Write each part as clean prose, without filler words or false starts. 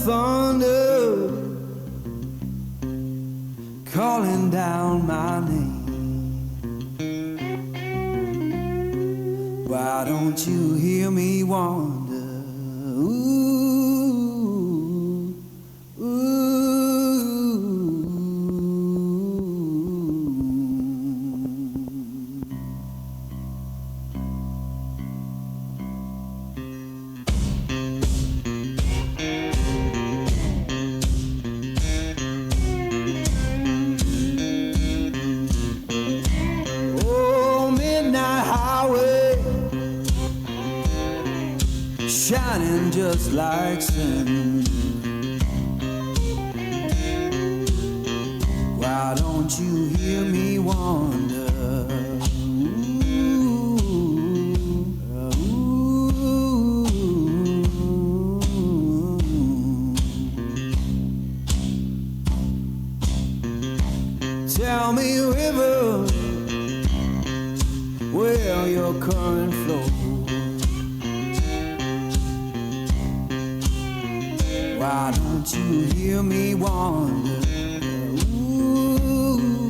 thunder calling down my name. Why don't you hear me wonder? Ooh, ooh. Oh, midnight highway, shining just like sun. Why don't you hear me wonder? Tell me, river, where your current flows. Why don't you hear me wonder? Ooh, ooh.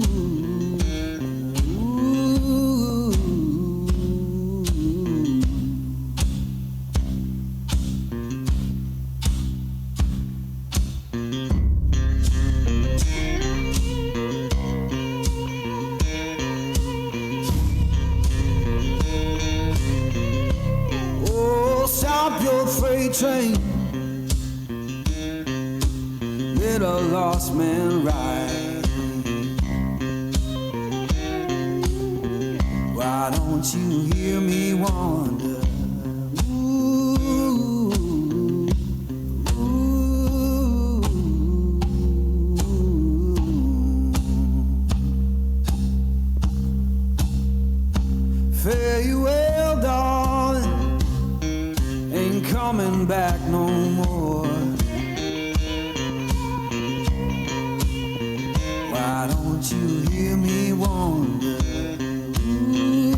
Oh, stop your freight train, let a lost man ride. Why don't you hear me wonder? Ooh, ooh. Fare you well, darling, ain't coming back no more. Why don't you hear me wonder? Ooh,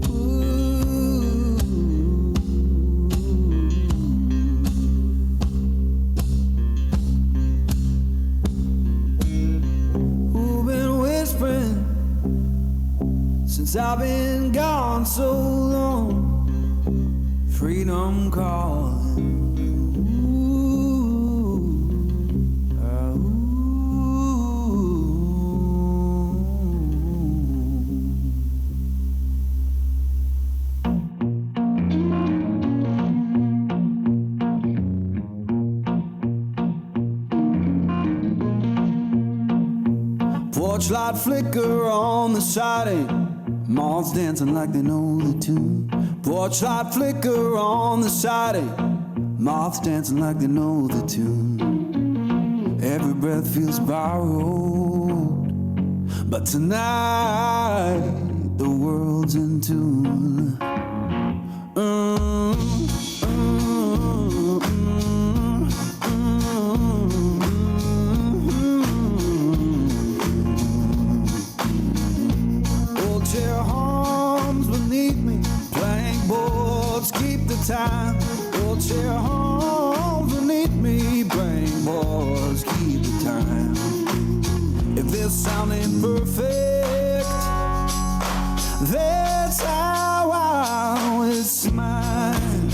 ooh. Who's been whispering since I've been gone so long? Freedom calling. Porch light flicker on the siding, moths dancing like they know the tune. Porch light flicker on the siding, moths dancing like they know the tune. Every breath feels borrowed, but tonight the world's in tune. Chair hums beneath me, plank boards keep the time. Old chair hums beneath me, plank boards keep the time. If this sound ain't perfect, that's how I always mine.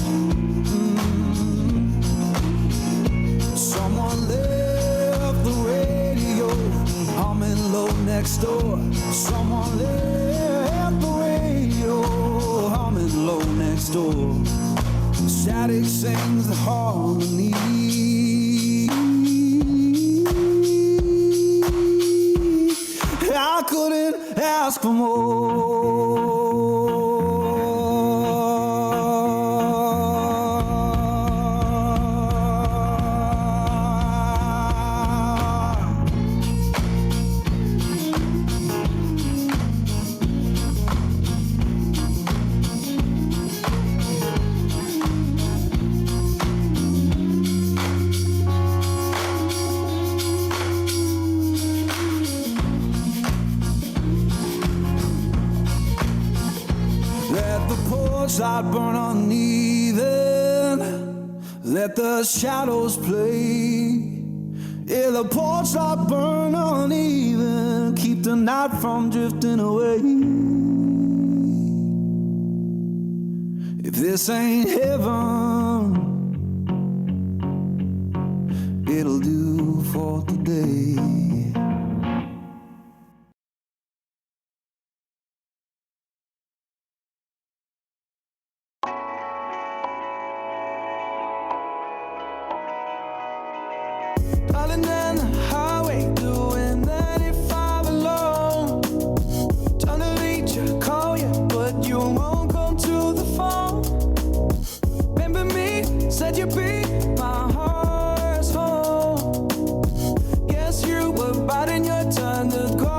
Someone left the radio humming low next door. Someone left the radio humming low next door. Static sings the harmony. I couldn't ask for more. Let the porch light burn uneven. let the shadows play. Yeah, the porch light burn uneven, keep the night from drifting away. If this ain't heaven, it'll do for today. Darling, down the highway, doing 95 alone. Trying to reach you, call you, but you won't come to the phone. Remember me, said you'd be my heart's home. Guess you were biding your turn to go.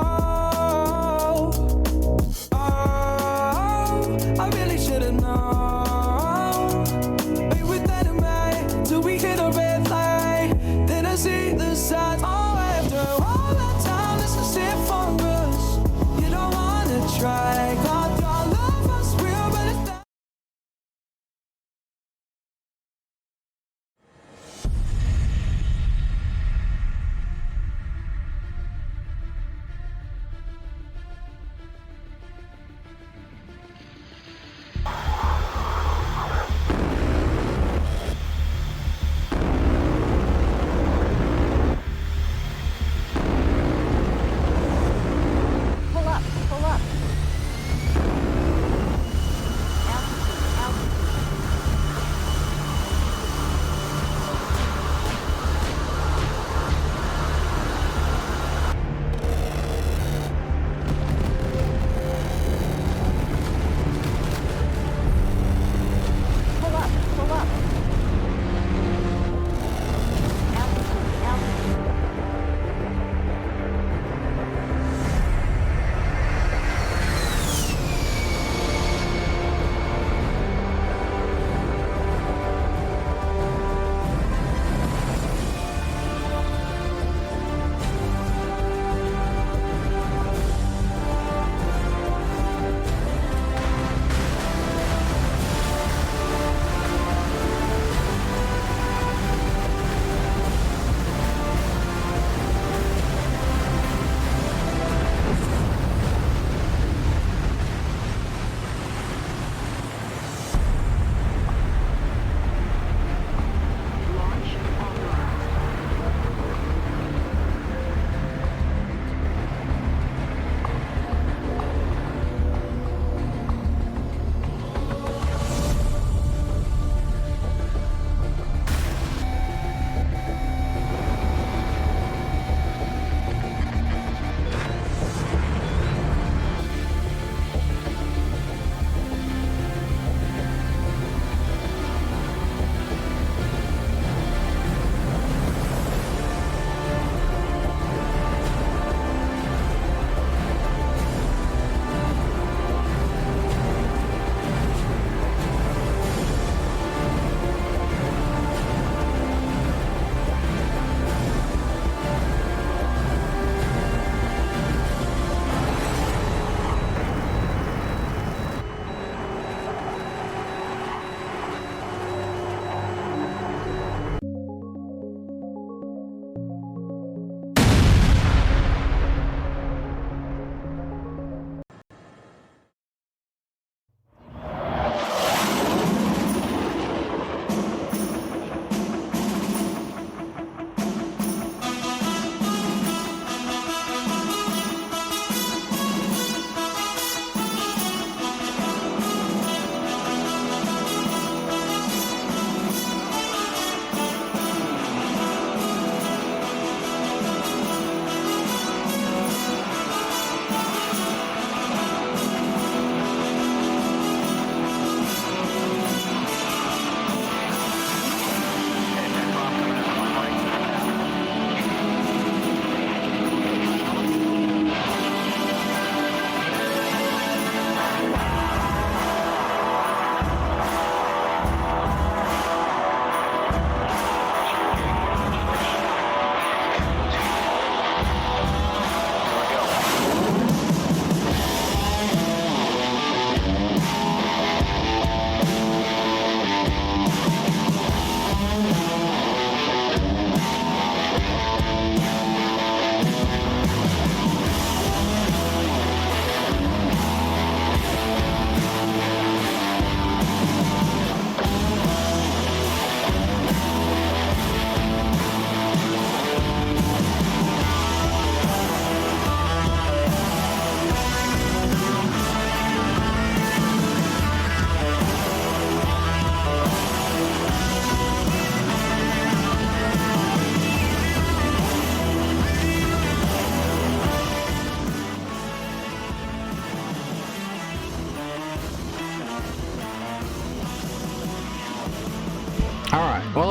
Oh, I really should've known. Be with that in mind till we hit a red light. Then I see the signs. Oh, after all that time, this is it for us. You don't wanna try. God, your love was real, but it's not.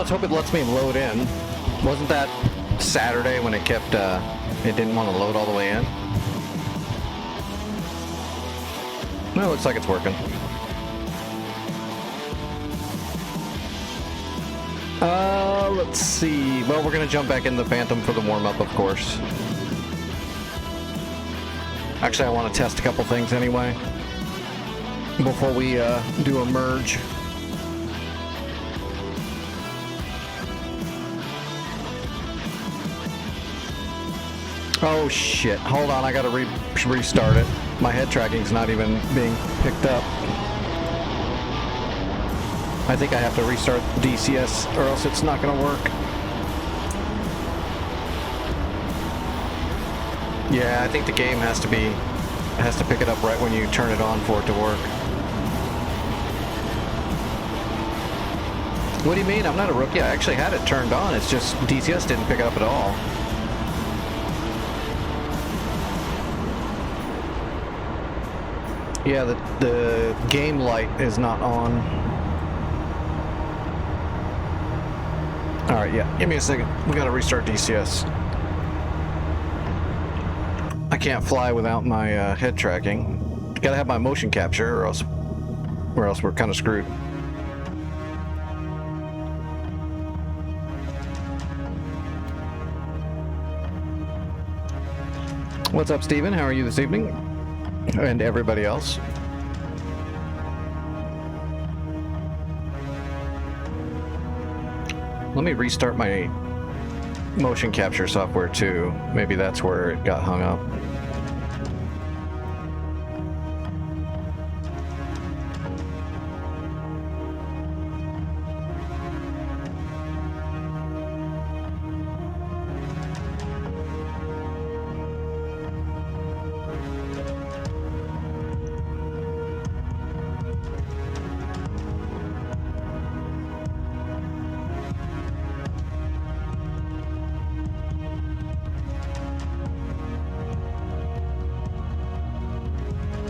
let's hope it lets me load in. Wasn't that Saturday when it kept, it didn't want to load all the way in? Well, it looks like it's working. Let's see. Well, we're gonna jump back in the Phantom for the warm-up, of course. Actually, I want to test a couple things anyway before we do a merge. Oh shit, hold on, I gotta restart it. My head tracking's not even being picked up. I think I have to restart DCS or else it's not gonna work. Yeah, I think the game has to pick it up right when you turn it on for it to work. What do you mean? I'm not a rookie. I actually had it turned on. It's just DCS didn't pick it up at all. Yeah, the game light is not on. Alright, yeah. Give me a second. We gotta restart DCS. I can't fly without my head tracking. Gotta have my motion capture or else we're kind of screwed. What's up, Steven? How are you this evening? And everybody else. Let me restart my motion capture software too. Maybe that's where it got hung up.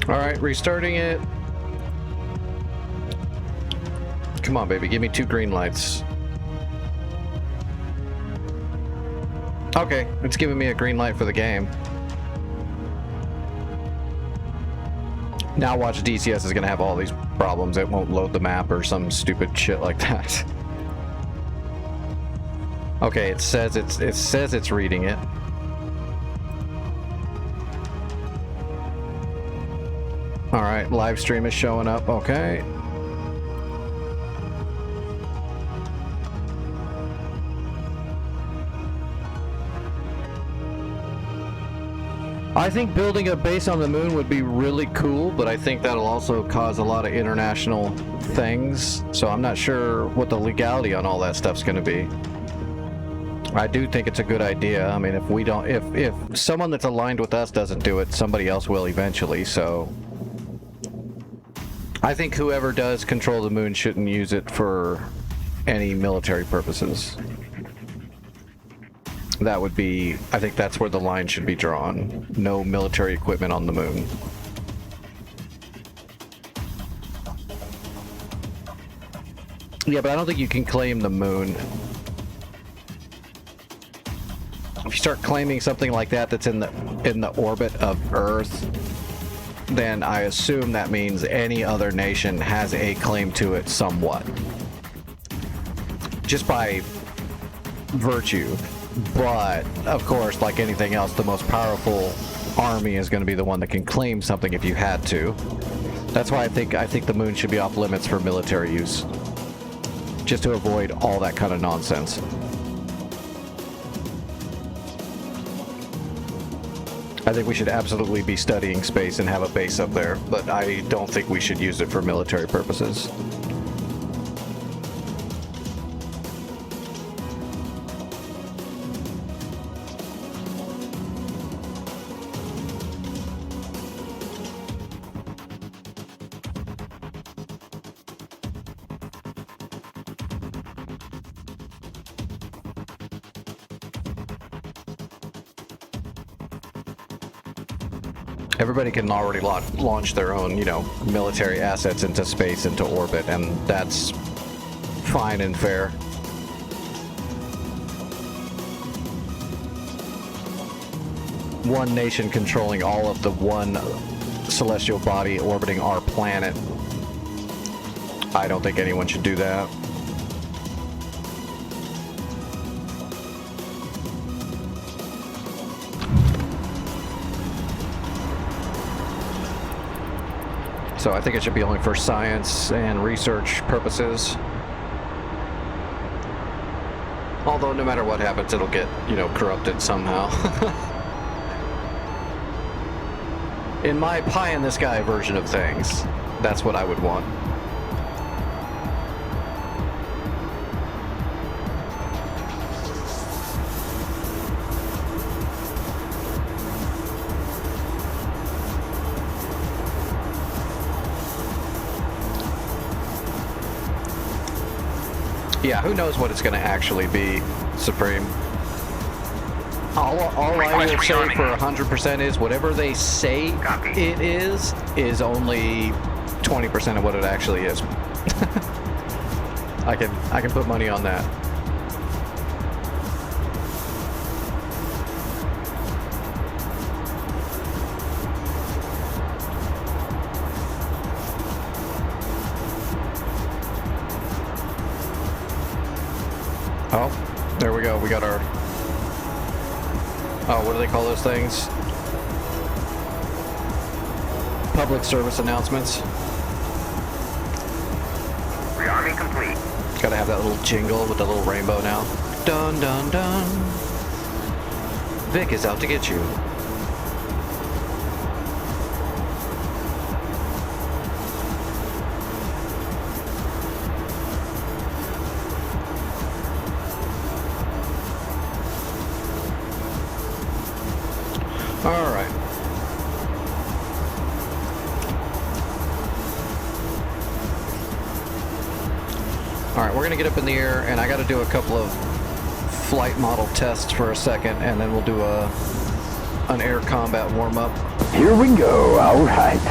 Alright, restarting it. Come on, baby, give me 2 green lights. Okay, it's giving me a green light for the game. Now watch, DCS is gonna have all these problems. It won't load the map or some stupid shit like that. Okay, it says it's reading it. Alright, live stream is showing up, okay. I think building a base on the moon would be really cool, but I think that'll also cause a lot of international things, so I'm not sure what the legality on all that stuff's gonna be. I do think it's a good idea. I mean, if we don't, if someone that's aligned with us doesn't do it, somebody else will eventually, so... I think whoever does control the moon shouldn't use it for any military purposes. That would be, I think that's where the line should be drawn. No military equipment on the moon. Yeah, but I don't think you can claim the moon. If you start claiming something like that that's in the orbit of Earth, then I assume that means any other nation has a claim to it somewhat. Just by virtue. But, of course, like anything else, the most powerful army is going to be the one that can claim something if you had to. That's why I think the moon should be off limits for military use. Just to avoid all that kind of nonsense. I think we should absolutely be studying space and have a base up there, but I don't think we should use it for military purposes. Everybody can already launch their own, you know, military assets into space, into orbit, and that's fine and fair. one nation controlling all of the one celestial body orbiting our planet. I don't think anyone should do that. So I think it should be only for science and research purposes. Although no matter what happens, it'll get, you know, corrupted somehow. In my pie in the sky version of things, that's what I would want. Yeah, who knows what it's going to actually be, Supreme. All I will say for 100% is whatever they say it is only 20% of what it actually is. I can put money on that. Oh, there we go. We got our... Oh, what do they call those things? Public service announcements. Rearming complete. Gotta have that little jingle with the little rainbow now. Dun dun dun. Vic is out to get you. All right. All right, we're gonna get up in the air, and I got to do a couple of flight model tests for a second, and then we'll do an air combat warm up. Here we go. All right.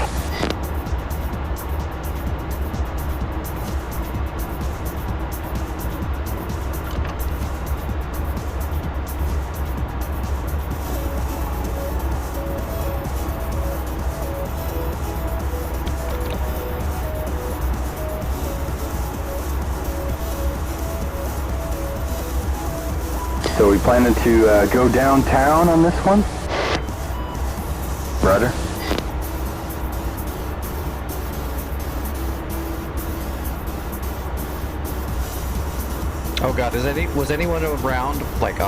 So we planning to go downtown on this one? Brother? Oh God, was anyone around like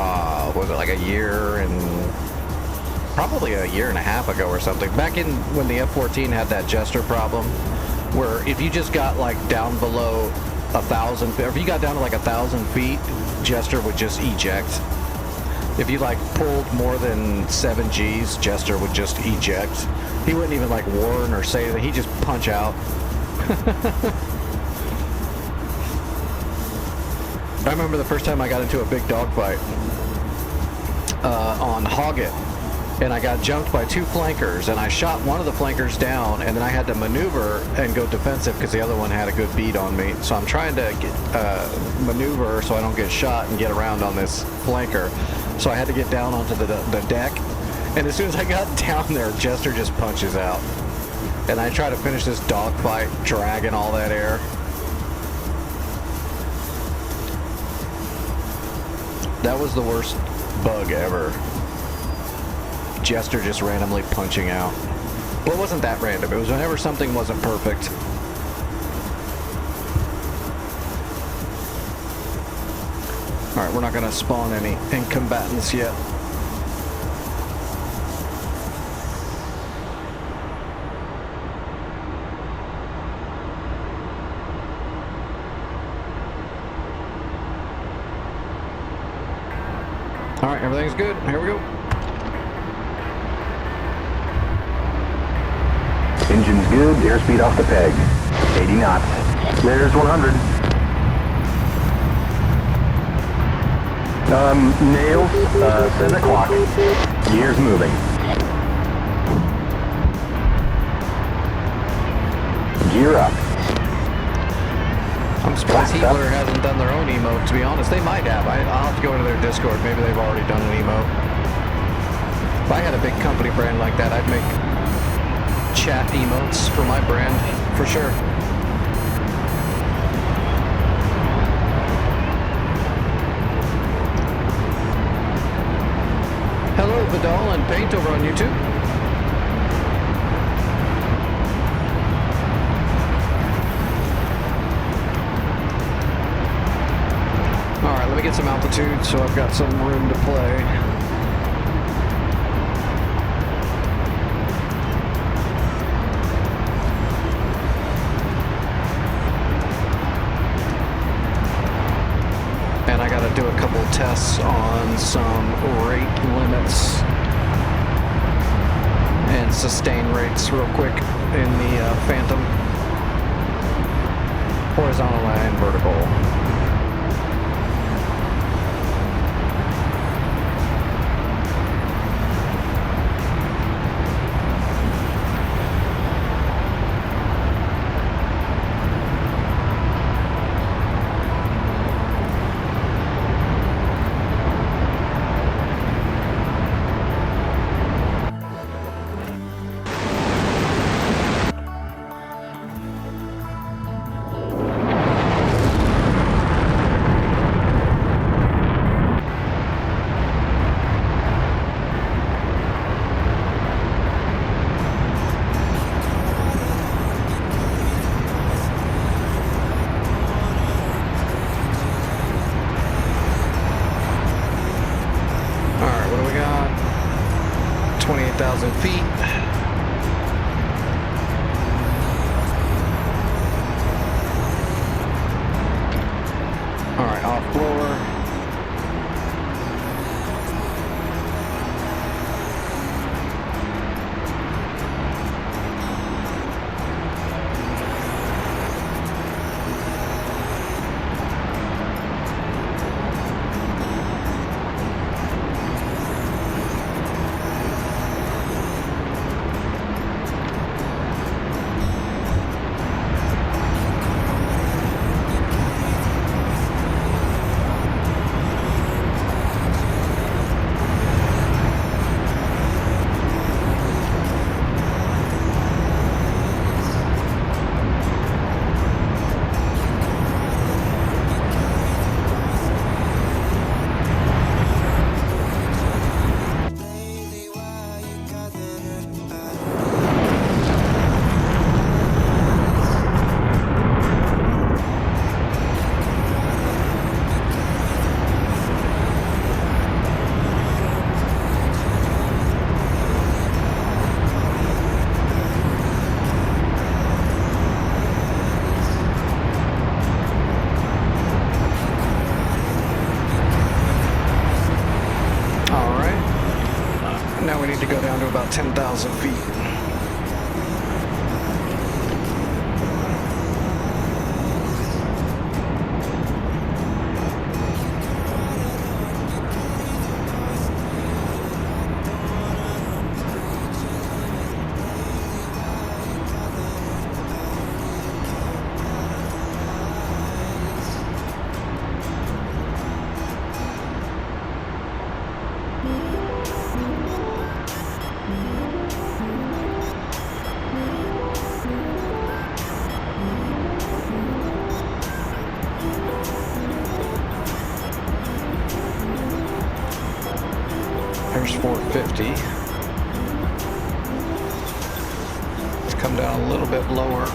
was it like a year and probably a year and a half ago or something? Back in when the F-14 had that Jester problem, where if you just got like down below 1,000, or if you got down to like 1,000 feet, Jester would just eject. If you like pulled more than 7 Gs, Jester would just eject. He wouldn't even like warn or say that. He'd just punch out. I remember the first time I got into a big dogfight on Hoggett, and I got jumped by 2 flankers, and I shot one of the flankers down, and then I had to maneuver and go defensive because the other one had a good bead on me. So I'm trying to get, maneuver so I don't get shot and get around on this flanker. So I had to get down onto the deck, and as soon as I got down there, Jester just punches out. And I try to finish this dogfight, dragging all that air. That was the worst bug ever. Jester just randomly punching out. Well, it wasn't that random. It was whenever something wasn't perfect. Alright, we're not going to spawn any incombatants yet. Alright, everything's good. Here we go. Engine's good. Airspeed off the peg. 80 knots. There's 100. Nails, 7 o'clock. Gears moving. Gear up. I'm surprised Heatler hasn't done their own emote, to be honest. They might have. I'll have to go into their Discord. Maybe they've already done an emote. If I had a big company brand like that, I'd make chat emotes for my brand, for sure. Hello, Vidal and Paint over on YouTube. Alright, let me get some altitude so I've got some room to play. And I gotta do a couple of tests on some rate limits and sustain rates real quick in the Phantom. Horizontal and vertical. Alright, what do we got? 28,000 feet. Alright, off blower. Now we need to go down to about 10,000 feet. There's 450. Let's come down a little bit lower.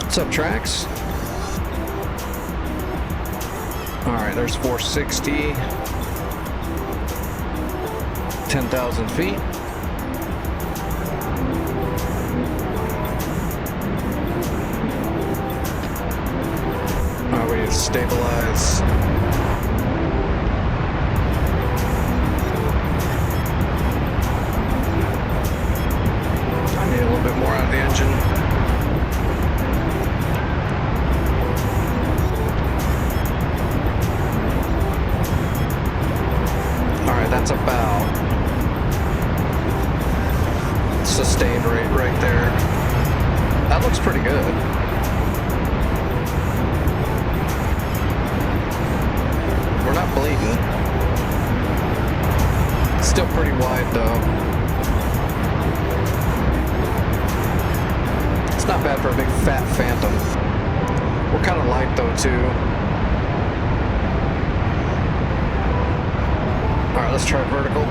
What's up, Trax? Alright, there's 460. 10,000 feet. We need to stabilize. I need a little bit more out of the engine. Alright, that's about sustained rate right there. That looks pretty good. though. It's not bad for a big fat Phantom. We're kind of light though too. Alright, let's try vertical.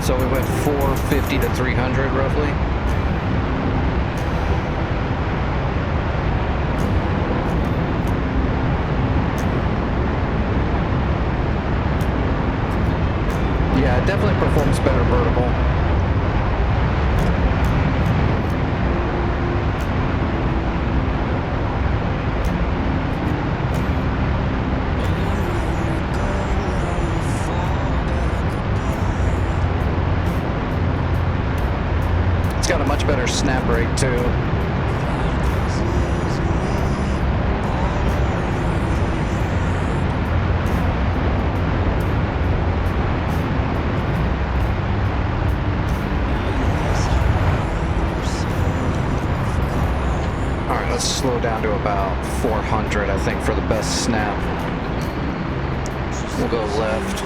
So we went 450 to 300 roughly. Yeah, it definitely performs better vertical. It's got a much better snap rate too. Alright, let's slow down to about 400, I think, for the best snap. We'll go left.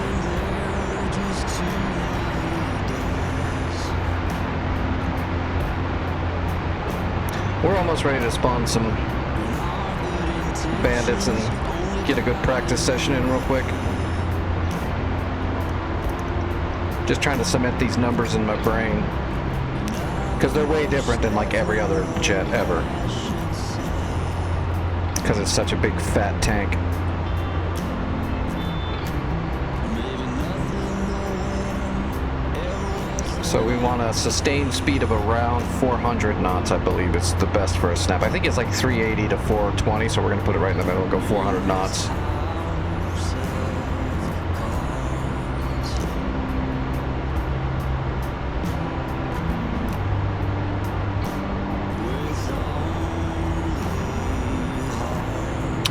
We're almost ready to spawn some bandits and get a good practice session in real quick. Just trying to cement these numbers in my brain, because they're way different than like every other jet ever, because it's such a big fat tank. So we want a sustained speed of around 400 knots, I believe it's the best for a snap. I think it's like 380 to 420, so we're going to put it right in the middle and go 400 knots.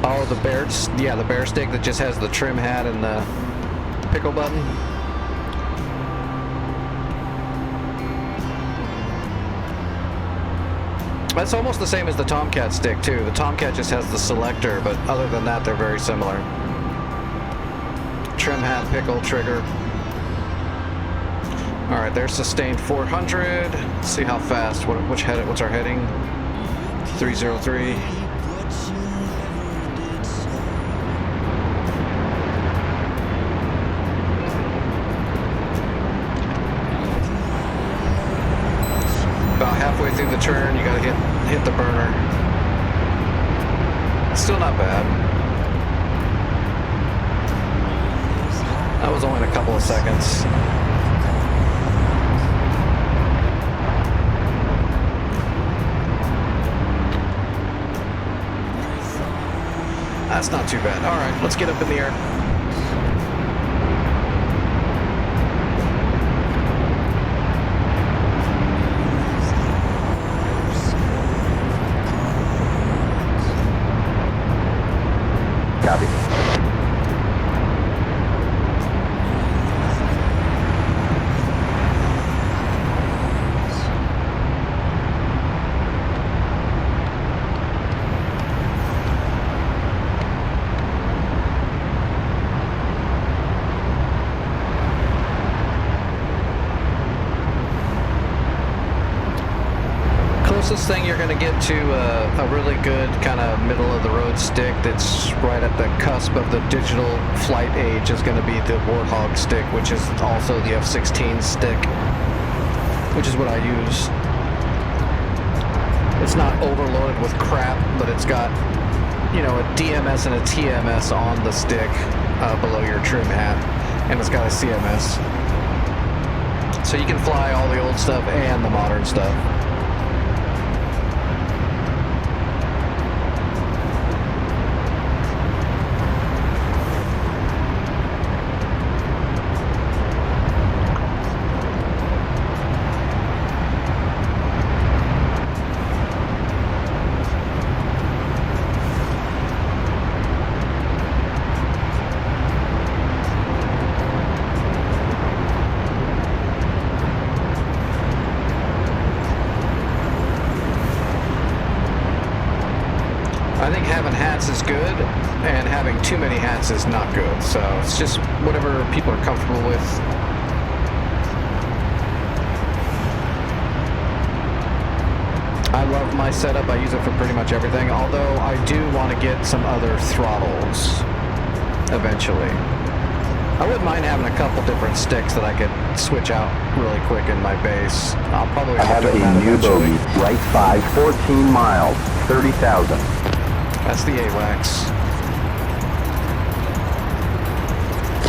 Oh, the bear, yeah, the bear stick that just has the trim hat and the pickle button. That's almost the same as the Tomcat stick too. The Tomcat just has the selector, but other than that, they're very similar. Trim hat, pickle, trigger. All right, there's sustained 400. Let's see how fast. What's our heading? 303. About halfway through the turn, you gotta hit the burner. Still not bad. That was only a couple of seconds. That's not too bad. All right, let's get up in the air. Copy. Closest thing you're going to get to a really good kind of middle of the road stick that's right at the cusp of the digital flight age is going to be the Warthog stick, which is also the F-16 stick, which is what I use. It's not overloaded with crap, but it's got, you know, a DMS and a TMS on the stick below your trim hat, and it's got a CMS. So you can fly all the old stuff and the modern stuff. hats is good, and having too many hats is not good. So it's just whatever people are comfortable with. I love my setup. I use it for pretty much everything, although I do want to get some other throttles eventually. I wouldn't mind having a couple different sticks that I could switch out really quick in my base. I'll probably I have a new bogey. Right 5, 14 miles, 30,000. That's the AWACS.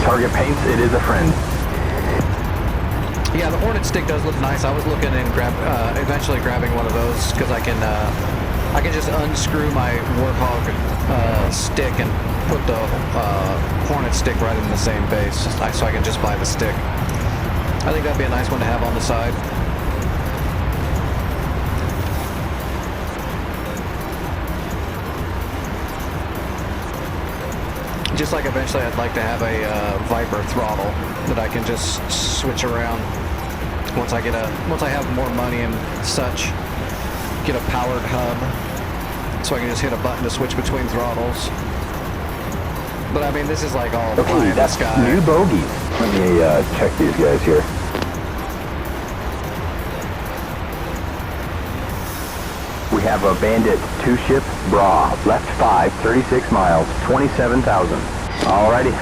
Target paints, it is a friend. Yeah, the Hornet stick does look nice. I was looking and eventually grabbing one of those because I can just unscrew my Warthog stick and put the Hornet stick right in the same base, so I can just buy the stick. I think that'd be a nice one to have on the side. Just like eventually I'd like to have a Viper throttle that I can just switch around once I have more money and such. Get a powered hub so I can just hit a button to switch between throttles. But I mean, this is like all pie Okay, in the that's sky. new bogeys. Let me check these guys here. We have a Bandit 2-ship Bra, left 5, 36 miles, 27,000. Alrighty.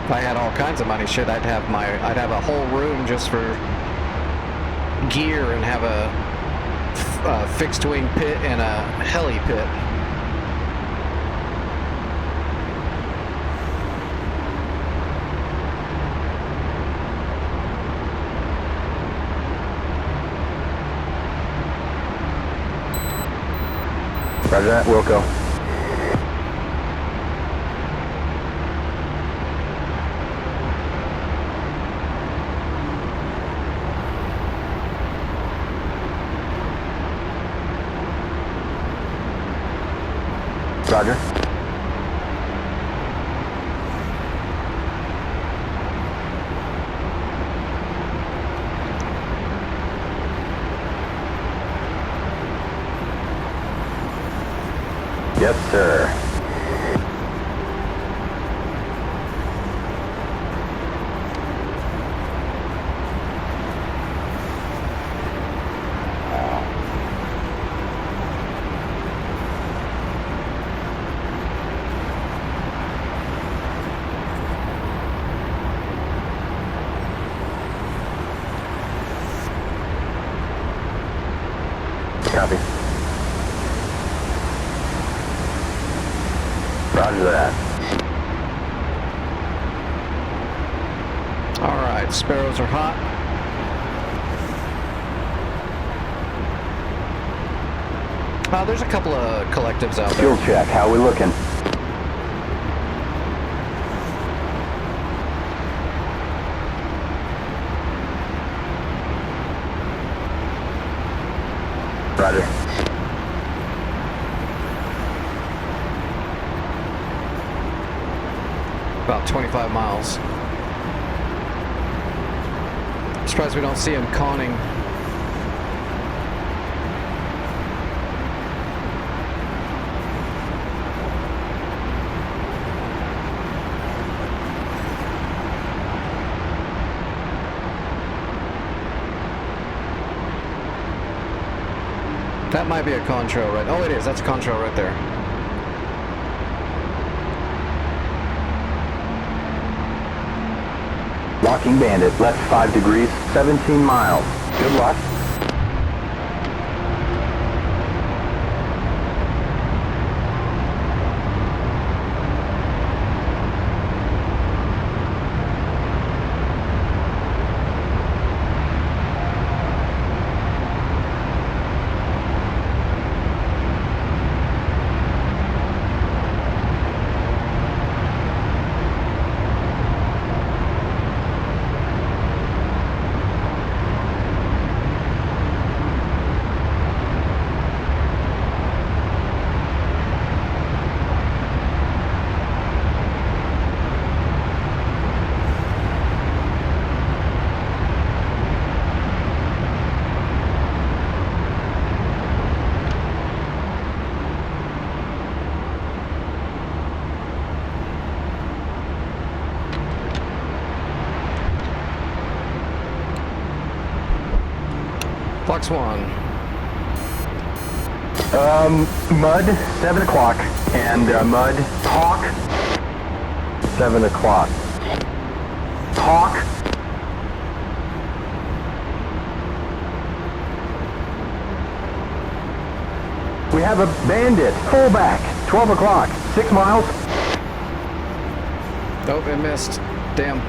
If I had all kinds of money, shit, I'd have a whole room just for gear and have a fixed wing pit and a heli pit. Roger that, Wilco. Roger. Yes, sir. Copy. Roger that. All right, Sparrows are hot. There's a couple of collectives out there. Fuel check, how we looking? Roger. About 25 miles. Surprised we don't see him conning. That might be a contrail right. Oh, it is. That's a contrail right there. Locking Bandit, left 5 degrees, 17 miles. Good luck. Fox 1. Mud, 7 o'clock. And Mud, Hawk, 7 o'clock. Hawk. We have a bandit, fullback, 12 o'clock, 6 miles. Oh, it missed. Damn.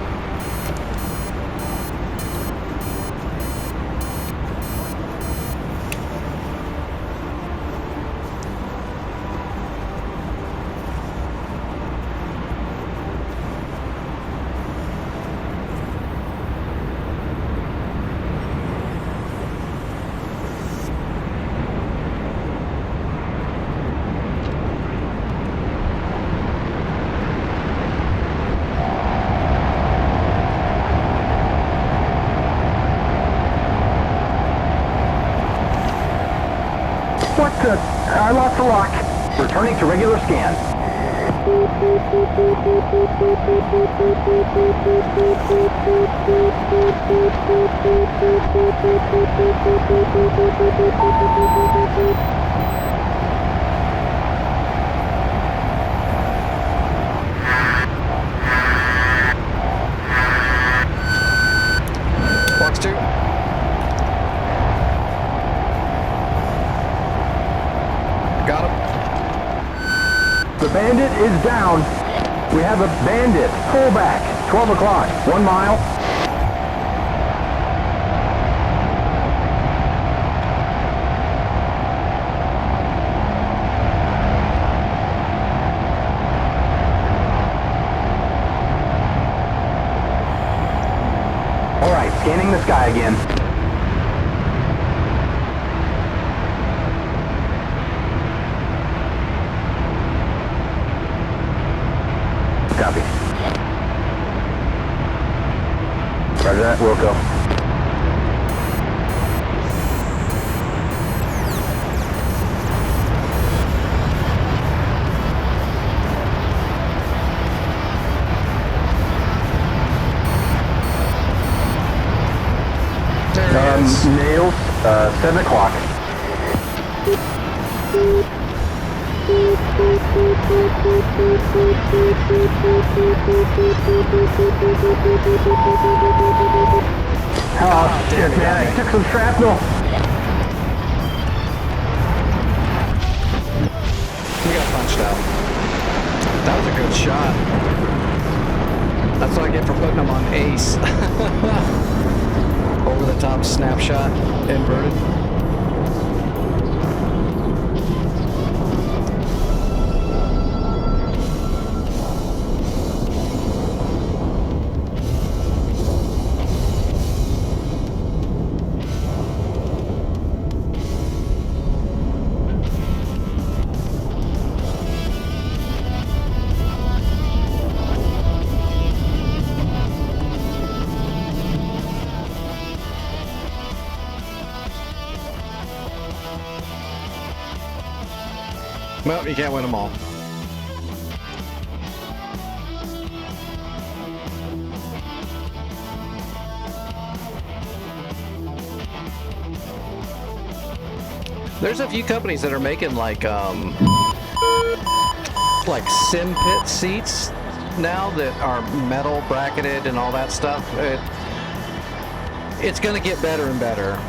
What the? I lost the lock. Returning to regular scan. Fox 2. Got him. The bandit is down. We have a bandit, fullback, 12 o'clock, 1 mile. All right, scanning the sky again. Copy. Roger that, Wilco. There it is. Nails, 7 o'clock. Oh, shit, man, I took some shrapnel. He got punched out. That was a good shot. That's what I get for putting him on ace. Over the top snapshot, inverted. Well, you can't win them all. There's a few companies that are making like sim pit seats now that are metal bracketed and all that stuff. It's gonna get better and better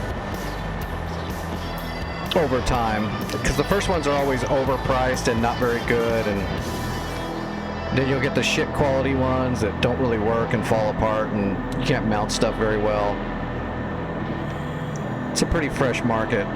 over time, because the first ones are always overpriced and not very good, and then you'll get the shit quality ones that don't really work and fall apart, and you can't mount stuff very well. It's a pretty fresh market.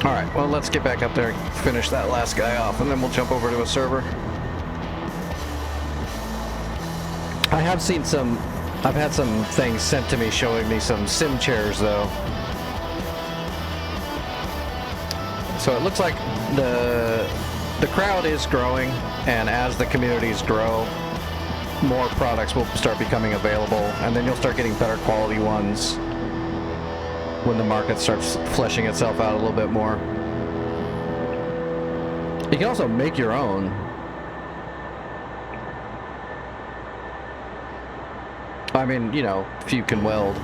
Alright, well, let's get back up there and finish that last guy off, and then we'll jump over to a server. I have seen some, I've had some things sent to me showing me some sim chairs, though. So it looks like the crowd is growing, and as the communities grow, more products will start becoming available, and then you'll start getting better quality ones when the market starts fleshing itself out a little bit more. You can also make your own. I mean, you know, if you can weld.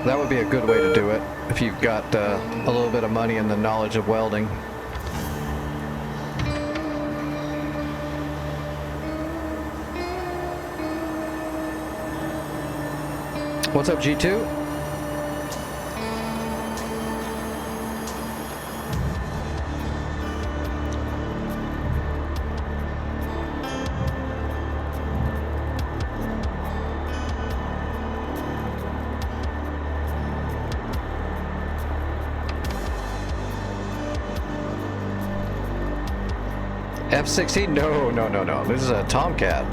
That would be a good way to do it, if you've got a little bit of money and the knowledge of welding. What's up, G2? F-16? No, no, no, no. This is a Tomcat.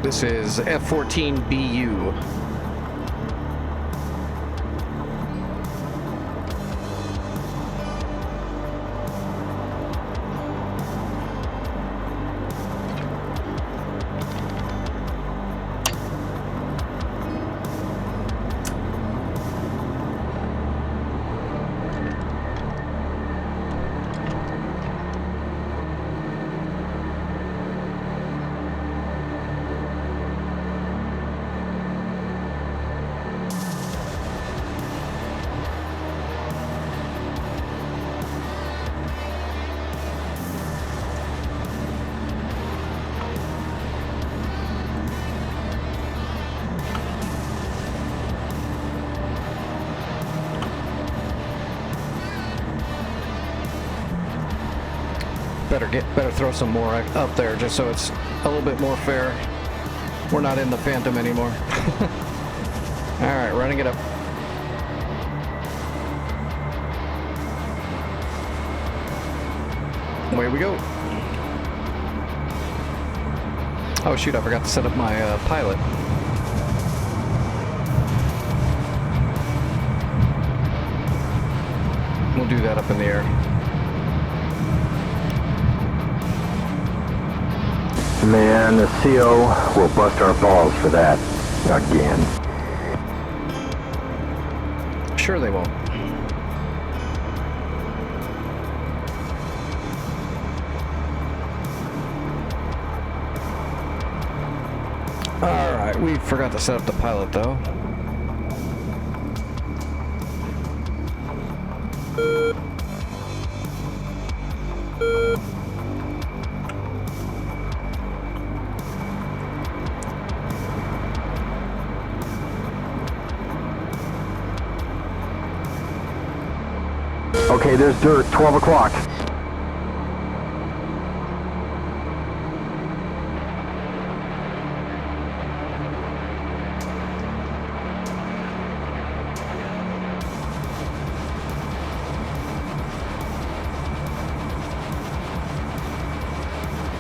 This is F-14BU. Better throw some more up there just so it's a little bit more fair. We're not in the Phantom anymore. Alright, running it up. Away we go. Oh shoot, I forgot to set up my pilot. We'll do that up in the air. Man, the CO will bust our balls for that again. Sure they won't. Alright, we forgot to set up the pilot though. Okay, there's dirt, 12 o'clock.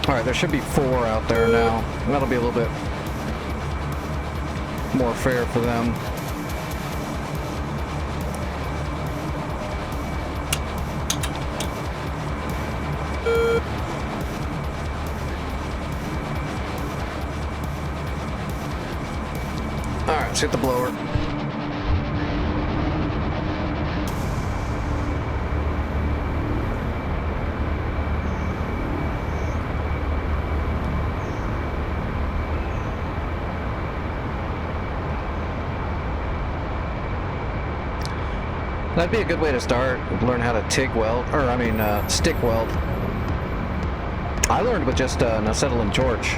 Alright, there should be 4 out there now. That'll be a little bit more fair for them. Alright, let's hit the blower. That'd be a good way to start. Learn how to TIG weld, or I mean, stick weld. I learned with just an acetylene torch.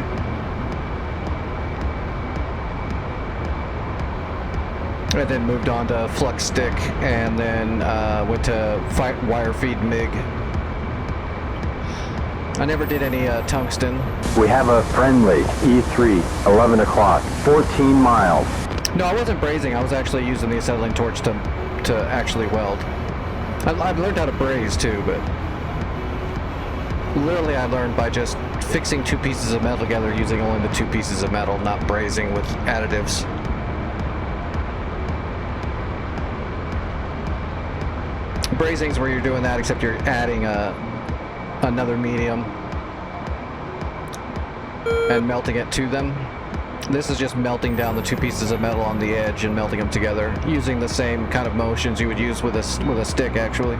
I then moved on to flux stick, and then went to wire feed MIG. I never did any tungsten. We have a friendly E3, 11 o'clock, 14 miles. No, I wasn't brazing. I was actually using the acetylene torch to actually weld. I've learned how to braze too, but literally I learned by just fixing two pieces of metal together using only the two pieces of metal, not brazing with additives. Brazing's where you're doing that, except you're adding another medium and melting it to them. This is just melting down the two pieces of metal on the edge and melting them together using the same kind of motions you would use with a stick, actually.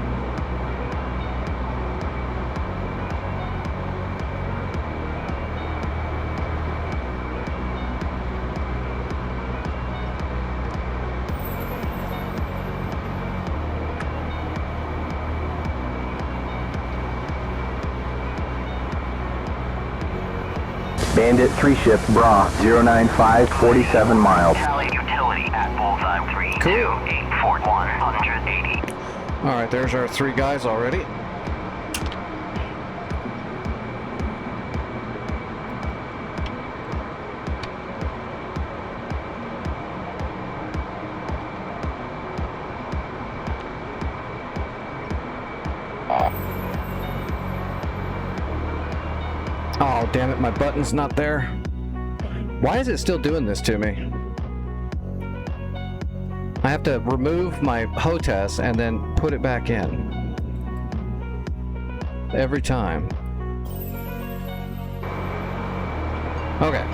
Bandit 3 ship Bra 095, 47 miles. Tally utility at bullseye 3284180. Alright, there's our three guys already. Oh, damn it, my button's not there. Why is it still doing this to me? I have to remove my HOTAS and then put it back in. Every time. Okay.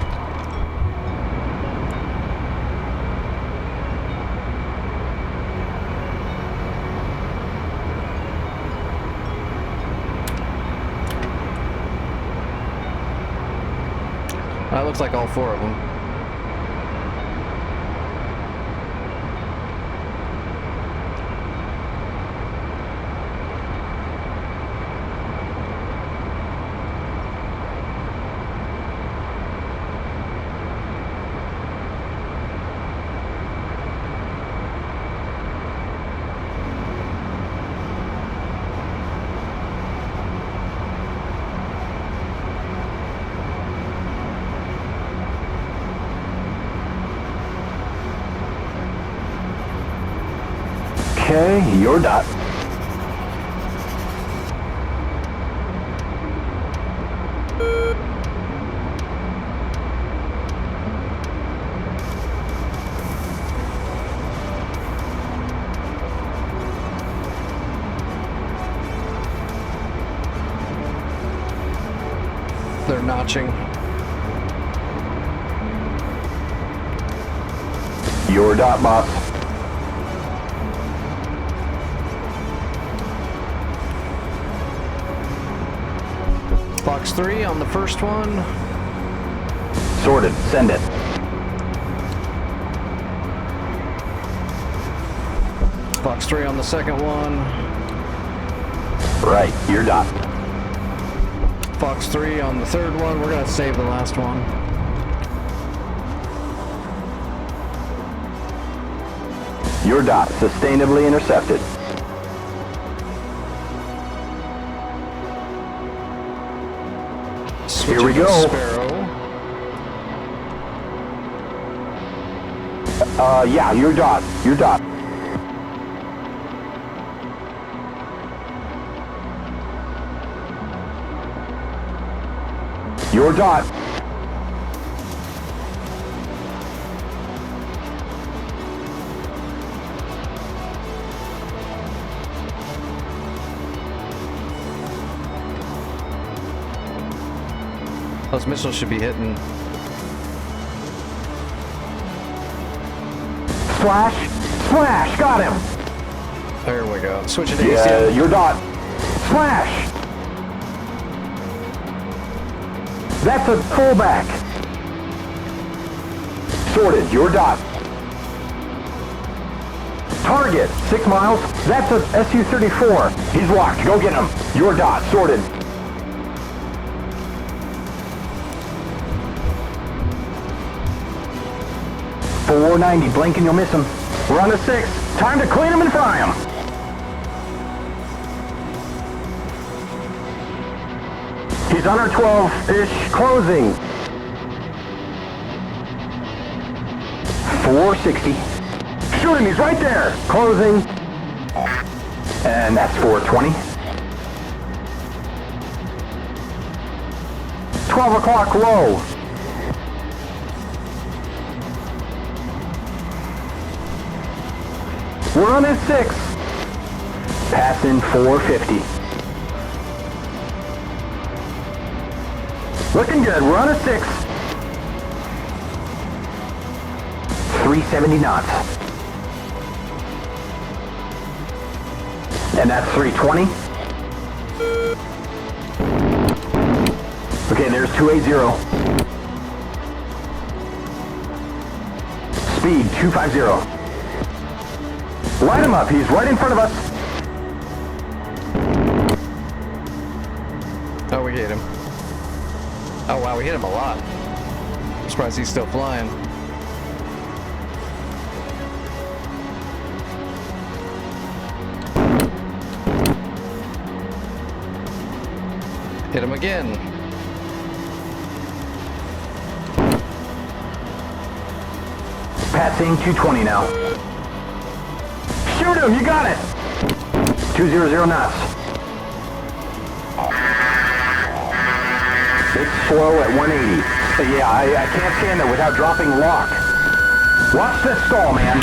That looks like all four of them. Okay, you're done. They're notching. Your dot, boss. Fox 3 on the first one. Sorted. Send it. Fox 3 on the second one. Right, you're done. Fox 3 on the third one. We're gonna save the last one. Your dot. Sustainably intercepted. Here we Switching to go. Sparrow. Yeah, your dot. Your dot. Your dot. Those missiles should be hitting. Splash. Splash. Got him. There we go. Switching to Yeah, ACM. your dot. Splash. That's a fullback. Sorted. Your dot. Target. 6 miles. That's a Su-34. He's locked. Go get him. Your dot. Sorted. .490. Blink and you'll miss him. We're on the 6. Time to clean him and fry him. He's under 12-ish, closing. 460. Shoot him, he's right there. Closing. And that's 420. 12 o'clock low. We're on his 6. Passing 450. Looking good, we're on a 6. 370 knots. And that's 320. Okay, there's 280. Speed 250. Light him up, he's right in front of us. Oh, we hit him. Oh wow, we hit him a lot. I'm surprised he's still flying. Hit him again. Passing 220 now. Shoot him, you got it! 200 knots. It's slow at 180. But yeah, I can't stand it without dropping lock. Watch this stall, man.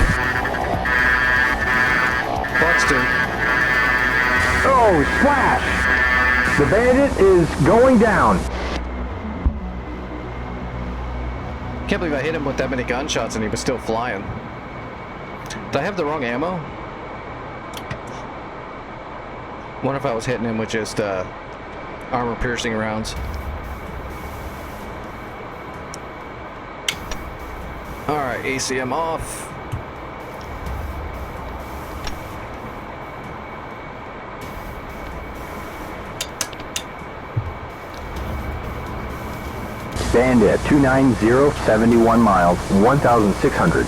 Buxton. Oh, splash! The Bandit is going down. Can't believe I hit him with that many gunshots and he was still flying. Did I have the wrong ammo? Wonder if I was hitting him with just armor-piercing rounds. Alright, ACM off. Bandit 290, 71 miles, 1,600.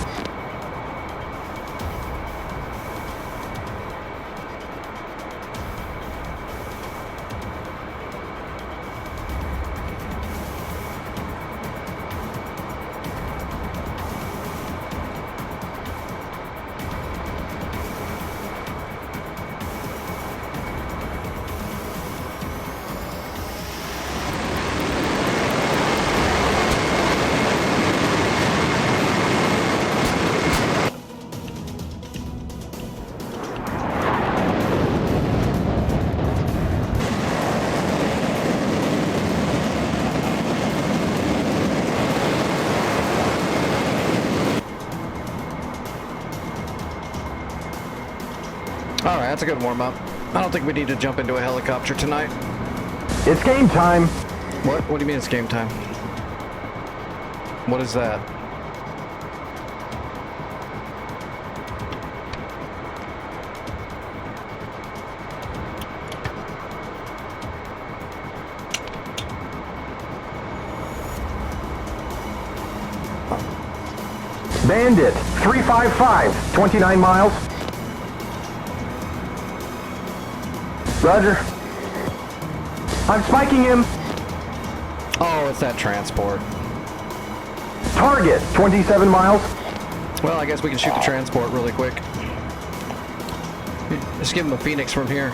Alright, that's a good warm-up. I don't think we need to jump into a helicopter tonight. It's game time. What? What do you mean it's game time? What is that? Bandit 355, 29 miles. Roger. I'm spiking him. Oh, it's that transport. Target 27 miles. Well, I guess we can shoot the transport really quick. Just give him a Phoenix from here.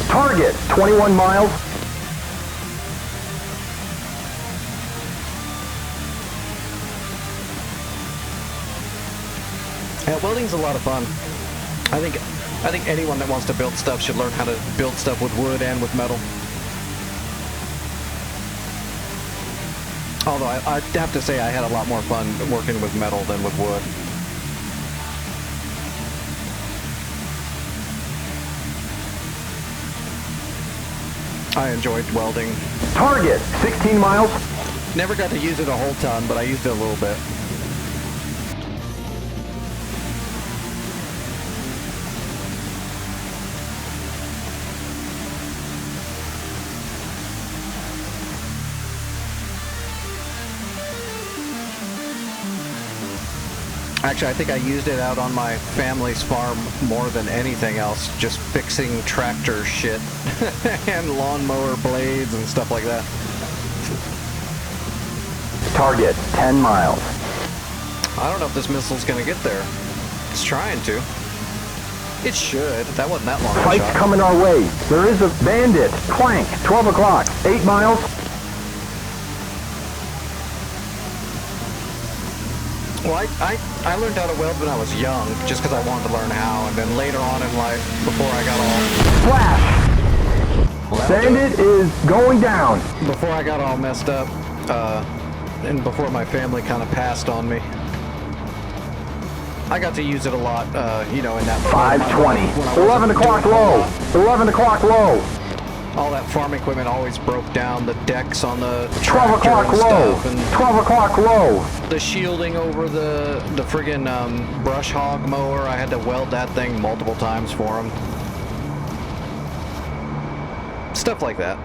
Target 21 miles. Yeah, welding's a lot of fun. I think anyone that wants to build stuff should learn how to build stuff with wood and with metal. Although I'd have to say I had a lot more fun working with metal than with wood. I enjoyed welding. Target 16 miles. Never got to use it a whole ton, but I used it a little bit. Actually, I think I used it out on my family's farm more than anything else, just fixing tractor shit and lawnmower blades and stuff like that. Target 10 miles. I don't know if this missile's gonna get there. It's trying to. It should. That wasn't that long of a Fight's shot. coming our way. There is a bandit. Plank, 12 o'clock, 8 miles. Well, I learned how to weld when I was young, just because I wanted to learn how, and then later on in life, before I got all... Flash! Bandit is going down. Before I got all messed up, and before my family kind of passed on me, I got to use it a lot, you know, in that... 5:20. 11 o'clock low. 11 o'clock low. All that farm equipment always broke down, the decks on the 12 tractor o'clock and low. stuff, and 12 o'clock low. the shielding over the friggin' brush hog mower. I had to weld that thing multiple times for him. Stuff like that.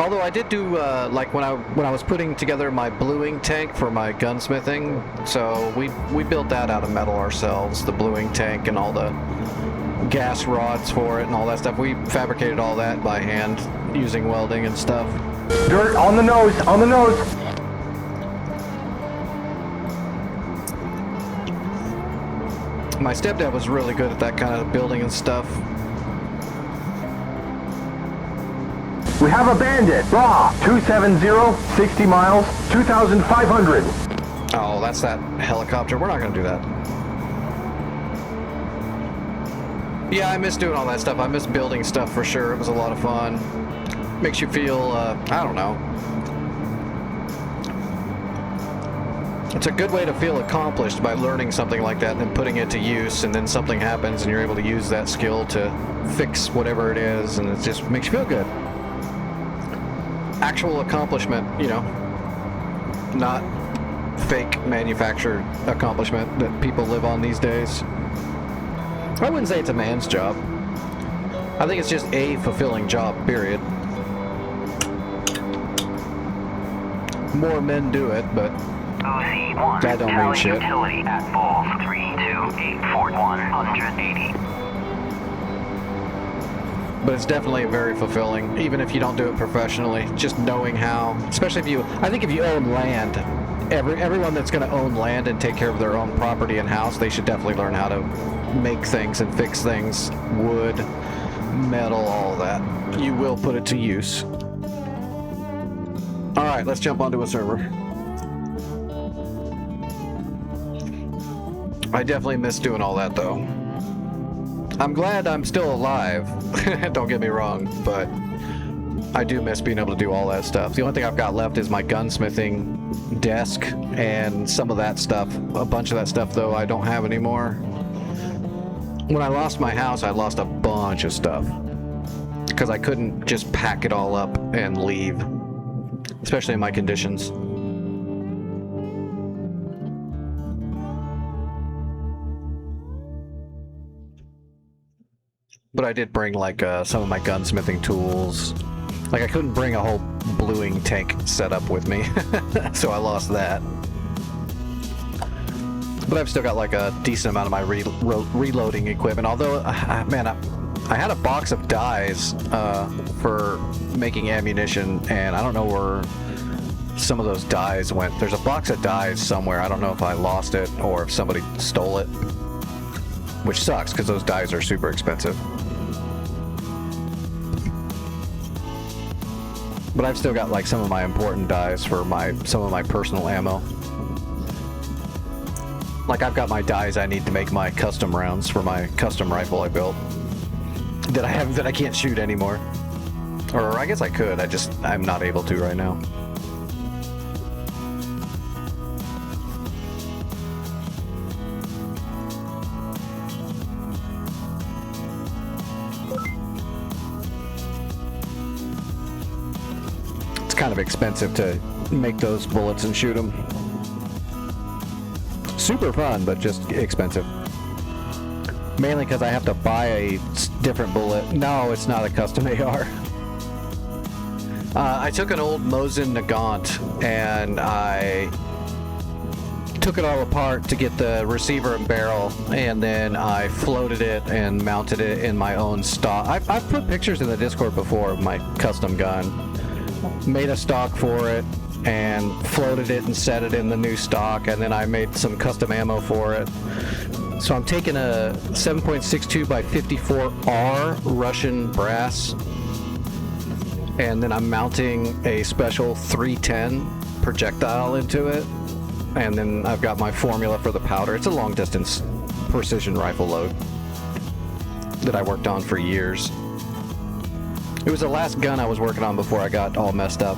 Although I did do like when I was putting together my bluing tank for my gunsmithing, so we built that out of metal ourselves, the bluing tank and all the gas rods for it and all that stuff. We fabricated all that by hand using welding and stuff. Dirt on the nose, on the nose. My stepdad was really good at that kind of building and stuff. We have a bandit. Raw, 270, 60 miles, 2,500. Oh, that's that helicopter. We're not going to do that. Yeah, I miss doing all that stuff. I miss building stuff for sure. It was a lot of fun. Makes you feel, I don't know. It's a good way to feel accomplished by learning something like that and then putting it to use, and then something happens and you're able to use that skill to fix whatever it is, and it just makes you feel good. Actual accomplishment, you know, not fake manufactured accomplishment that people live on these days. I wouldn't say it's a man's job. I think it's just a fulfilling job, period. More men do it, but OC1, that don't mean shit. utility at Bulls 32841 180. But it's definitely very fulfilling, even if you don't do it professionally. Just knowing how, especially if you, I think if you own land, everyone that's going to own land and take care of their own property and house, they should definitely learn how to make things and fix things, wood, metal, all that. You will put it to use. All right, let's jump onto a server. I definitely miss doing all that though. I'm glad I'm still alive, don't get me wrong, but I do miss being able to do all that stuff. The only thing I've got left is my gunsmithing desk and some of that stuff. A bunch of that stuff though I don't have anymore. When I lost my house, I lost a bunch of stuff because I couldn't just pack it all up and leave, especially in my conditions. But I did bring like some of my gunsmithing tools. Like I couldn't bring a whole bluing tank setup with me, so I lost that. But I've still got like a decent amount of my reloading equipment. Although, man, I had a box of dies for making ammunition, and I don't know where some of those dies went. There's a box of dies somewhere. I don't know if I lost it or if somebody stole it, which sucks because those dies are super expensive. But I've still got like some of my important dies for some of my personal ammo. Like I've got my dies I need to make my custom rounds for my custom rifle I built that I can't shoot anymore. Or I guess I could, I'm not able to right now. It's kind of expensive to make those bullets and shoot them. Super fun, but just expensive. Mainly because I have to buy a different bullet. No, it's not a custom AR. I took an old Mosin Nagant and I took it all apart to get the receiver and barrel, and then I floated it and mounted it in my own stock. I've put pictures in the Discord before of my custom gun. Made a stock for it and floated it and set it in the new stock, and then I made some custom ammo for it. So I'm taking a 7.62 by 54R Russian brass, and then I'm mounting a special 310 projectile into it, and then I've got my formula for the powder. It's a long distance precision rifle load that I worked on for years. It was the last gun I was working on before I got all messed up.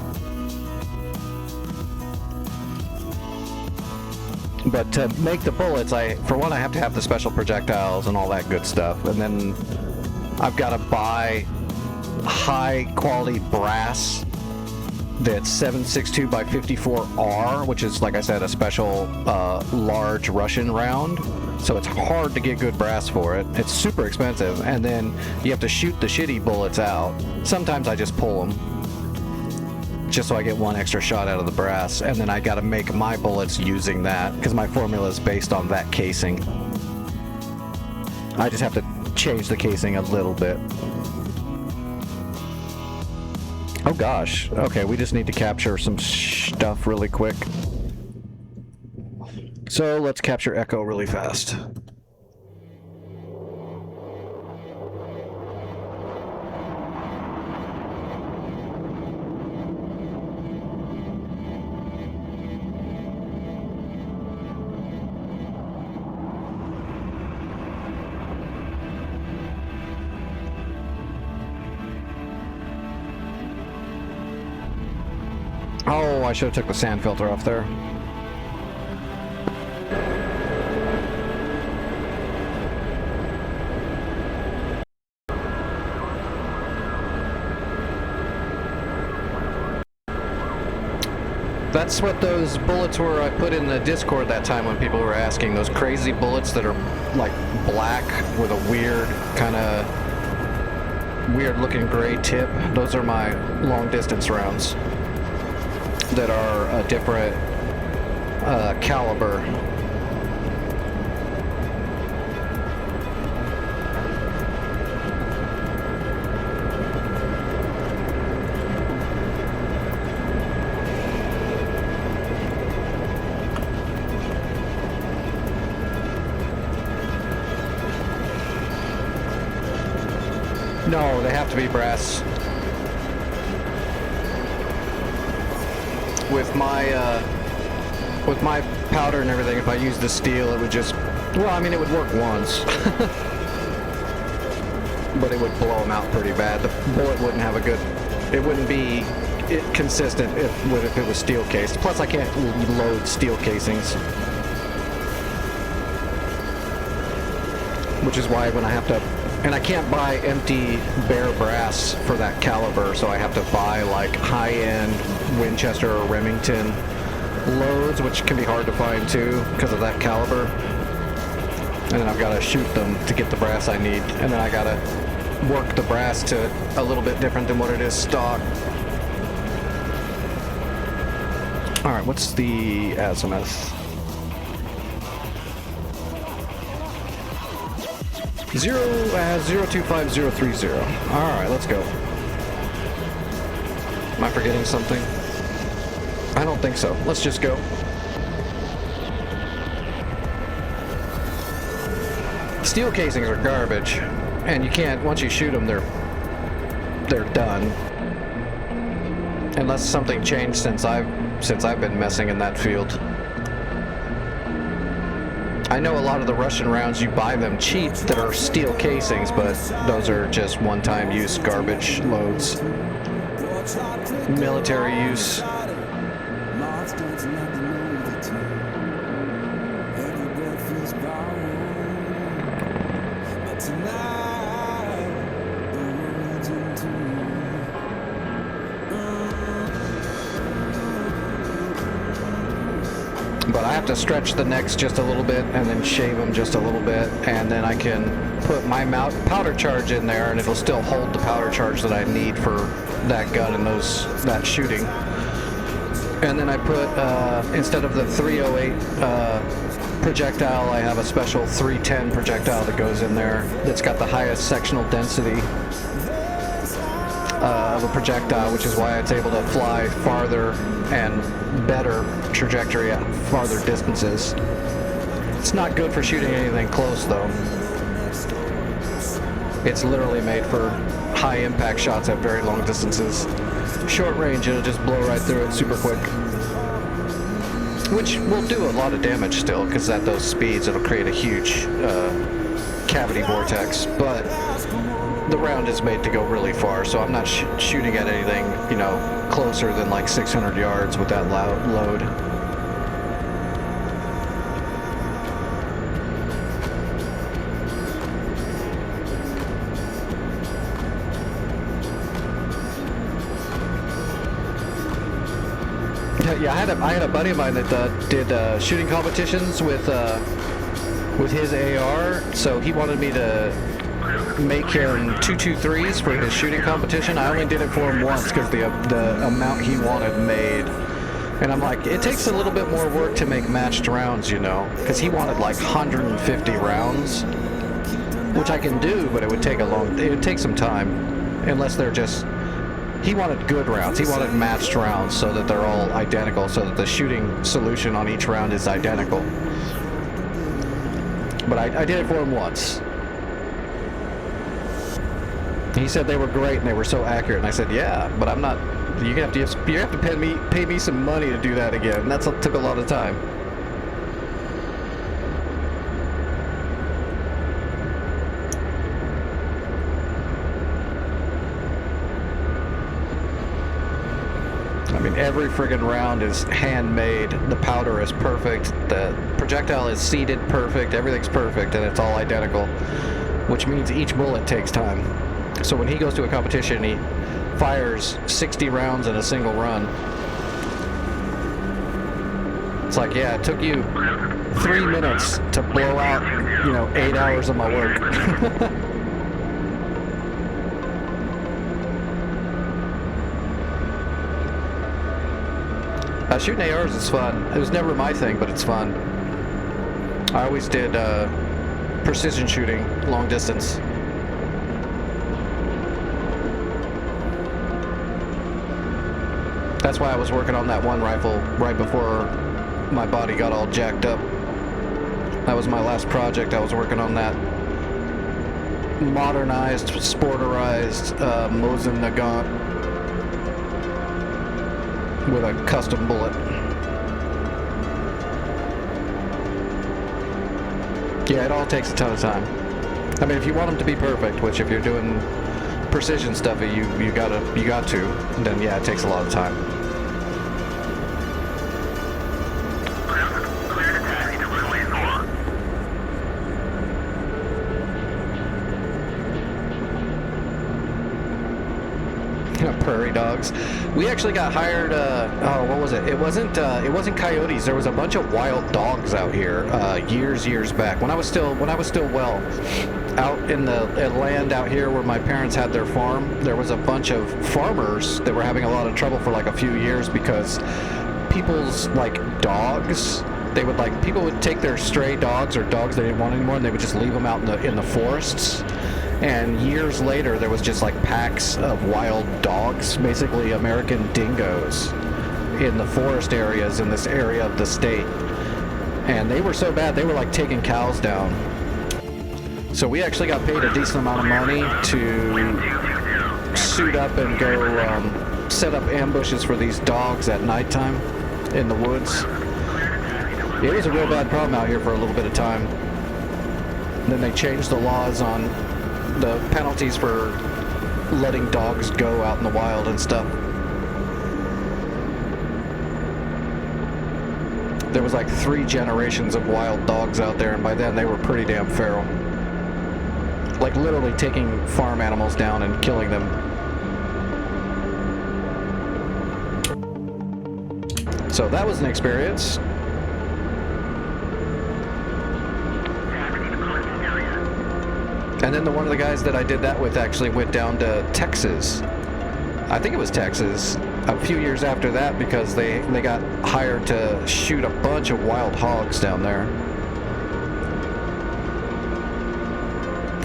But to make the bullets, for one, I have to have the special projectiles and all that good stuff, and then I've got to buy high quality brass that's 7.62 by 54R, which is, like I said, a special large Russian round. So it's hard to get good brass for it. It's super expensive, and then you have to shoot the shitty bullets out. Sometimes I just pull them, just so I get one extra shot out of the brass, and then I gotta make my bullets using that, because my formula is based on that casing. I just have to change the casing a little bit. Oh gosh, okay, we just need to capture some stuff really quick. So let's capture Echo really fast. Oh, I should have took the sand filter off there. That's what those bullets were I put in the Discord that time when people were asking. Those crazy bullets that are like black with a weird kind of weird looking gray tip. Those are my long distance rounds that are a different caliber. No, they have to be brass. With my powder and everything, if I used the steel, it would just, well, I mean, it would work once, but it would blow them out pretty bad. The bullet wouldn't have a good, it wouldn't be consistent if it was steel cased. Plus, I can't load steel casings, which is why when I have to, and I can't buy empty bare brass for that caliber, so I have to buy like high-end Winchester or Remington loads, which can be hard to find too because of that caliber. And then I've got to shoot them to get the brass I need, and then I got to work the brass to a little bit different than what it is stock. All right, what's the azimuth? 025030. All right, let's go. Am I forgetting something? I don't think so. Let's just go. Steel casings are garbage, and you can't, once you shoot them, they're done. Unless something changed since I've been messing in that field. I know a lot of the Russian rounds, you buy them cheap that are steel casings, but those are just one-time use garbage loads. Military use. But I have to stretch the necks just a little bit and then shave them just a little bit, and then I can put my powder charge in there, and it'll still hold the powder charge that I need for that gun and that shooting. And then I put, instead of the 308 projectile, I have a special 310 projectile that goes in there that's got the highest sectional density of a projectile, which is why it's able to fly farther and better trajectory at farther distances. It's not good for shooting anything close, though. It's literally made for high impact shots at very long distances. Short range, it'll just blow right through it super quick. Which will do a lot of damage still, because at those speeds it'll create a huge cavity vortex. But the round is made to go really far, so I'm not shooting at anything, you know, closer than like 600 yards with that load. Yeah, I had a buddy of mine that did shooting competitions with his AR, so he wanted me to make him 223s for his shooting competition. I only did it for him once because the amount he wanted made. And I'm like, it takes a little bit more work to make matched rounds, you know, because he wanted like 150 rounds, which I can do, but it would take some time, unless they're just. He wanted good rounds. He wanted matched rounds so that they're all identical, so that the shooting solution on each round is identical. But I did it for him once. He said they were great and they were so accurate, and I said, yeah, but I'm not. You have to pay me some money to do that again. That took a lot of time. I mean, every friggin' round is handmade. The powder is perfect. The projectile is seated perfect. Everything's perfect, and it's all identical, which means each bullet takes time. So when he goes to a competition, he fires 60 rounds in a single run. It's like, yeah, it took you 3 minutes to blow out, 8 hours of my work. Shooting ARs is fun. It was never my thing, but it's fun. I always did precision shooting, long distance. That's why I was working on that one rifle right before my body got all jacked up. That was my last project. I was working on that modernized, sporterized Mosin Nagant with a custom bullet. Yeah, it all takes a ton of time. I mean, if you want them to be perfect, which if you're doing precision stuff, you got to, then yeah, it takes a lot of time. Prairie dogs. We actually got hired. What was it? It wasn't coyotes. There was a bunch of wild dogs out here years back when I was still well out in the land out here where my parents had their farm. There was a bunch of farmers that were having a lot of trouble for like a few years because people's dogs. People would take their stray dogs or dogs they didn't want anymore, and they would just leave them out in the forests. And years later, there was just packs of wild dogs, basically American dingoes, in the forest areas in this area of the state. And they were so bad, they were taking cows down. So we actually got paid a decent amount of money to suit up and go set up ambushes for these dogs at nighttime in the woods. It was a real bad problem out here for a little bit of time. And then they changed the laws on the penalties for letting dogs go out in the wild and stuff. There was 3 generations of wild dogs out there, and by then they were pretty damn feral. Literally taking farm animals down and killing them. So that was an experience. And then one of the guys that I did that with actually went down to Texas I think it was Texas, a few years after that, because they got hired to shoot a bunch of wild hogs down there.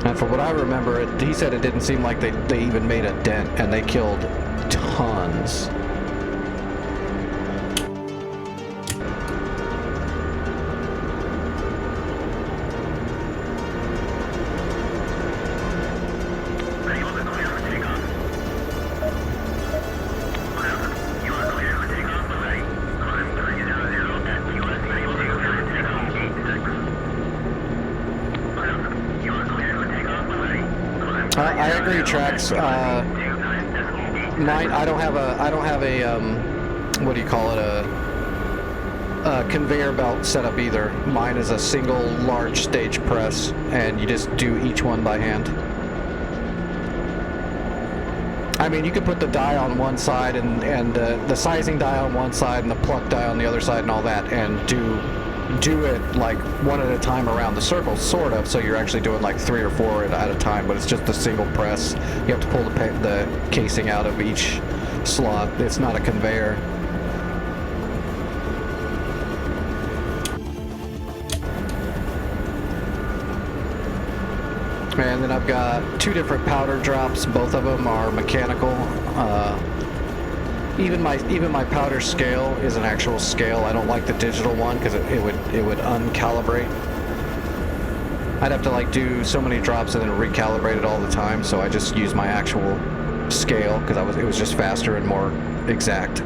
And from what I remember, he said it didn't seem like they even made a dent, and they killed tons. I agree, Trax. Mine, I don't have a what do you call it, a conveyor belt setup either. Mine is a single large stage press, and you just do each one by hand. I mean, you could put the die on one side and the sizing die on one side and the pluck die on the other side and all that, and do it like one at a time around the circle, sort of, so you're actually doing like 3 or 4 at a time, but it's just a single press. You have to pull the casing out of each slot. It's not a conveyor. And then I've got 2 different powder drops. Both of them are mechanical. Even my powder scale is an actual scale. I don't like the digital one because it would uncalibrate. I'd have to like do so many drops and then recalibrate it all the time. So I just use my actual scale because it was just faster and more exact.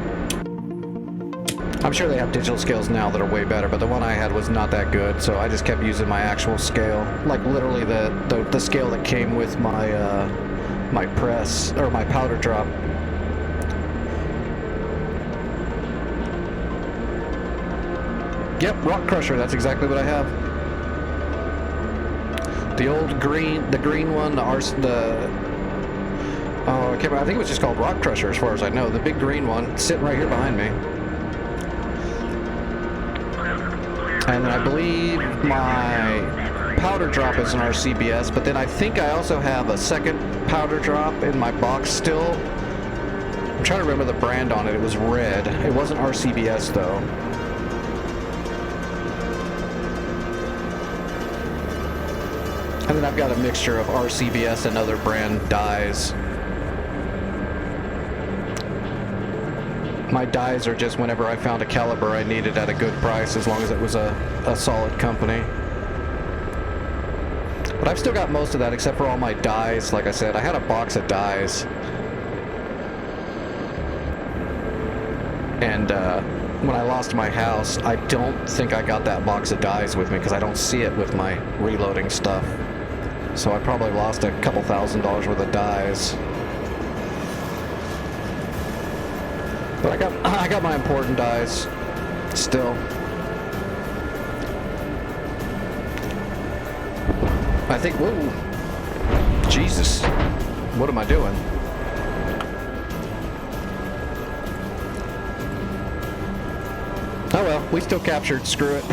I'm sure they have digital scales now that are way better, but the one I had was not that good. So I just kept using my actual scale, like literally the scale that came with my my press or my powder drop. Yep, Rock Crusher, that's exactly what I have. The old green one, I think it was just called Rock Crusher as far as I know. The big green one, sitting right here behind me. And then I believe my powder drop is an RCBS, but then I think I also have a second powder drop in my box still. I'm trying to remember the brand on it. It was red. It wasn't RCBS though. And then I've got a mixture of RCBS and other brand dies. My dies are just whenever I found a caliber I needed at a good price, as long as it was a solid company. But I've still got most of that except for all my dies. Like I said, I had a box of dies. And when I lost my house, I don't think I got that box of dies with me because I don't see it with my reloading stuff. So I probably lost a couple $1,000s worth of dies. But I got my important dies still. I think, whoa, Jesus, what am I doing? Oh well, we still captured, screw it.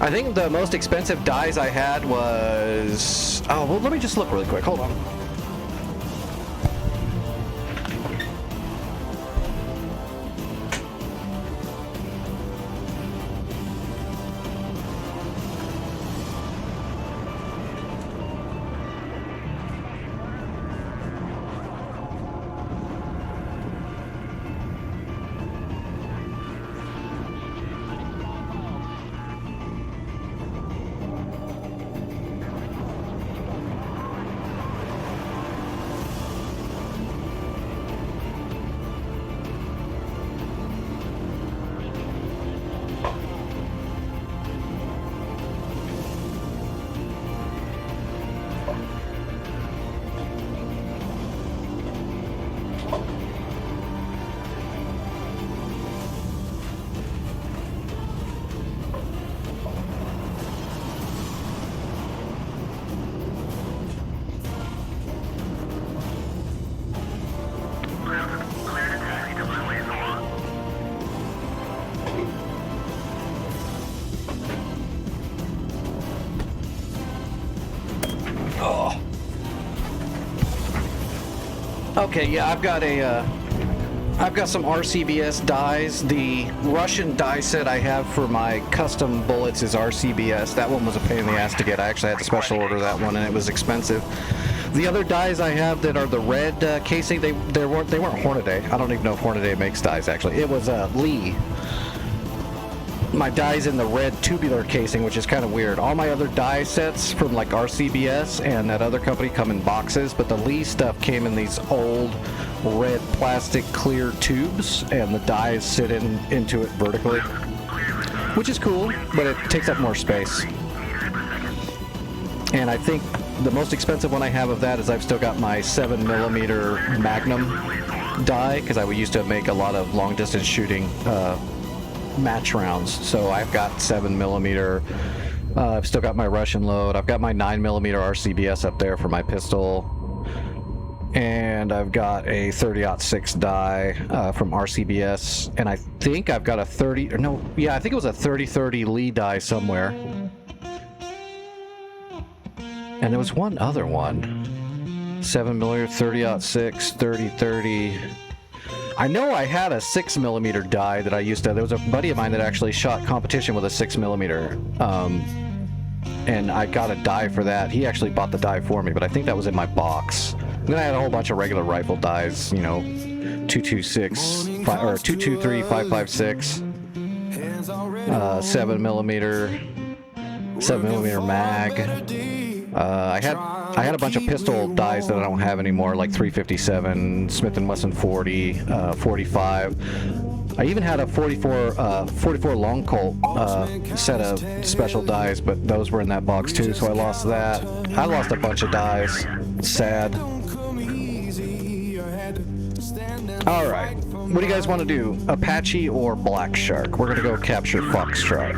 I think the most expensive dies I had was, oh, well, let me just look really quick, hold on. Okay, yeah, I've got some RCBS dies. The Russian die set I have for my custom bullets is RCBS. That one was a pain in the ass to get. I actually had to special order that one, and it was expensive. The other dies I have that are the red casing, they weren't Hornady. I don't even know if Hornady makes dies, actually. It was Lee. My die's in the red tubular casing, which is kind of weird. All my other die sets from like RCBS and that other company come in boxes, but the Lee stuff came in these old red plastic clear tubes, and the dies sit into it vertically, which is cool, but it takes up more space. And I think the most expensive one I have of that is I've still got my 7mm Magnum die, because I used to make a lot of long distance shooting match rounds, so I've got 7mm. I've still got my Russian load. I've got my 9mm RCBS up there for my pistol, and I've got a 30-06 die from RCBS, and I think I've got a I think it was a 30-30 Lee die somewhere, and there was one other one, 7mm 30-06 30-30. I know I had a 6mm die that I used to. There was a buddy of mine that actually shot competition with a 6mm, and I got a die for that. He actually bought the die for me, but I think that was in my box. And then I had a whole bunch of regular rifle dies, 226 or 223 556, 7mm mag. I had a bunch of pistol dies that I don't have anymore, like 357, Smith & Wesson 40, 45. I even had a 44 long Colt set of special dies, but those were in that box too, so I lost that. I lost a bunch of dies. Sad. All right, what do you guys want to do? Apache or Black Shark? We're gonna go capture Foxtrot.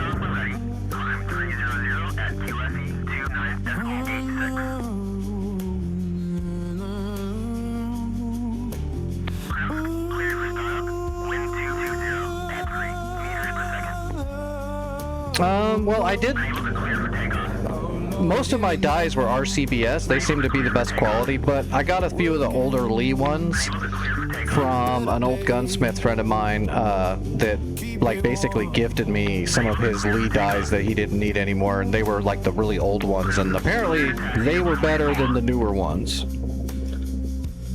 Well, I did. Most of my dies were RCBS. They seem to be the best quality, but I got a few of the older Lee ones from an old gunsmith friend of mine that like basically gifted me some of his Lee dies that he didn't need anymore, and they were like the really old ones, and apparently they were better than the newer ones,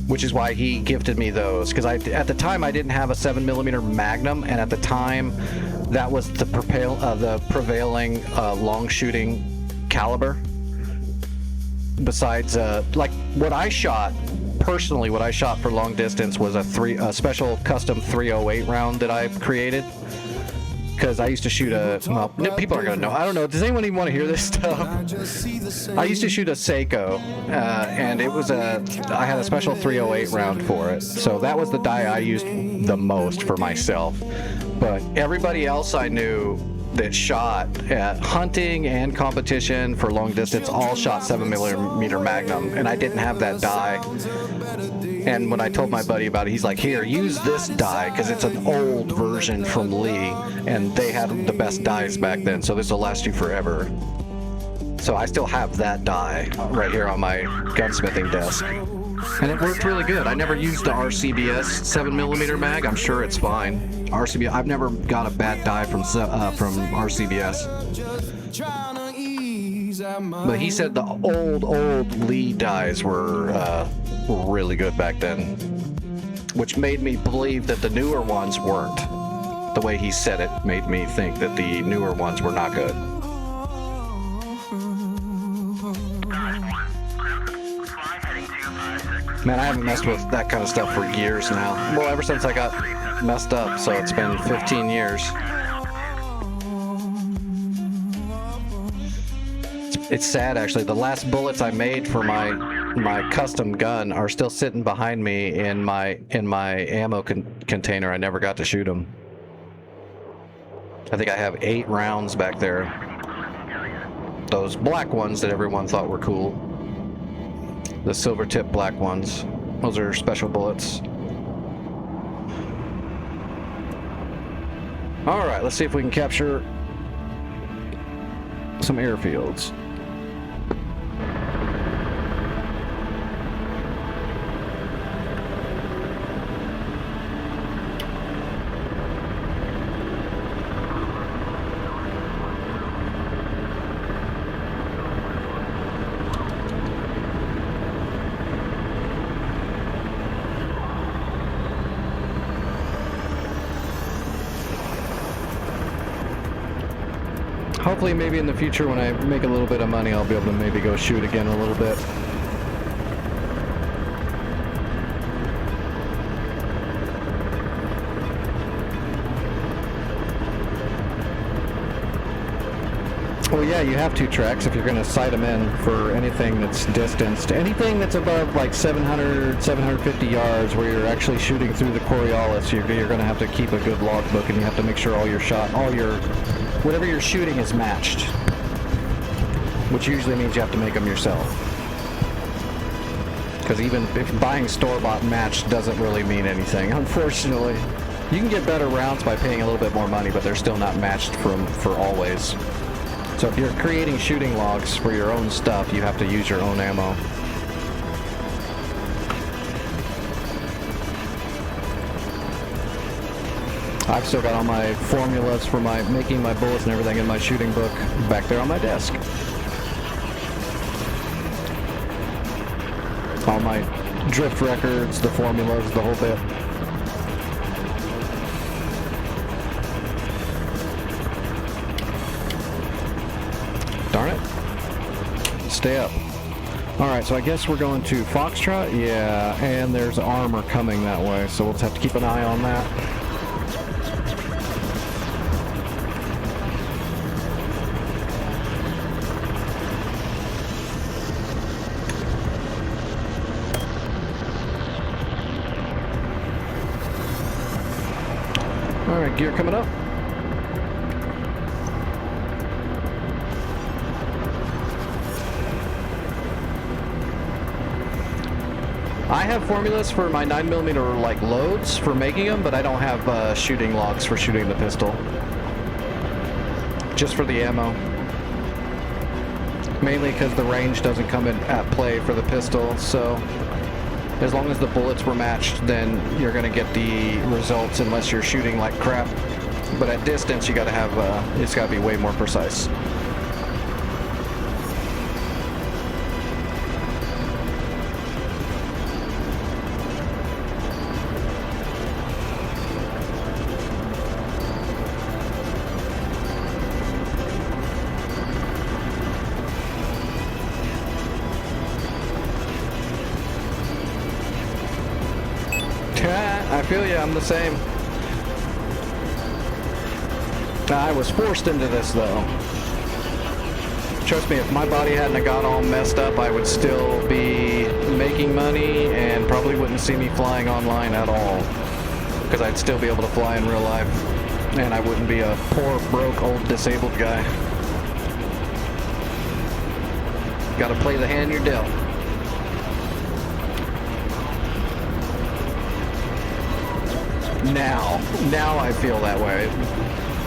which is why he gifted me those, because at the time I didn't have a 7mm Magnum, and at the time that was the prevailing long shooting caliber. Besides, like what I shot for long distance was a special custom 308 round that I created. Because I used to shoot people aren't gonna know. I don't know. Does anyone even want to hear this stuff? I used to shoot a Seiko, and I had a special 308 round for it. So that was the die I used the most for myself. But everybody else I knew that shot at hunting and competition for long distance all shot 7mm Magnum, and I didn't have that die. And when I told my buddy about it, he's like, here, use this die, because it's an old version from Lee, and they had the best dies back then, so this will last you forever. So I still have that die right here on my gunsmithing desk. And it worked really good. I never used the RCBS 7mm mag. I'm sure it's fine. RCBS, I've never got a bad die from RCBS. But he said the old Lee dies were really good back then, which made me believe that the newer ones weren't. The way he said it made me think that the newer ones were not good. Man, I haven't messed with that kind of stuff for years now. Well, ever since I got messed up, so it's been 15 years. It's sad, actually. The last bullets I made for my custom gun are still sitting behind me in my ammo container. I never got to shoot them. I think I have 8 rounds back there. Those black ones that everyone thought were cool. The silver tip black ones. Those are special bullets. All right, let's see if we can capture some airfields. hopefully maybe in the future when I make a little bit of money, I'll be able to maybe go shoot again a little bit. Well, yeah, you have 2 tracks if you're going to sight them in for anything that's distanced. Anything that's above like 700, 750 yards where you're actually shooting through the Coriolis, you're going to have to keep a good logbook, and you have to make sure whatever you're shooting is matched. Which usually means you have to make them yourself. Because even if buying store-bought matched doesn't really mean anything, unfortunately. You can get better rounds by paying a little bit more money, but they're still not matched for always. So if you're creating shooting logs for your own stuff, you have to use your own ammo. I've still got all my formulas for making my bullets and everything in my shooting book back there on my desk. All my drift records, the formulas, the whole bit. Darn it. Stay up. Alright, so I guess we're going to Foxtrot? Yeah, and there's armor coming that way, so we'll just have to keep an eye on that. Alright, gear coming up. I have formulas for my 9mm like loads for making them, but I don't have shooting logs for shooting the pistol. Just for the ammo. Mainly because the range doesn't come in at play for the pistol, so as long as the bullets were matched, then you're going to get the results unless you're shooting like crap. But at distance, you got to have, it's got to be way more precise. I feel you, I'm the same. I was forced into this though. Trust me, if my body hadn't got all messed up, I would still be making money and probably wouldn't see me flying online at all. Because I'd still be able to fly in real life. And I wouldn't be a poor, broke, old, disabled guy. Gotta play the hand you're dealt. Now I feel that way.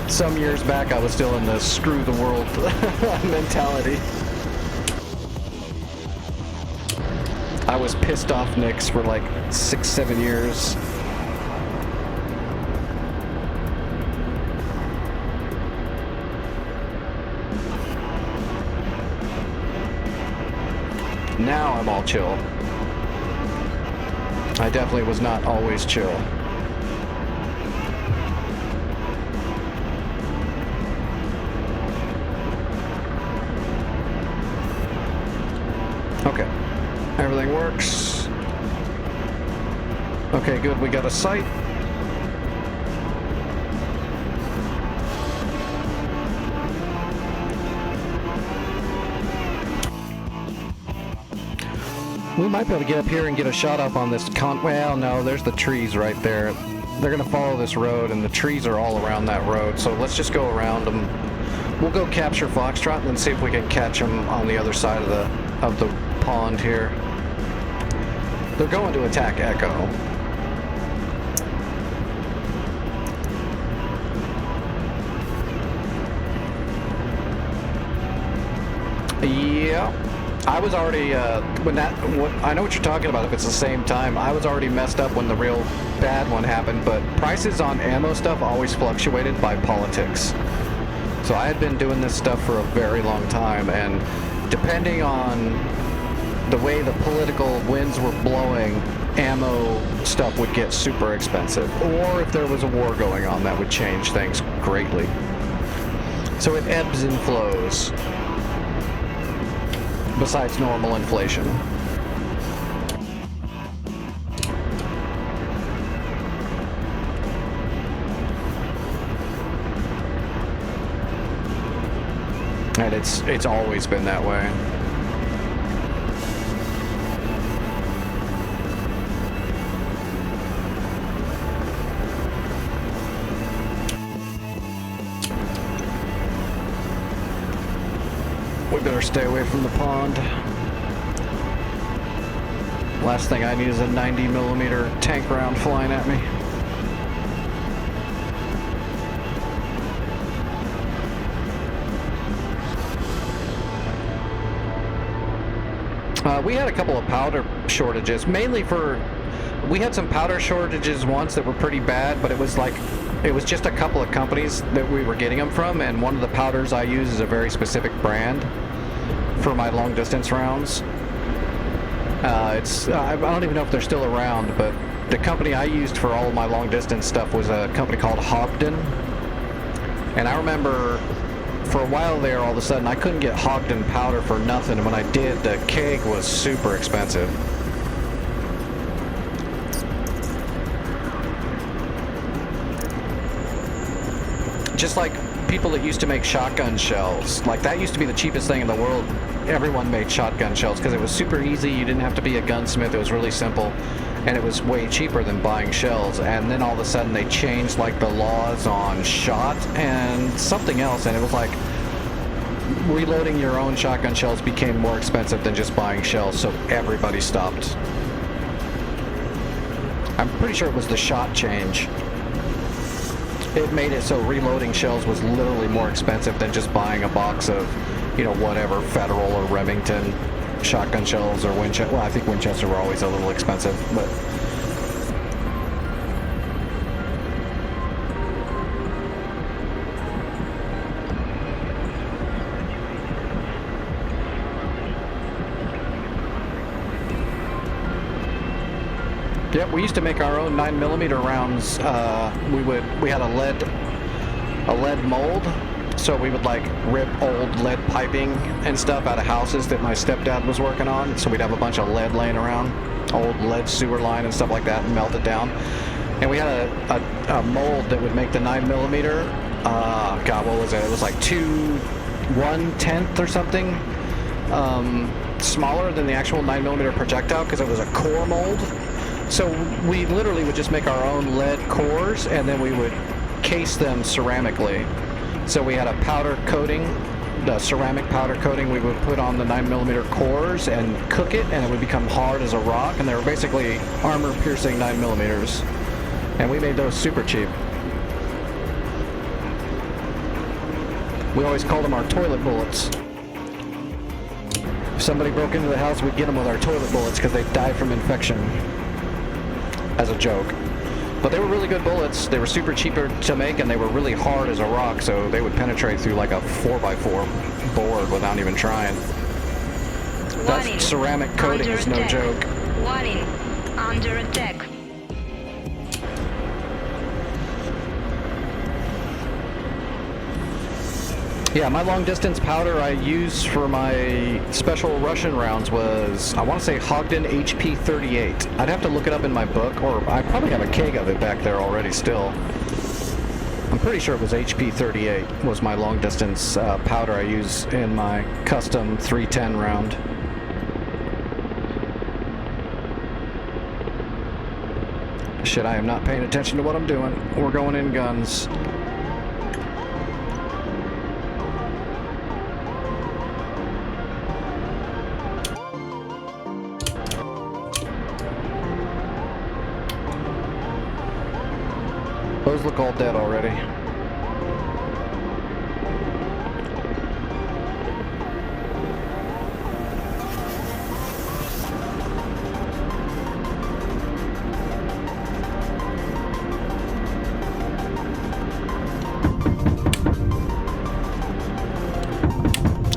Some years back I was still in the screw the world mentality. I was pissed off Nix for like 6-7 years. Now I'm all chill. I definitely was not always chill. Okay, everything works. Okay, good, we got a sight. We might be able to get up here and get a shot up on this well, no, there's the trees right there. They're gonna follow this road, and the trees are all around that road, so let's just go around them. We'll go capture Foxtrot and then see if we can catch them on the other side of the pond here. They're going to attack Echo. Yeah, I was already I know what you're talking about. If it's the same time, I was already messed up when the real bad one happened. But prices on ammo stuff always fluctuated by politics. So I had been doing this stuff for a very long time, and depending on the way the political winds were blowing, ammo stuff would get super expensive. Or if there was a war going on, that would change things greatly. So it ebbs and flows. Besides normal inflation. And it's always been that way. We better stay away from the pond. Last thing I need is a 90mm tank round flying at me. We had a couple of powder shortages, mainly for... We had some powder shortages once that were pretty bad, but it was just a couple of companies that we were getting them from, and one of the powders I use is a very specific brand for my long distance rounds. I don't even know if they're still around, but the company I used for all of my long distance stuff was a company called Hogden. And I remember for a while there, all of a sudden, I couldn't get Hogden powder for nothing, and when I did, the keg was super expensive. Just like people that used to make shotgun shells, like that used to be the cheapest thing in the world. Everyone made shotgun shells because it was super easy. You didn't have to be a gunsmith. It was really simple, and it was way cheaper than buying shells. And then all of a sudden they changed like the laws on shot and something else, and it was like reloading your own shotgun shells became more expensive than just buying shells, so everybody stopped. I'm pretty sure it was the shot change. It made it so reloading shells was literally more expensive than just buying a box of, you know, whatever, Federal or Remington shotgun shells or Winchester. Well, I think Winchester were always a little expensive, but... Yep, we used to make our own 9mm rounds. We had a lead mold, so we would like rip old lead piping and stuff out of houses that my stepdad was working on. So we'd have a bunch of lead laying around, old lead sewer line and stuff like that, and melt it down. And we had a mold that would make the 9mm. God, what was it? It was like 1/10 or something smaller than the actual 9mm projectile because it was a core mold. So we literally would just make our own lead cores, and then we would case them ceramically. So we had a powder coating, the ceramic powder coating we would put on the 9mm cores and cook it, and it would become hard as a rock, and they were basically armor-piercing 9mm. And we made those super cheap. We always called them our toilet bullets. If somebody broke into the house, we'd get them with our toilet bullets because they'd die from infection. As a joke. But they were really good bullets. They were super cheaper to make, and they were really hard as a rock, so they would penetrate through like a 4x4 board without even trying. That ceramic coating is no joke. Warning, under attack. Yeah, my long distance powder I used for my special Russian rounds was, I want to say Hogden HP38. I'd have to look it up in my book, or I probably have a keg of it back there already still. I'm pretty sure it was HP38 was my long distance powder I use in my custom 310 round. Shit, I am not paying attention to what I'm doing. We're going in guns. Those look all dead already.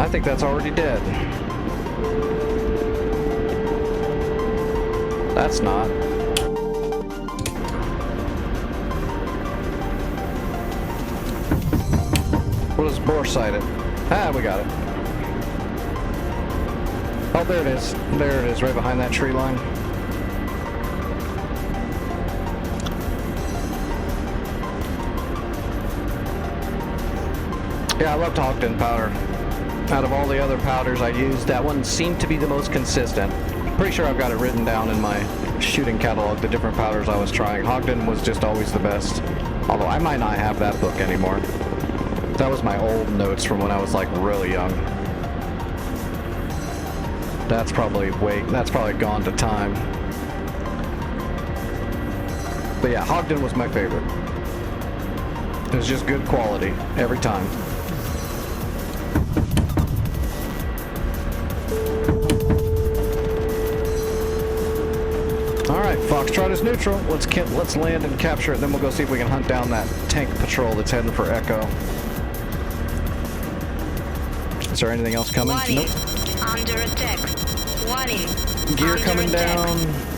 I think that's already dead. That's not. What does bore sighted. Ah, we got it. Oh, there it is. There it is, right behind that tree line. Yeah, I loved Ogden powder. Out of all the other powders I used, that one seemed to be the most consistent. Pretty sure I've got it written down in my shooting catalog, the different powders I was trying. Ogden was just always the best. Although I might not have that book anymore. That was my old notes from when I was like really young. That's probably gone to time. But yeah, Ogden was my favorite. It was just good quality every time. Alright, Foxtrot is neutral. Let's land and capture it, then we'll go see if we can hunt down that tank patrol that's heading for Echo. Is there anything else coming? Warning. Nope. Under attack. Warning. Gear Under coming attack. down.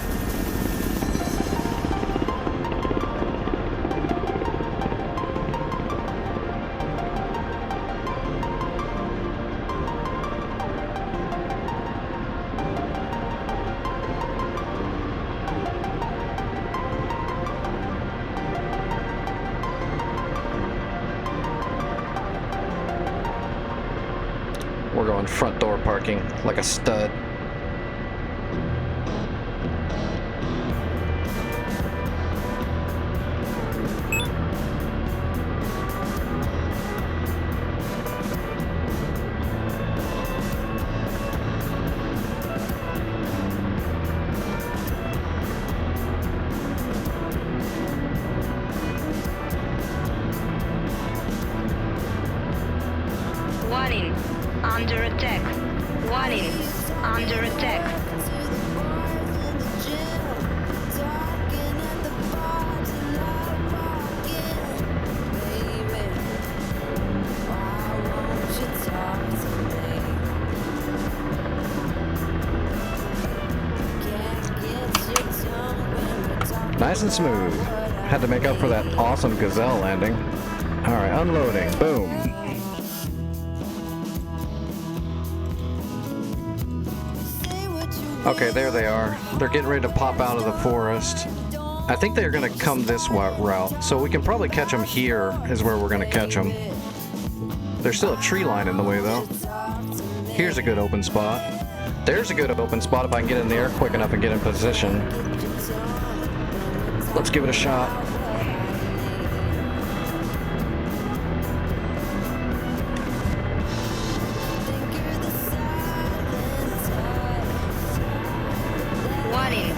We're going front door parking like a stud. Warning. Under attack. Warning. Under attack. Nice and smooth. Had to make up for that awesome gazelle landing. Alright, unloading. Boom. Okay, there they are. They're getting ready to pop out of the forest. I think they're going to come this route, so we can probably catch them here is where we're going to catch them. There's still a tree line in the way, though. Here's a good open spot. There's a good open spot if I can get in the air quick enough and get in position. Let's give it a shot. Warning.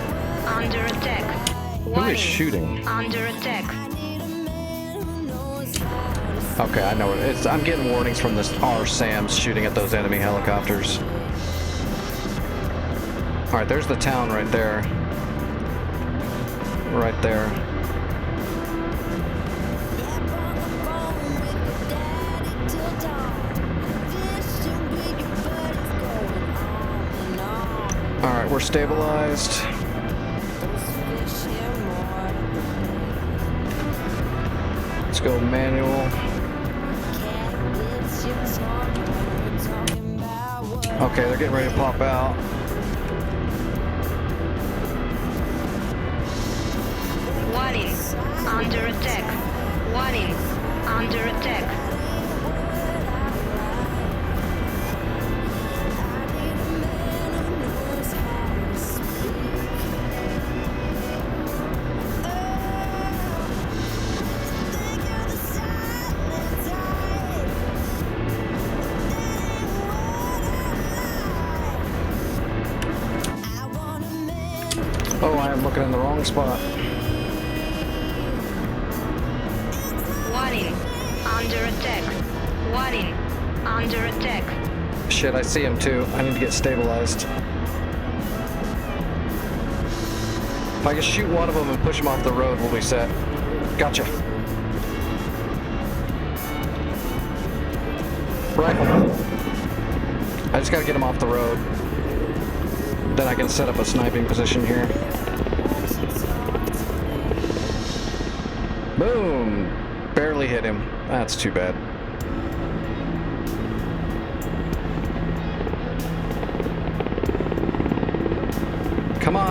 Under attack. Who Warning. is shooting? Under attack. Okay, I know it is. I'm getting warnings from this R-SAMs shooting at those enemy helicopters. Alright, there's the town right there. Right there. Alright, we're stabilized. Let's go manual. Okay, they're getting ready to pop out. Warning. Under attack. Warning. Under attack. Oh, I am looking in the wrong spot. Warning. Under attack. Warning. Under attack. Shit, I see him too. I need to get stabilized. If I can shoot one of them and push him off the road, we'll be set. Gotcha. Rifle. I just gotta get him off the road. Then I can set up a sniping position here. Boom! Barely hit him. That's too bad.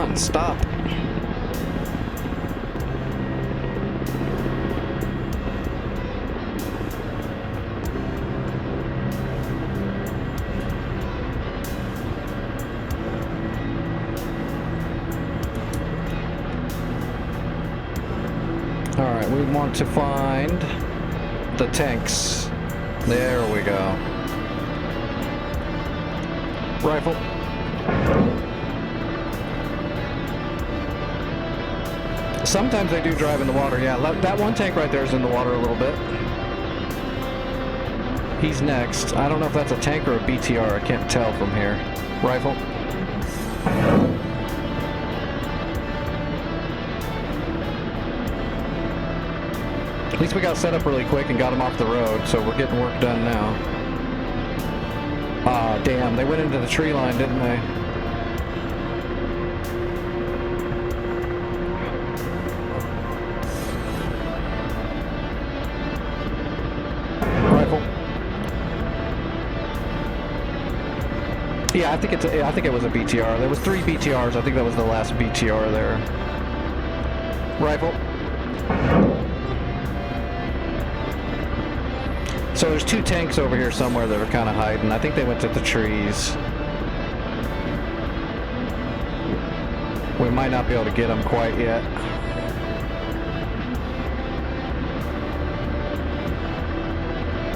on, stop. Alright, we want to find the tanks. There we go. Rifle. Sometimes they do drive in the water, yeah. That one tank right there is in the water a little bit. He's next. I don't know if that's a tank or a BTR. I can't tell from here. Rifle. At least we got set up really quick and got him off the road, so we're getting work done now. Ah, damn, they went into the tree line, didn't they? Rifle. Yeah, I think it was a BTR. There was 3 BTRs. I think that was the last BTR there. Rifle. So there's 2 tanks over here somewhere that are kind of hiding. I think they went to the trees. We might not be able to get them quite yet.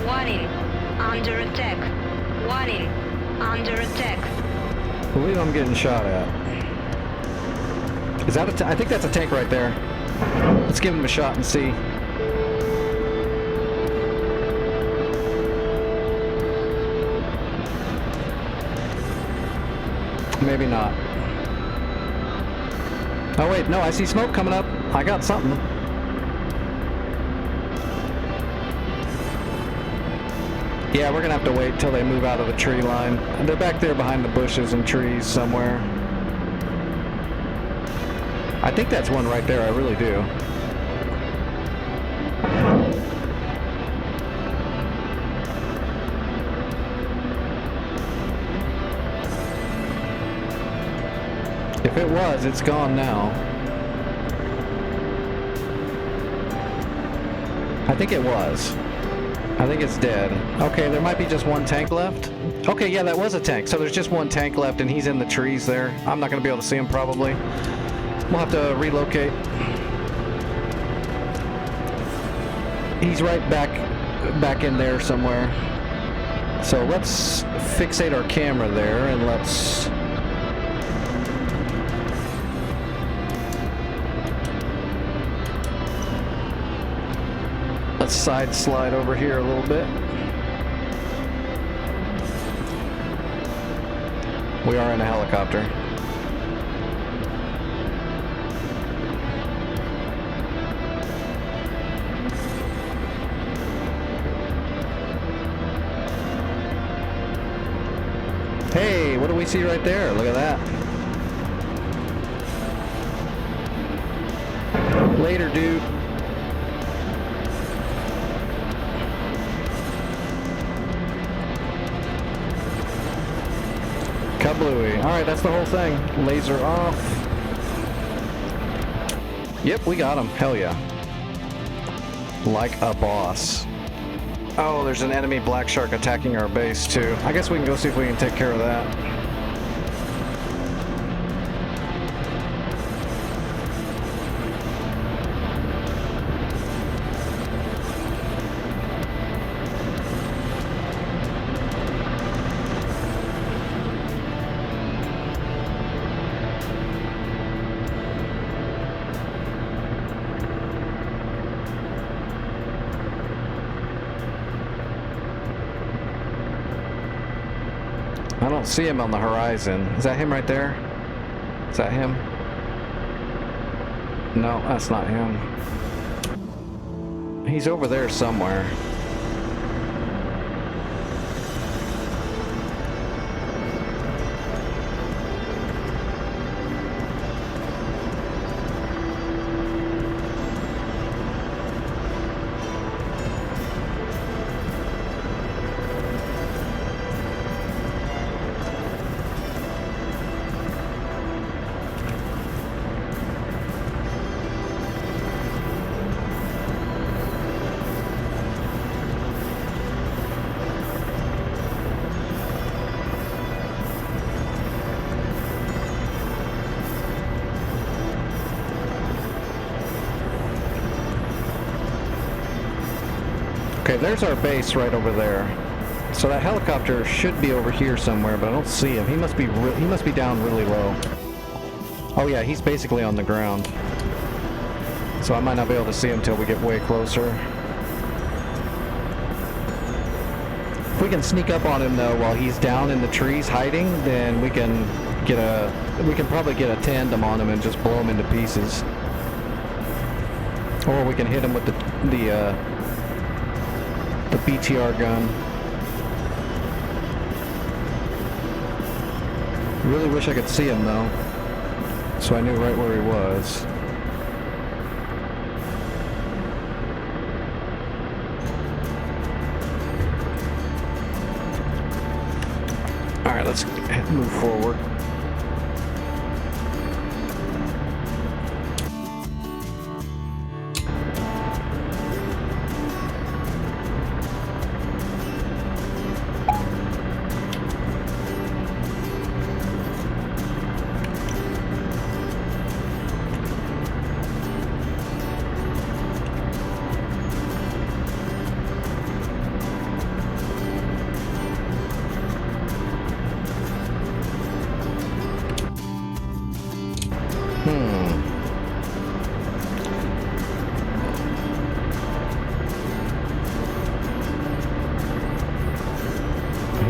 Warning. Under attack. Warning. Under attack. I believe I'm getting shot at. Is that I think that's a tank right there. Let's give him a shot and see. Maybe not. Oh wait, no, I see smoke coming up. I got something. Yeah, we're gonna have to wait till they move out of the tree line. And they're back there behind the bushes and trees somewhere. I think that's one right there, I really do. If it was, it's gone now. I think it was. I think it's dead. Okay, there might be just one tank left. Okay, yeah, that was a tank. So there's just one tank left and he's in the trees there. I'm not gonna be able to see him probably. We'll have to relocate. He's right back in there somewhere. So let's fixate our camera there and let's side slide over here a little bit. We are in a helicopter. Hey, what do we see right there? Look at that. Later, dude. Kablooey. Alright, that's the whole thing. Laser off. Yep, we got him. Hell yeah. Like a boss. Oh, there's an enemy black shark attacking our base too. I guess we can go see if we can take care of that. I don't see him on the horizon. Is that him right there? Is that him? No, that's not him. He's over there somewhere. Okay, there's our base right over there. So that helicopter should be over here somewhere, but I don't see him. He must be down really low. Oh yeah, he's basically on the ground. So I might not be able to see him until we get way closer. If we can sneak up on him though while he's down in the trees hiding, then we can probably get a tandem on him and just blow him into pieces. Or we can hit him with the BTR gun. Really wish I could see him though, so I knew right where he was. All right, let's move forward.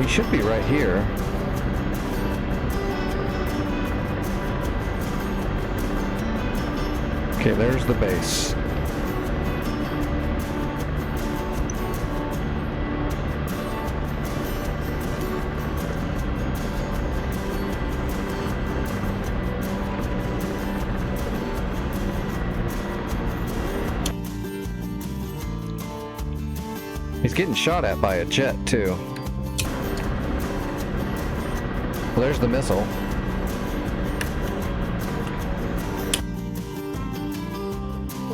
He should be right here. Okay, there's the base. He's getting shot at by a jet, too. Well, there's the missile.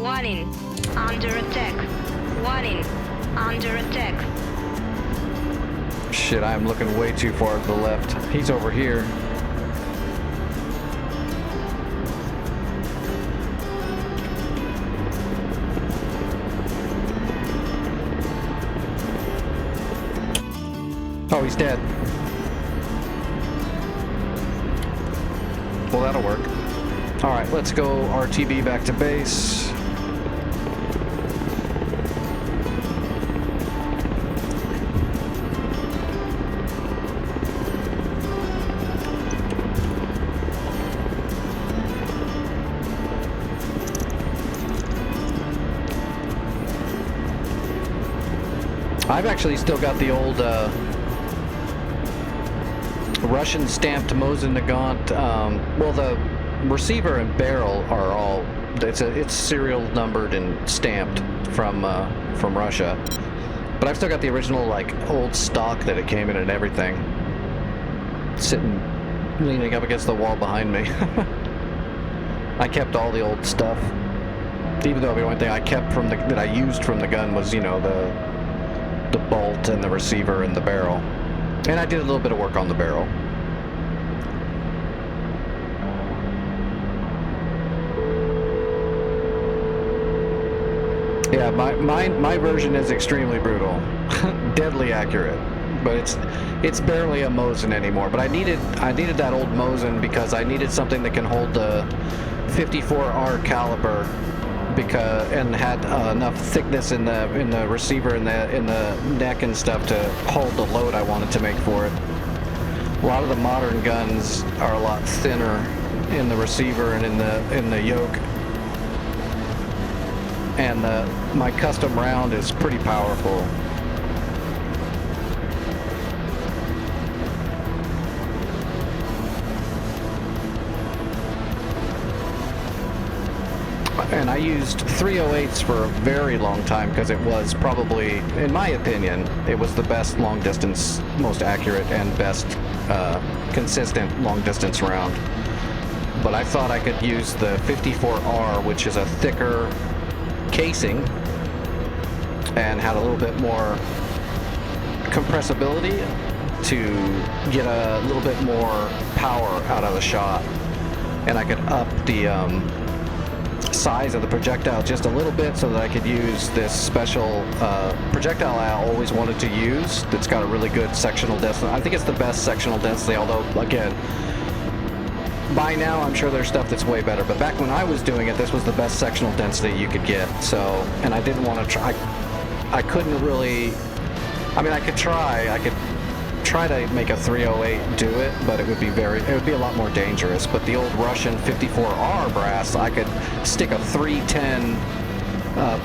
Warning. Under attack. Warning. Under attack. Shit, I'm looking way too far to the left. He's over here. Oh, he's dead. Well, that'll work. All right, let's go RTB back to base. I've actually still got the old Russian stamped Mosin Nagant. Well, the receiver and barrel are all it's serial numbered and stamped from Russia. But I've still got the original like old stock that it came in and everything, sitting leaning up against the wall behind me. I kept all the old stuff, even though the only thing I kept from that I used from the gun was, you know, the bolt and the receiver and the barrel. And I did a little bit of work on the barrel. Yeah, my version is extremely brutal, deadly accurate, but it's barely a Mosin anymore. But I needed that old Mosin because I needed something that can hold the 54R caliber, and had enough thickness in the receiver and in the neck and stuff to hold the load I wanted to make for it. A lot of the modern guns are a lot thinner in the receiver and in the yoke, and my custom round is pretty powerful. And I used 308s for a very long time because it was probably, in my opinion, it was the best long distance, most accurate, and best consistent long distance round. But I thought I could use the 54R, which is a thicker casing and had a little bit more compressibility to get a little bit more power out of the shot, and I could up the size of the projectile just a little bit so that I could use this special projectile I always wanted to use that's got a really good sectional density. I think it's the best sectional density, although, again, by now I'm sure there's stuff that's way better. But back when I was doing it, this was the best sectional density you could get. So, and I didn't want to try. I couldn't really. I mean, I could try to make a 308 do it, but it would be a lot more dangerous. But the old Russian 54R brass, I could stick a 310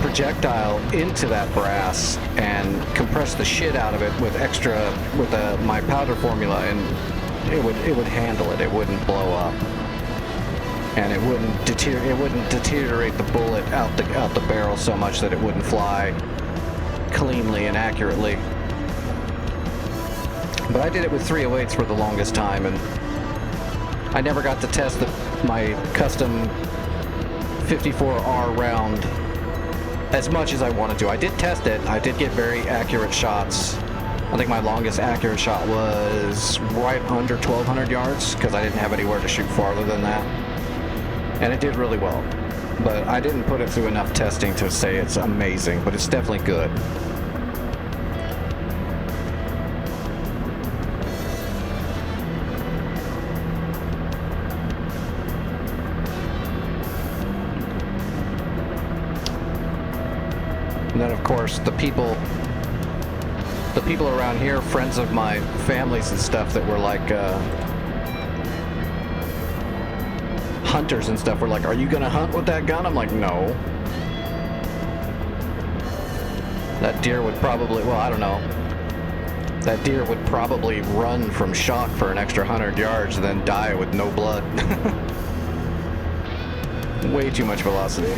projectile into that brass and compress the shit out of it with my powder formula, and it would handle it. It wouldn't blow up, and it wouldn't deteriorate the bullet out the barrel so much that it wouldn't fly cleanly and accurately. But I did it with 308s for the longest time, and I never got to test my custom 54R round as much as I wanted to. I did test it. I did get very accurate shots. I think my longest accurate shot was right under 1,200 yards because I didn't have anywhere to shoot farther than that. And it did really well. But I didn't put it through enough testing to say it's amazing, but it's definitely good. And then, of course, the people around here, friends of my families and stuff that were like hunters and stuff, were like, "Are you gonna hunt with that gun?" I'm like, "No." That deer would probably, well, I don't know. That deer would probably run from shock for an extra 100 yards and then die with no blood. Way too much velocity.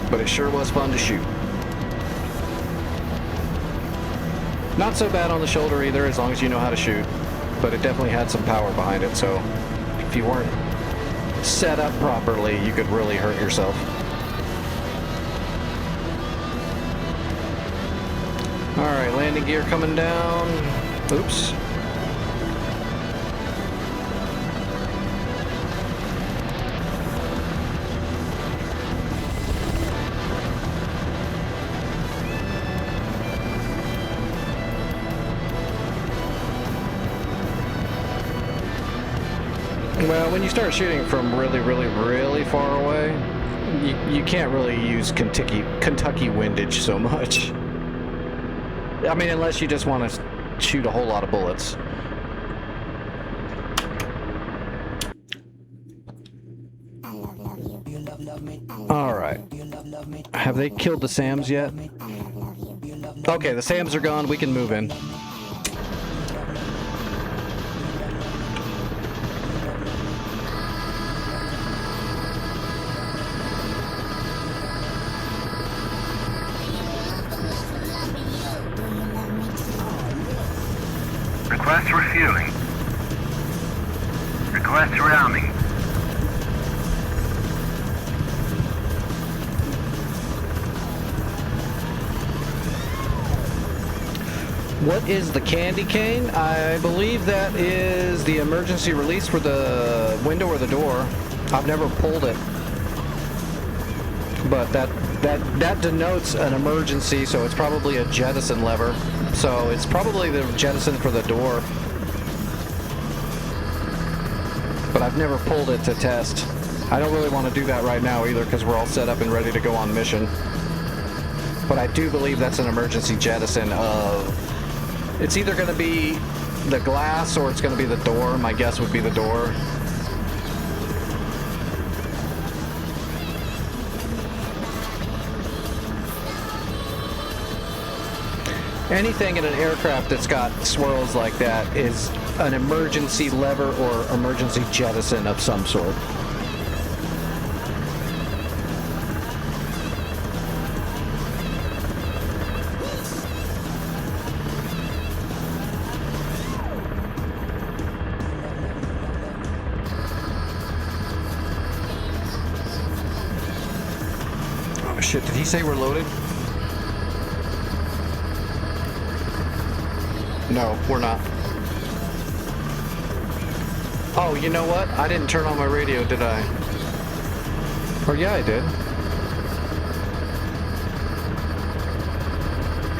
But it sure was fun to shoot. Not so bad on the shoulder either, as long as you know how to shoot. But it definitely had some power behind it, so if you weren't set up properly, you could really hurt yourself. Alright, landing gear coming down. Oops. Well, when you start shooting from really, really, really far away, you can't really use Kentucky windage so much. I mean, unless you just want to shoot a whole lot of bullets. Alright. Have they killed the SAMs yet? Okay, the SAMs are gone. We can move in. Request refueling. Request rounding. What is the candy cane? I believe that is the emergency release for the window or the door. I've never pulled it, but that denotes an emergency, so it's probably a jettison lever. So it's probably the jettison for the door, but I've never pulled it to test. I don't really want to do that right now either because we're all set up and ready to go on mission. But I do believe that's an emergency jettison of... It's either going to be the glass or it's going to be the door. My guess would be the door. Anything in an aircraft that's got swirls like that is an emergency lever or emergency jettison of some sort. Oh shit, did he say we're loaded? No, we're not. Oh, you know what? I didn't turn on my radio, did I? Or yeah, I did.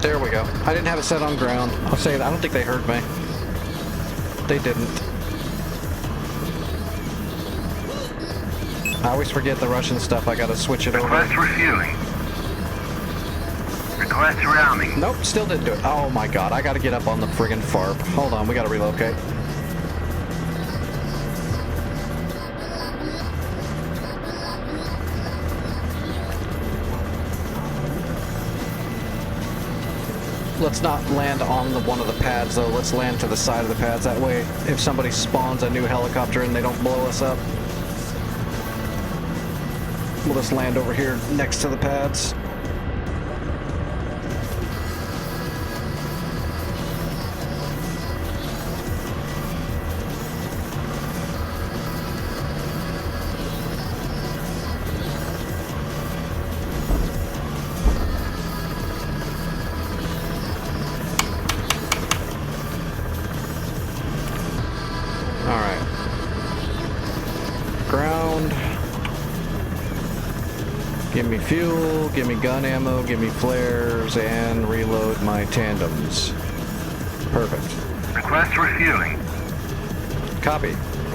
There we go. I didn't have it set on ground. I'll say it. I don't think they heard me. They didn't. I always forget the Russian stuff. I gotta switch it over. Request refueling. Request rearming. Nope, still didn't do it. Oh my god, I gotta get up on the friggin' FARP. Hold on, we gotta relocate. Let's not land on one of the pads though. Let's land to the side of the pads. That way, if somebody spawns a new helicopter and they don't blow us up, we'll just land over here next to the pads. Give me fuel, give me gun ammo, give me flares, and reload my tandems. Perfect. Request refueling. Copy.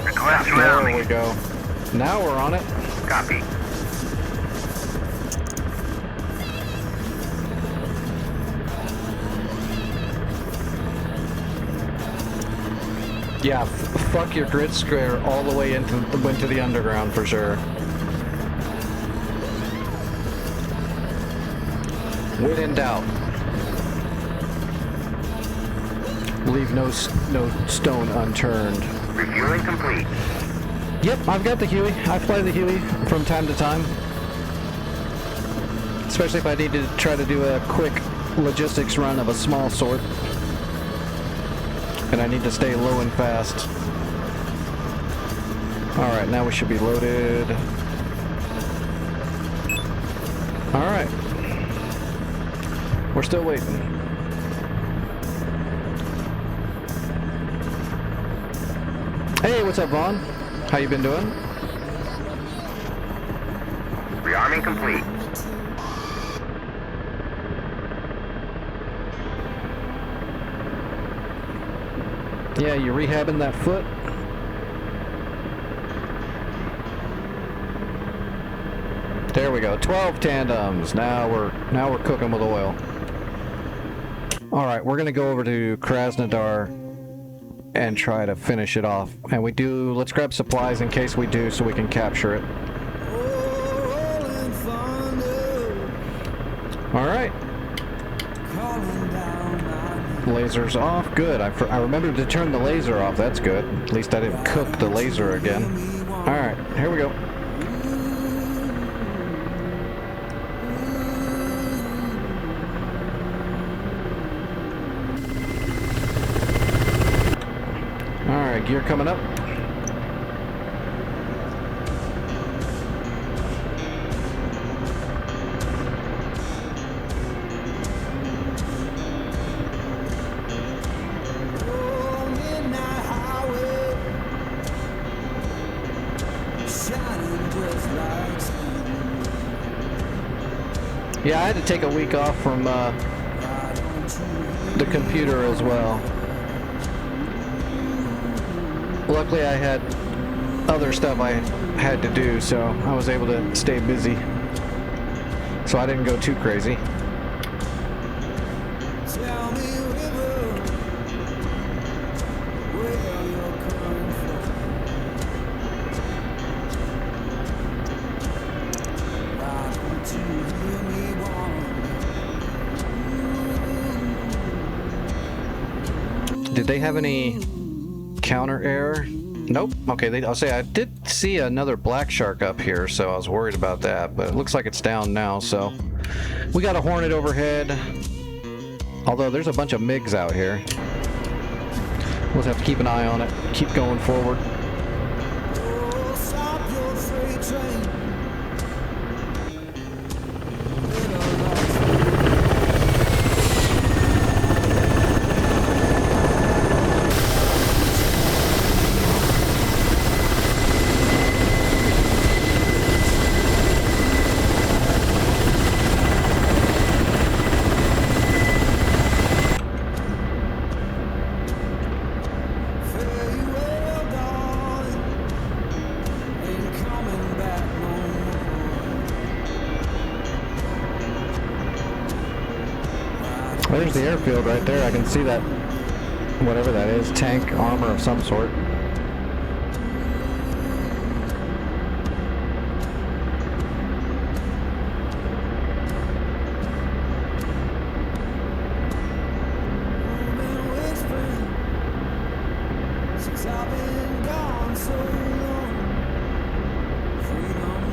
Request There rearming. we go. Now we're on it. Copy. Yeah, fuck your grid square all the way into the underground for sure. When in doubt, leave no stone unturned. Refueling complete. Yep, I've got the Huey. I fly the Huey from time to time. Especially if I need to try to do a quick logistics run of a small sort. And I need to stay low and fast. Alright, now we should be loaded. Alright. We're still waiting. Hey, what's up, Vaughn? How you been doing? Rearming complete. Yeah, you rehabbing that foot? There we go. 12 tandems. Now we're cooking with oil. All right, we're gonna go over to Krasnodar and try to finish it off. And let's grab supplies in case we do, so we can capture it. Rolling thunder, All right, calling down my lasers off. Good. I remembered to turn the laser off. That's good. At least I didn't cook the laser again. All right, here we go. Alright, gear coming up. midnight highway, shining just like steel. Yeah, I had to take a week off from the computer as well. Luckily, I had other stuff I had to do, so I was able to stay busy. So I didn't go too crazy. Tell me, river, where you're coming from. Why don't you hear me warning? Did they have any counter error? Nope. Okay, I'll say I did see another black shark up here, so I was worried about that, but it looks like it's down now, so we got a Hornet overhead. Although there's a bunch of MiGs out here. We'll have to keep an eye on it. Keep going forward. Oh, stop your freight train. there's the airfield right there. I can see that, whatever that is, tank armor of some sort. Since I've been gone so long, freedom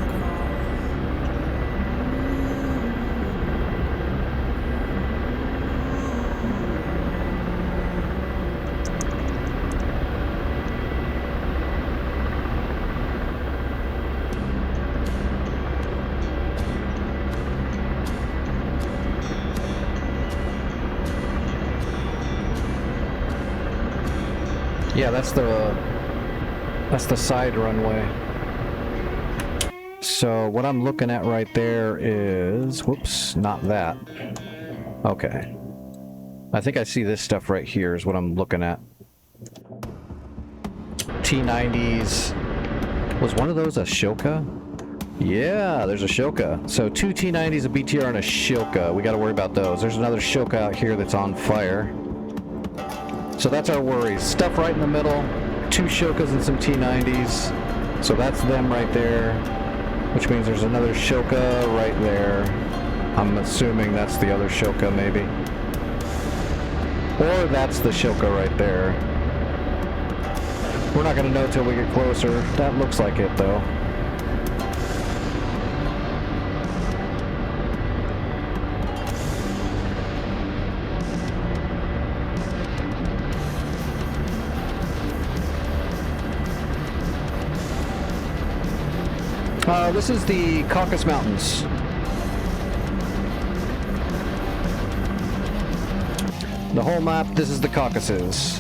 Yeah, that's the side runway. So what I'm looking at right there is, whoops, not that. Okay. I think I see this stuff right here is what I'm looking at. T-90s. Was one of those a Shilka? Yeah, there's a Shilka. So 2 T-90s, a BTR, and a Shilka. We got to worry about those. There's another Shilka out here that's on fire. So that's our worries. Stuff right in the middle. 2 Shilkas and some T-90s. So that's them right there. Which means there's another Shilka right there. I'm assuming that's the other Shilka, maybe. Or that's the Shilka right there. We're not going to know till we get closer. That looks like it, though. This is the Caucasus Mountains. The whole map, this is the Caucasus.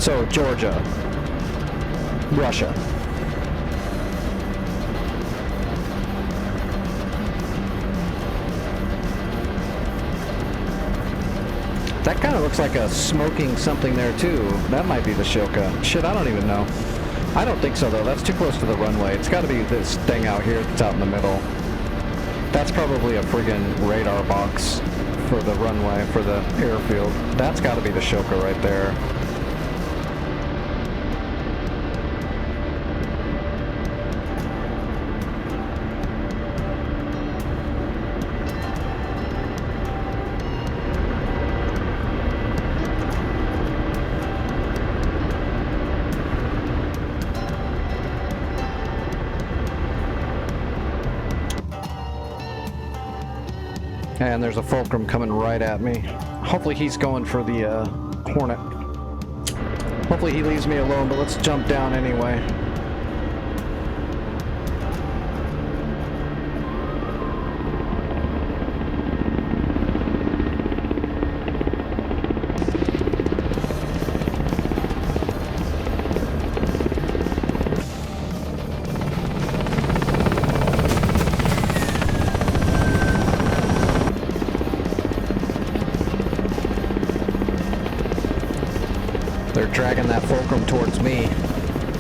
So, Georgia. Russia. That kind of looks like a smoking something there too. That might be the Shilka. Shit, I don't even know. I don't think so though. That's too close to the runway. It's got to be this thing out here that's out in the middle. That's probably a friggin' radar box for the runway, for the airfield. That's got to be the Shilka right there. And there's a Fulcrum coming right at me. Hopefully he's going for the Hornet. Hopefully he leaves me alone, but let's jump down anyway. They're dragging that Fulcrum towards me.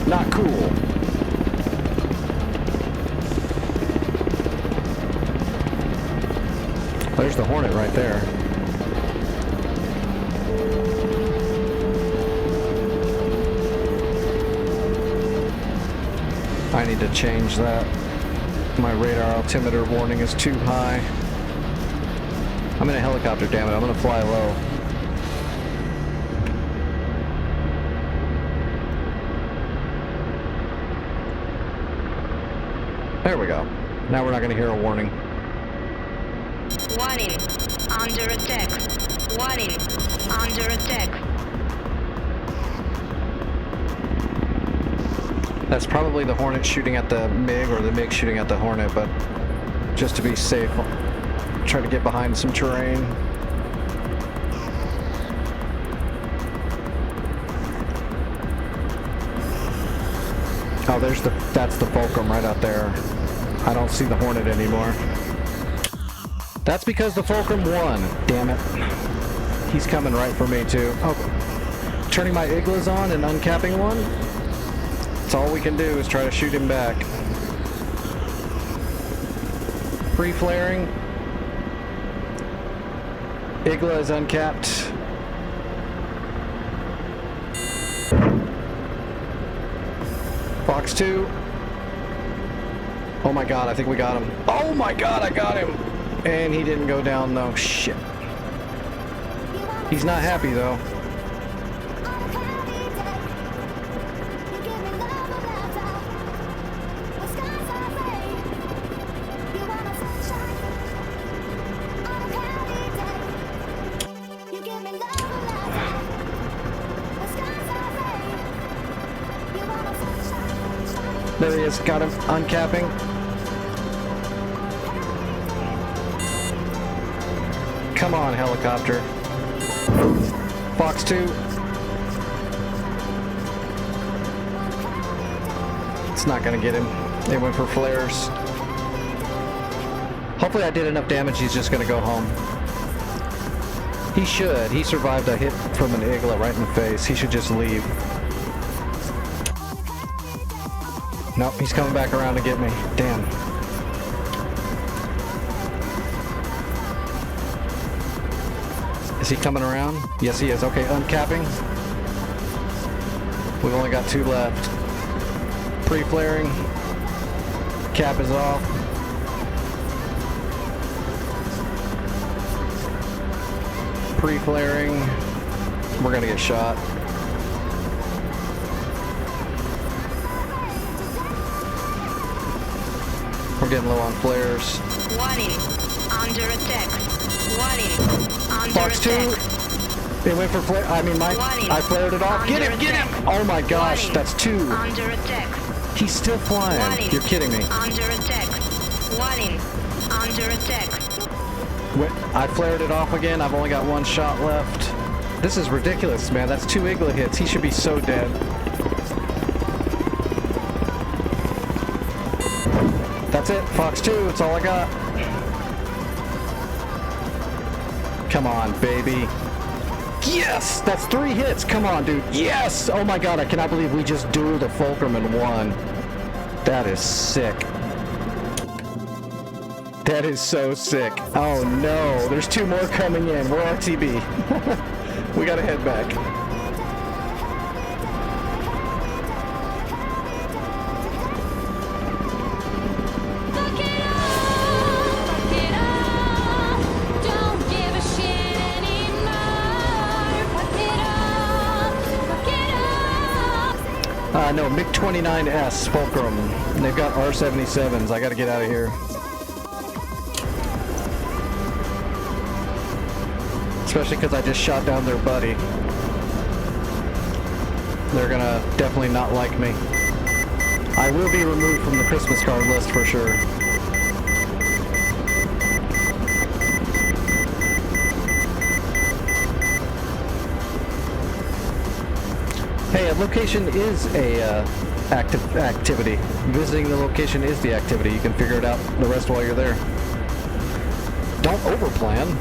Not cool. There's the Hornet right there. I need to change that. My radar altimeter warning is too high. I'm in a helicopter, damn it. I'm gonna fly low. There we go. Now we're not going to hear a warning. Warning. Under attack. Warning. Under attack. That's probably the Hornet shooting at the MiG or the MiG shooting at the Hornet, but just to be safe, I'll try to get behind some terrain. Oh, that's the Fulcrum right out there. I don't see the Hornet anymore. That's because the Fulcrum won. Damn it. He's coming right for me too. Oh, turning my Iglas on and uncapping one? That's all we can do is try to shoot him back. Pre-flaring. Igla is uncapped. Fox 2. Oh my god, I think we got him. Oh my god, I got him! And he didn't go down though. Shit. He's not happy though. There he is, got him uncapping. Come on, helicopter. Fox 2. It's not gonna get him. They went for flares. Hopefully I did enough damage, he's just gonna go home. He should. He survived a hit from an Igla right in the face. He should just leave. Nope, he's coming back around to get me. Damn. Is he coming around? Yes, he is. Okay, uncapping. We've only got 2 left. Pre-flaring. Cap is off. Pre-flaring. We're gonna get shot. We're getting low on flares. Warning. Under attack. Warning. Under Fox 2. attack. They went for flare. I mean, I flared it off. Get him! Get him! Oh my gosh, Warning. that's 2. Under attack. He's still flying. Warning. You're kidding me. Under attack. Warning. Under attack. I flared it off again. I've only got 1 shot left. This is ridiculous, man. That's 2 Igla hits. He should be so dead. That's it. Fox 2. That's all I got. Come on, baby. Yes! That's 3 hits. Come on, dude. Yes! Oh my god, I cannot believe we just dueled a Fulcrum and won. That is sick. That is so sick. Oh no, there's 2 more coming in. We're RTB. We gotta head back. Fuck it up, fuck it up. Don't give a shit anymore. Fuck it up. No, MiG-29S Fulcrum. They've got R-77s. I gotta get out of here. Especially because I just shot down their buddy. They're gonna definitely not like me. I will be removed from the Christmas card list for sure. Hey, a location is a activity. Visiting the location is the activity. You can figure it out the rest while you're there. Don't overplan.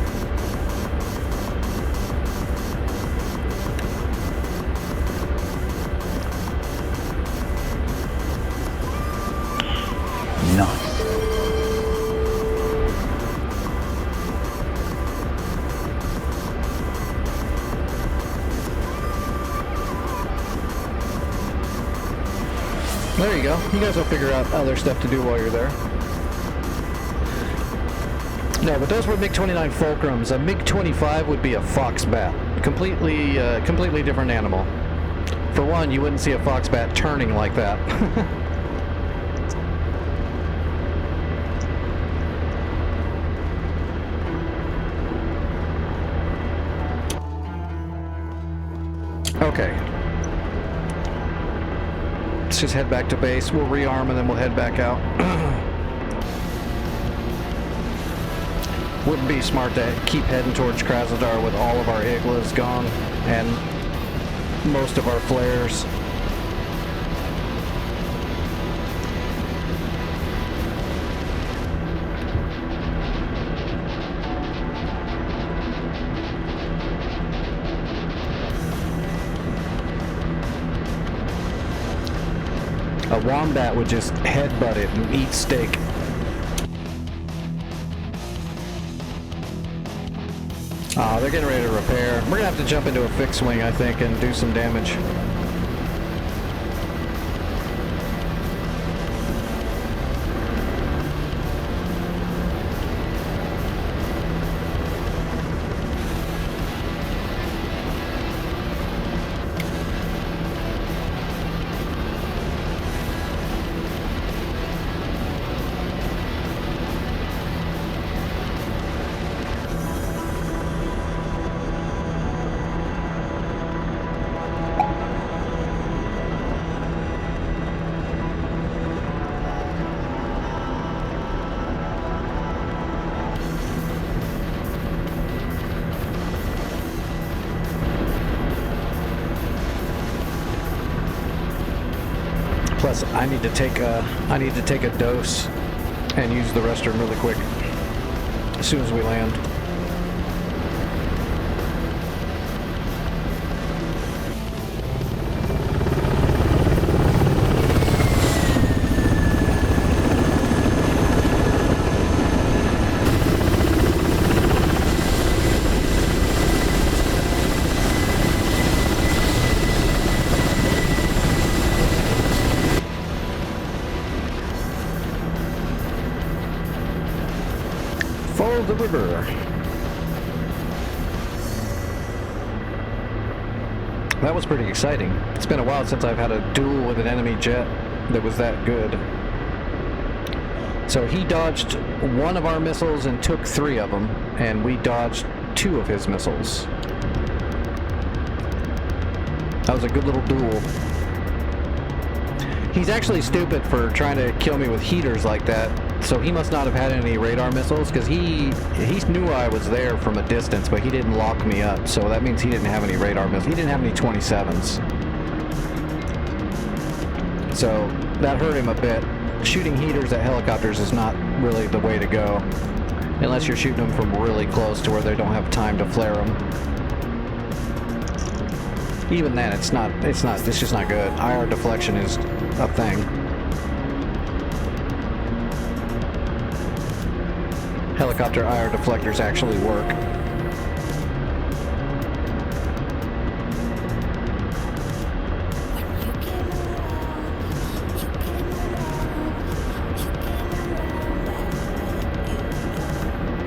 Nice. There you go. You guys will figure out other stuff to do while you're there. No, but those were MiG-29 Fulcrums. A MiG-25 would be a Foxbat. Completely different animal. For one, you wouldn't see a Foxbat turning like that. Okay. Let's just head back to base. We'll rearm and then we'll head back out. Wouldn't be smart to keep heading towards Krasnodar with all of our Iglas gone and most of our flares. A wombat would just headbutt it and eat steak. Oh, they're getting ready to repair. We're gonna have to jump into a fixed wing, I think, and do some damage. Plus, I need to take a dose and use the restroom really quick as soon as we land. Follow the river. That was pretty exciting. It's been a while since I've had a duel with an enemy jet that was that good. So he dodged one of our missiles and took 3 of them, and we dodged 2 of his missiles. That was a good little duel. He's actually stupid for trying to kill me with heaters like that. So he must not have had any radar missiles, because he knew I was there from a distance, but he didn't lock me up. So that means he didn't have any radar missiles. He didn't have any 27s. So that hurt him a bit. Shooting heaters at helicopters is not really the way to go, unless you're shooting them from really close to where they don't have time to flare them. Even then, it's just not good. IR deflection is a thing. Helicopter IR deflectors actually work.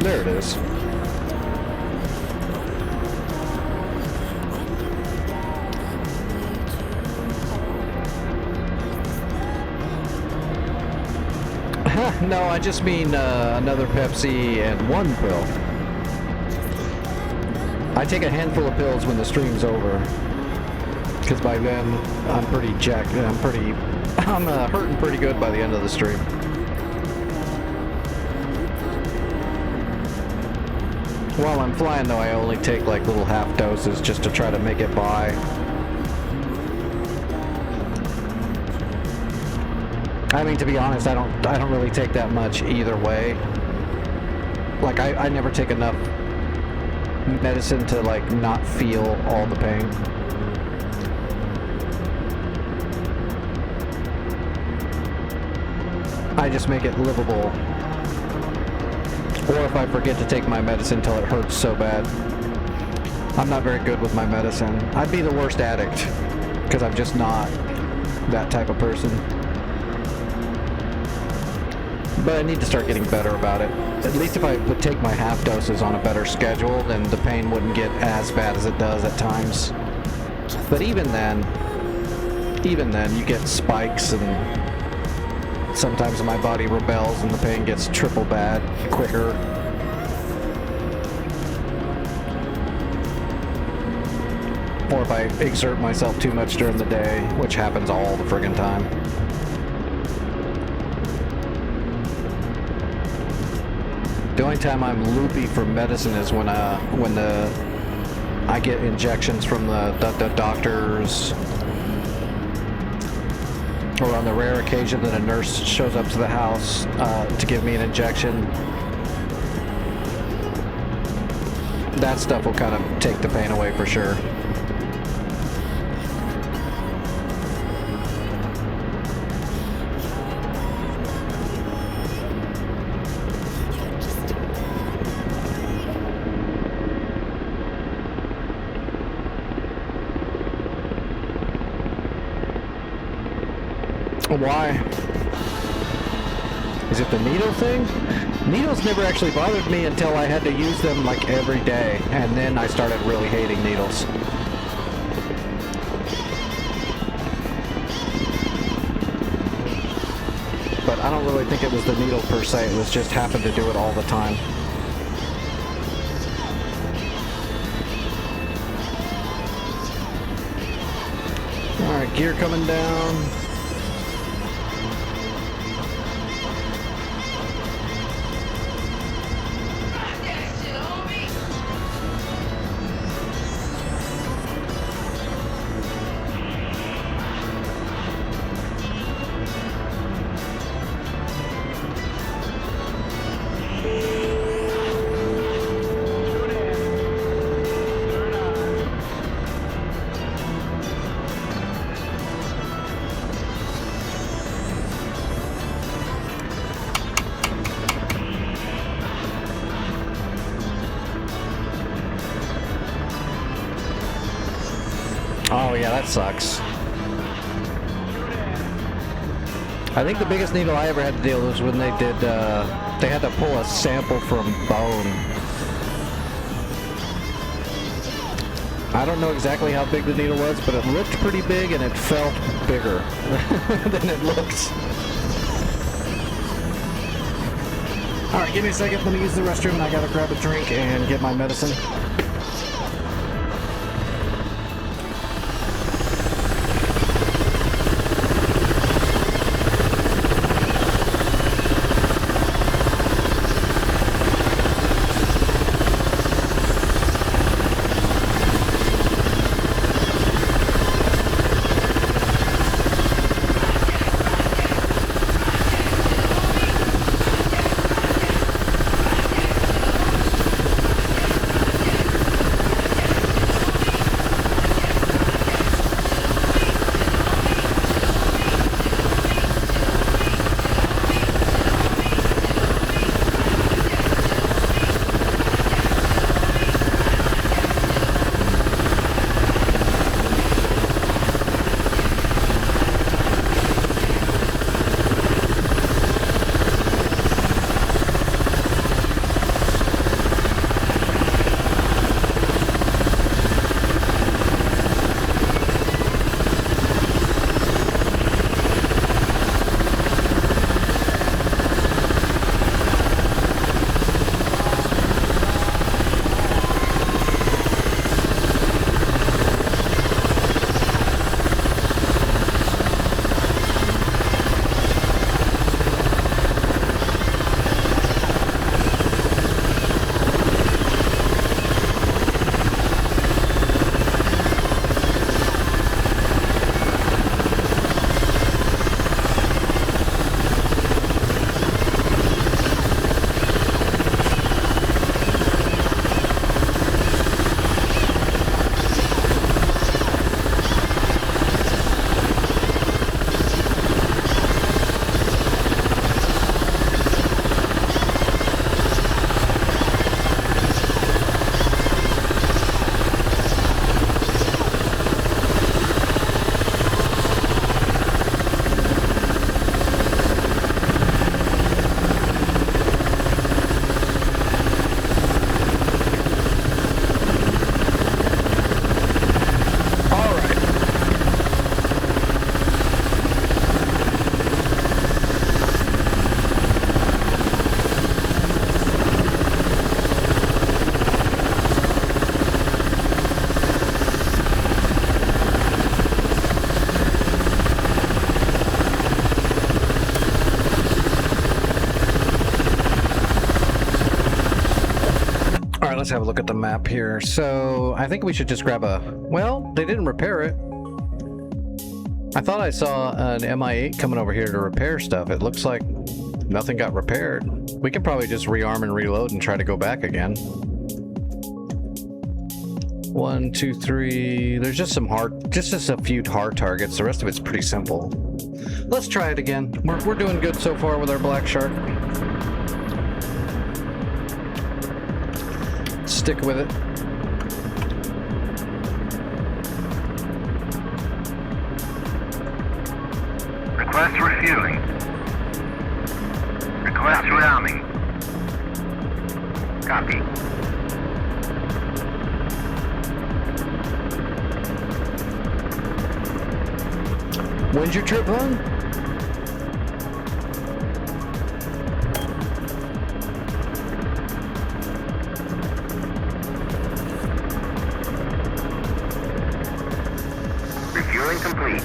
There it is. No, I just mean another Pepsi and 1 pill. I take a handful of pills when the stream's over, because by then I'm pretty jacked. I'm hurting pretty good by the end of the stream. While I'm flying, though, I only take like little half doses just to try to make it by. I mean, to be honest, I don't really take that much either way. Like, I never take enough medicine to, like, not feel all the pain. I just make it livable. Or if I forget to take my medicine till it hurts so bad. I'm not very good with my medicine. I'd be the worst addict, because I'm just not that type of person. But I need to start getting better about it. At least if I would take my half doses on a better schedule, then the pain wouldn't get as bad as it does at times. But even then you get spikes, and sometimes my body rebels and the pain gets triple bad quicker. Or if I exert myself too much during the day, which happens all the friggin' time. The only time I'm loopy for medicine is when I get injections from the doctors, or on the rare occasion that a nurse shows up to the house to give me an injection. That stuff will kind of take the pain away for sure. Why? Is it the needle thing? Needles never actually bothered me until I had to use them like every day, and then I started really hating needles. But I don't really think it was the needle per se, it was just happened to do it all the time. Alright, gear coming down. Oh yeah, that sucks. I think the biggest needle I ever had to deal with was when they did, they had to pull a sample from bone. I don't know exactly how big the needle was, but it looked pretty big and it felt bigger than it looked. Alright, give me a second, let me use the restroom and I gotta grab a drink and get my medicine. Let's have a look at the map here. So I think we should just grab a, well, they didn't repair it. I thought I saw an MI8 coming over here to repair stuff. It looks like nothing got repaired. We can probably just rearm and reload and try to go back again. 1, 2, 3. There's just some hard, just a few hard targets. The rest of it's pretty simple. Let's try it again. We're doing good so far with our Black Shark. Stick with it. Request Copy. When's your trip home? Refueling complete.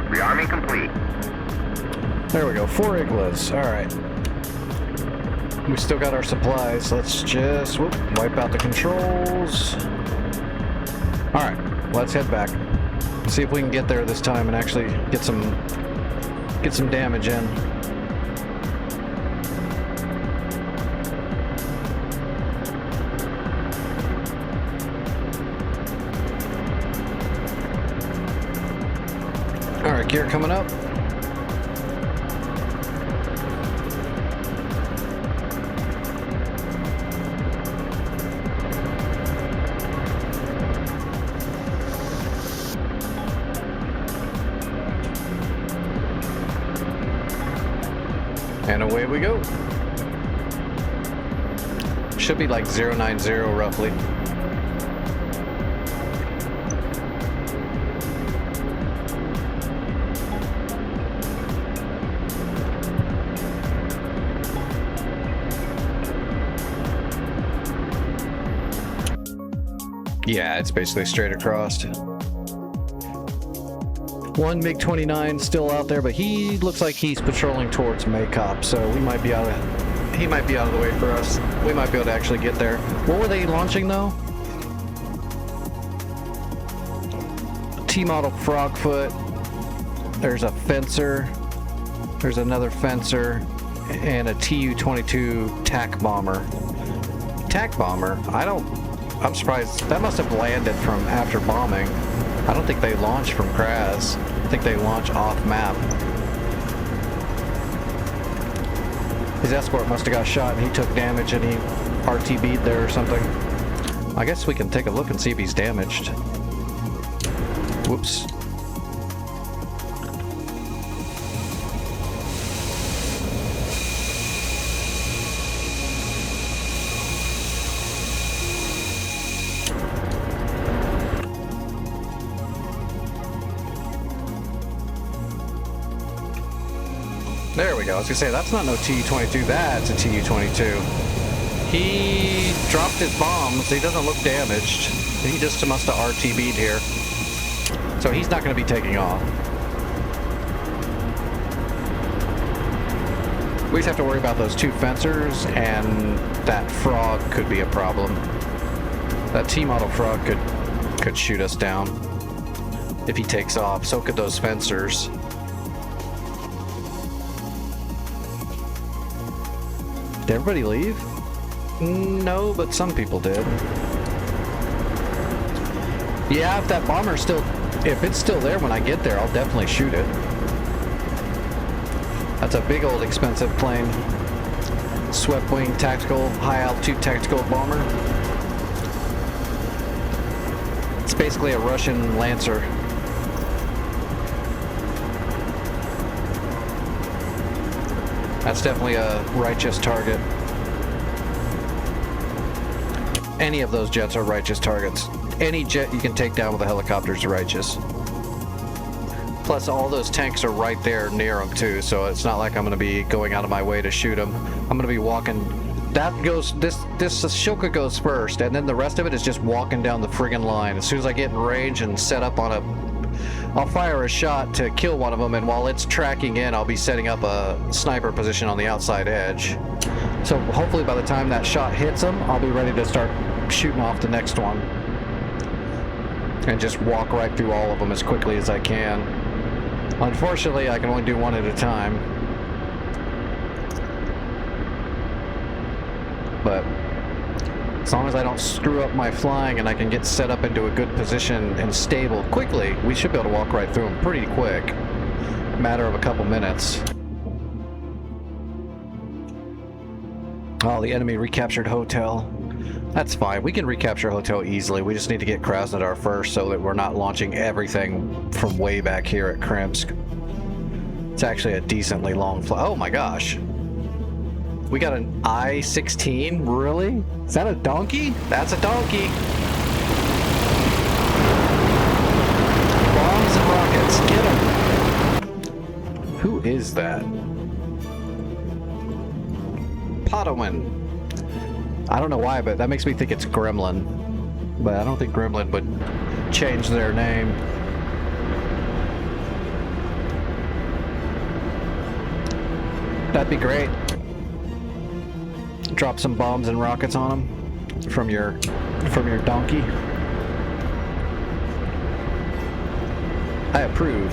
Rearming complete. There we go, 4 Iglas. Alright. We still got our supplies. Let's just wipe out the controls. Alright, let's head back. See if we can get there this time and actually get some damage in. Alright, gear coming up. And away we go. Should be like 090 roughly. Yeah, it's basically straight across. One MiG-29 still out there, but he looks like he's patrolling towards Maycop, so he might be out of the way for us. We might be able to actually get there. What were they launching though? T-model Frogfoot. There's a Fencer. There's another Fencer, and a Tu-22 TAC bomber. TAC bomber? I'm surprised. That must have landed from after bombing. I don't think they launch from Kraz. I think they launch off map. His escort must have got shot and he took damage and he RTB'd there or something. I guess we can take a look and see if he's damaged. Whoops. There we go. I was gonna say, that's not no Tu-22, that's a Tu-22. He dropped his bombs. He doesn't look damaged. He just must have RTB'd here. So he's not gonna be taking off. We just have to worry about those two fencers, and that frog could be a problem. That T-model frog could shoot us down if he takes off. So could those fencers. Did everybody leave? No, but some people did. Yeah, if that bomber's if it's still there when I get there, I'll definitely shoot it. That's a big old expensive plane. Swept wing tactical, high altitude tactical bomber. It's basically a Russian Lancer. That's definitely a righteous target. Any of those jets are righteous targets. Any jet you can take down with a helicopter is righteous. Plus, all those tanks are right there near them too, so it's not like I'm going to be going out of my way to shoot them. I'm going to be walking. This Shilka goes first, and then the rest of it is just walking down the friggin' line. As soon as I get in range and set up on I'll fire a shot to kill one of them, and while it's tracking in, I'll be setting up a sniper position on the outside edge. So hopefully by the time that shot hits them, I'll be ready to start shooting off the next one. And just walk right through all of them as quickly as I can. Unfortunately, I can only do one at a time. but as long as I don't screw up my flying and I can get set up into a good position and stable quickly, we should be able to walk right through them pretty quick. Matter of a couple minutes. Oh, the enemy recaptured hotel. That's fine. We can recapture hotel easily. We just need to get Krasnodar first so that we're not launching everything from way back here at Krimsk. It's actually a decently long flight. Oh my gosh. We got an I-16? Really? Is that a donkey? That's a donkey. Bombs and rockets. Get them. Who is that? Potawin. I don't know why, but that makes me think it's Gremlin. But I don't think Gremlin would change their name. That'd be great. Drop some bombs and rockets on them from your donkey. I approve.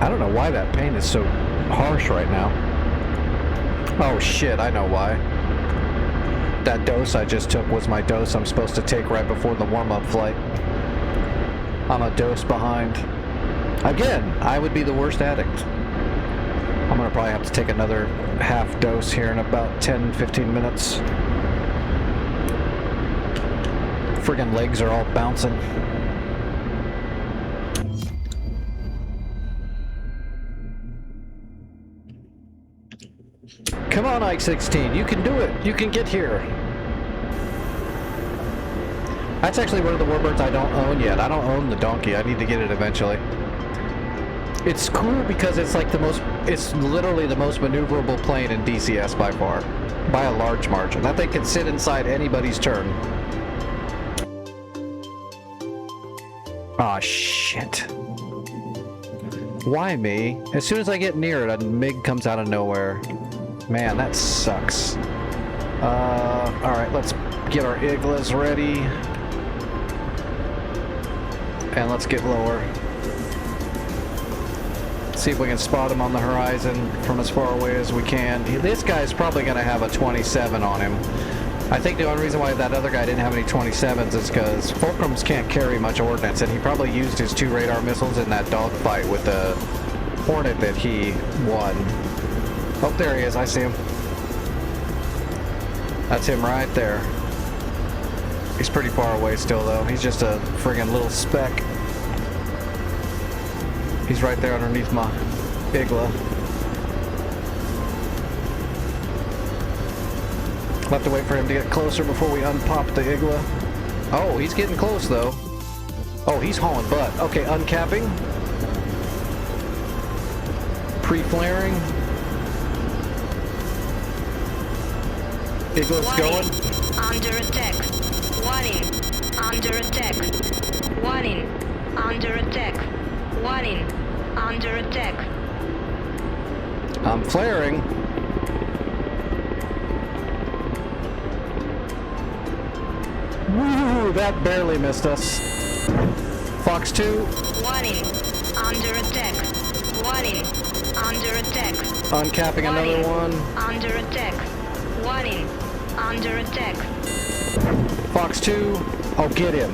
I don't know why that paint is so harsh right now. Oh shit, I know why. That dose I just took was my dose I'm supposed to take right before the warm-up flight. I'm a dose behind. Again, I would be the worst addict. I'm gonna probably have to take another half dose here in about 10-15 minutes. Friggin' legs are all bouncing. Come on, I-16, you can do it. You can get here. That's actually one of the warbirds I don't own yet. I don't own the donkey. I need to get it eventually. It's cool because it's like it's literally the most maneuverable plane in DCS by far. By a large margin. That thing can sit inside anybody's turn. Aw, shit. Why me? As soon as I get near it, a MiG comes out of nowhere. Man, that sucks. Alright, let's get our Iglas ready. And let's get lower. See if we can spot him on the horizon from as far away as we can. This guy's probably going to have a 27 on him. I think the only reason why that other guy didn't have any 27s is because Fulcrums can't carry much ordnance, and he probably used his 2 radar missiles in that dogfight with the Hornet that he won. Oh, there he is. I see him. That's him right there. He's pretty far away still, though. He's just a friggin' little speck. He's right there underneath my Igla. We'll have to wait for him to get closer before we unpop the Igla. Oh, he's getting close, though. Oh, he's hauling butt. Okay, uncapping. Pre-flaring. Igla's going. Under attack. Warning. Under attack. Warning. Under attack. Warning. Under attack. I'm flaring. Woo! That barely missed us. Fox 2. Warning. Under attack. Warning. Under attack. Uncapping another one. Under attack. Warning. Under attack. Fox 2. Oh, get him.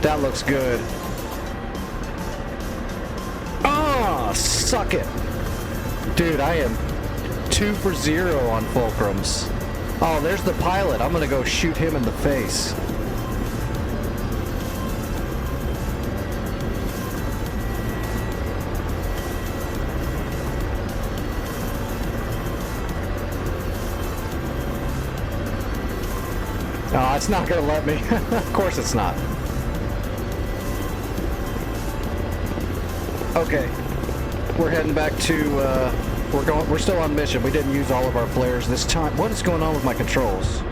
That looks good. Ah, suck it. Dude, I am 2 for 0 on Fulcrums. Oh, there's the pilot. I'm gonna go shoot him in the face. Oh, it's not gonna let me. Of course it's not. Okay, we're heading back to. We're still on mission. We didn't use all of our flares this time. What is going on with my controls?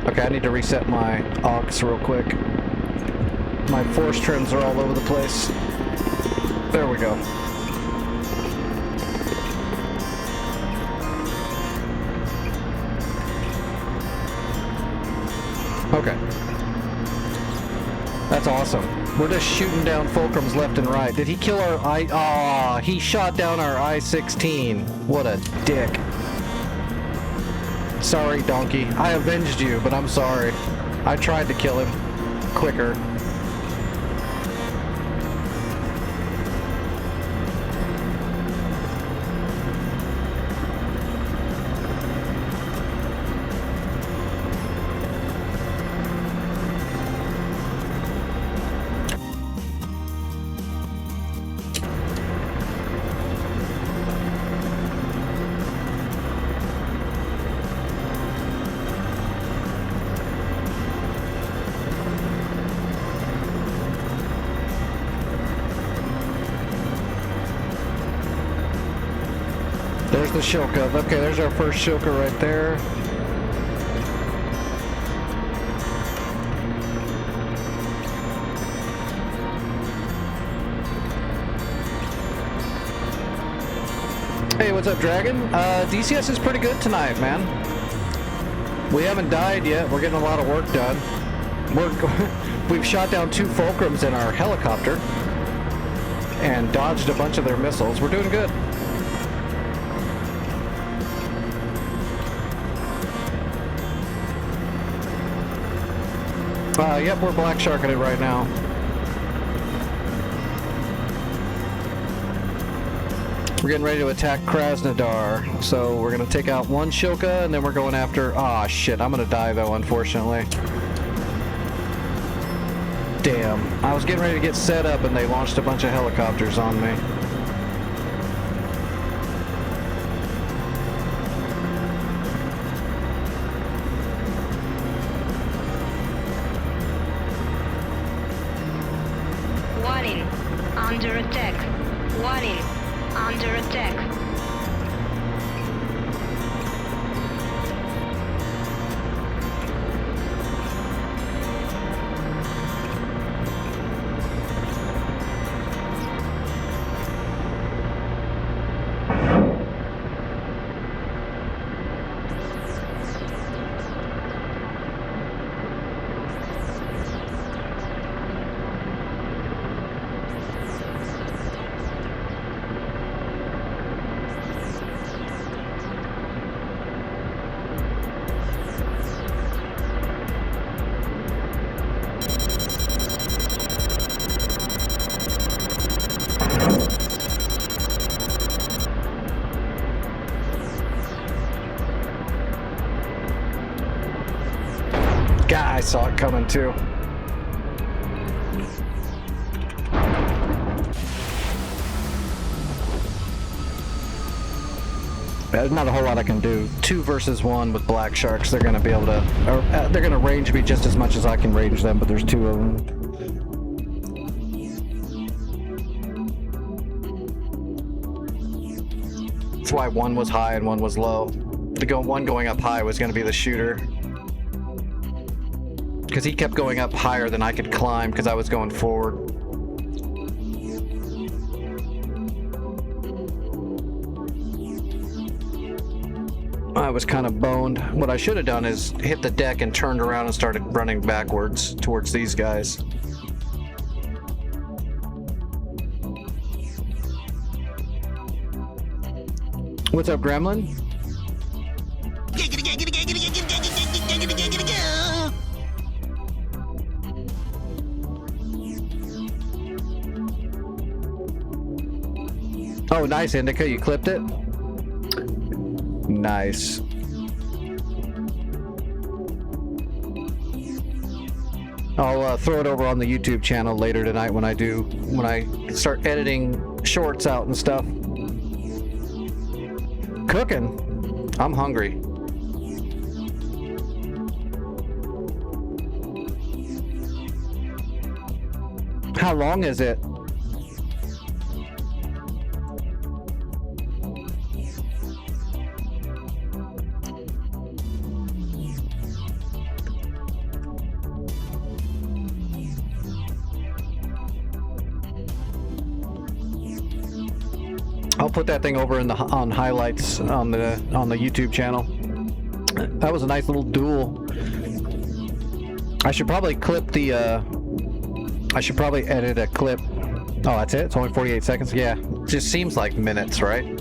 Okay, I need to reset my aux real quick. My force trims are all over the place. There we go. awesome. We're just shooting down Fulcrums left and right. Did he kill our I? He shot down our I-16. What a dick. Sorry, donkey. I avenged you, but I'm sorry. I tried to kill him quicker. There's the Shilka. Okay, there's our first Shilka right there. Hey, what's up, Dragon? DCS is pretty good tonight, man. We haven't died yet. We're getting a lot of work done. We've shot down 2 Fulcrums in our helicopter and dodged a bunch of their missiles. We're doing good. Yep, we're black sharking it right now. We're getting ready to attack Krasnodar. So we're going to take out 1 Shilka, and then we're going after... Ah, shit, I'm going to die, though, unfortunately. Damn. I was getting ready to get set up, and they launched a bunch of helicopters on me. Warning. Under attack. Warning. Under attack. I saw it coming too. There's not a whole lot I can do. 2 versus 1 with black sharks. They're gonna be able to, they're gonna range me just as much as I can range them, but there's 2 of them. That's why 1 was high and 1 was low. One going up high was gonna be the shooter. Because he kept going up higher than I could climb because I was going forward. I was kind of boned. What I should have done is hit the deck and turned around and started running backwards towards these guys. What's up, Gremlin? Oh, nice, Indica. You clipped it? Nice. I'll throw it over on the YouTube channel later tonight when I start editing shorts out and stuff. Cooking? I'm hungry. How long is it? I'll put that thing over on highlights on the YouTube channel. That was a nice little duel. I should probably clip the I should probably edit a clip. Oh, that's it? It's only 48 seconds? Yeah. Just seems like minutes, right?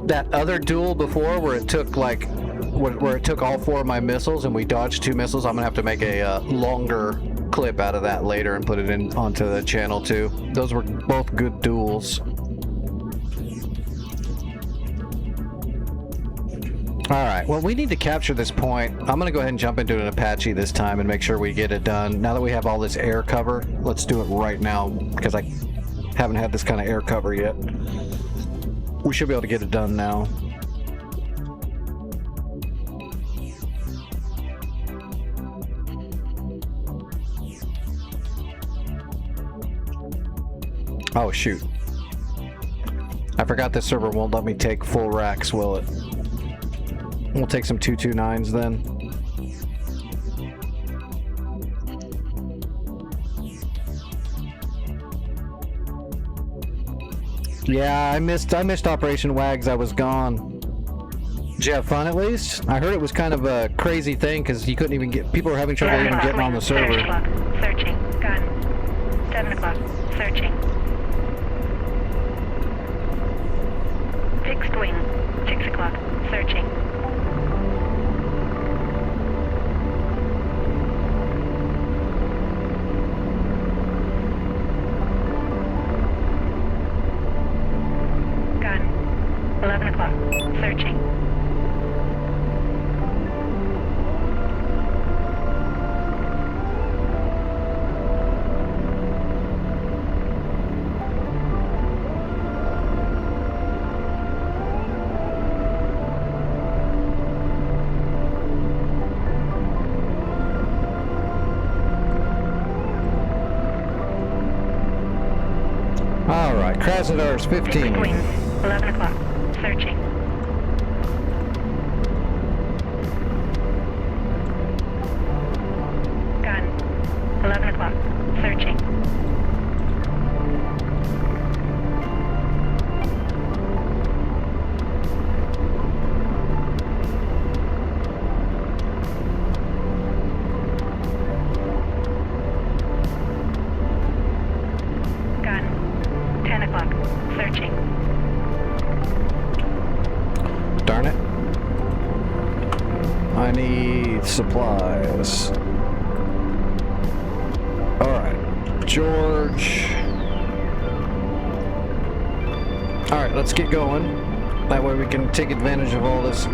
That other duel before where it took like, where it took all 4 of my missiles and we dodged 2 missiles, I'm gonna have to make a longer clip out of that later and put it in onto the channel too. Those were both good duels. Alright, well we need to capture this point. I'm gonna go ahead and jump into an Apache this time and make sure we get it done. Now that we have all this air cover, let's do it right now because I haven't had this kind of air cover yet. We should be able to get it done now. Oh shoot. I forgot this server won't let me take full racks, will it? We'll take some 229s then. Yeah, I missed Operation Wags. I was gone. Did you have fun at least? I heard it was kind of a crazy thing because you couldn't even get, people were having trouble even getting on the server. 6 o'clock, searching, gun. 7 o'clock, searching. Fixed wing, 6 o'clock, searching. Gun, 11 o'clock, searching. Alright, Krasnodar's 15. Fixed wings, 11 o'clock, searching. Gun, 11 o'clock, searching. Gun, 10 o'clock, searching. Darn it. I need supplies. Alright, George. Alright, let's get going. That way we can take advantage of all this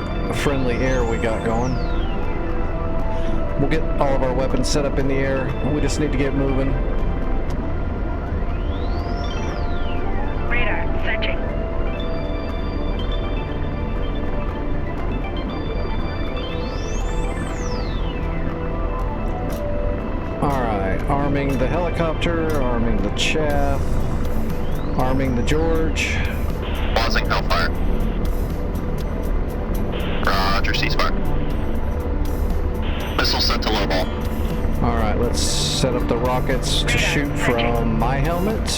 friendly air we got going. We'll get all of our weapons set up in the air. We just need to get moving. Radar, searching. Alright, arming the helicopter, arming the chaff, arming the George. Pausing Hellfire. Roger, ceasefire. Missile set to low ball. Alright, let's set up the rockets to shoot from my helmet.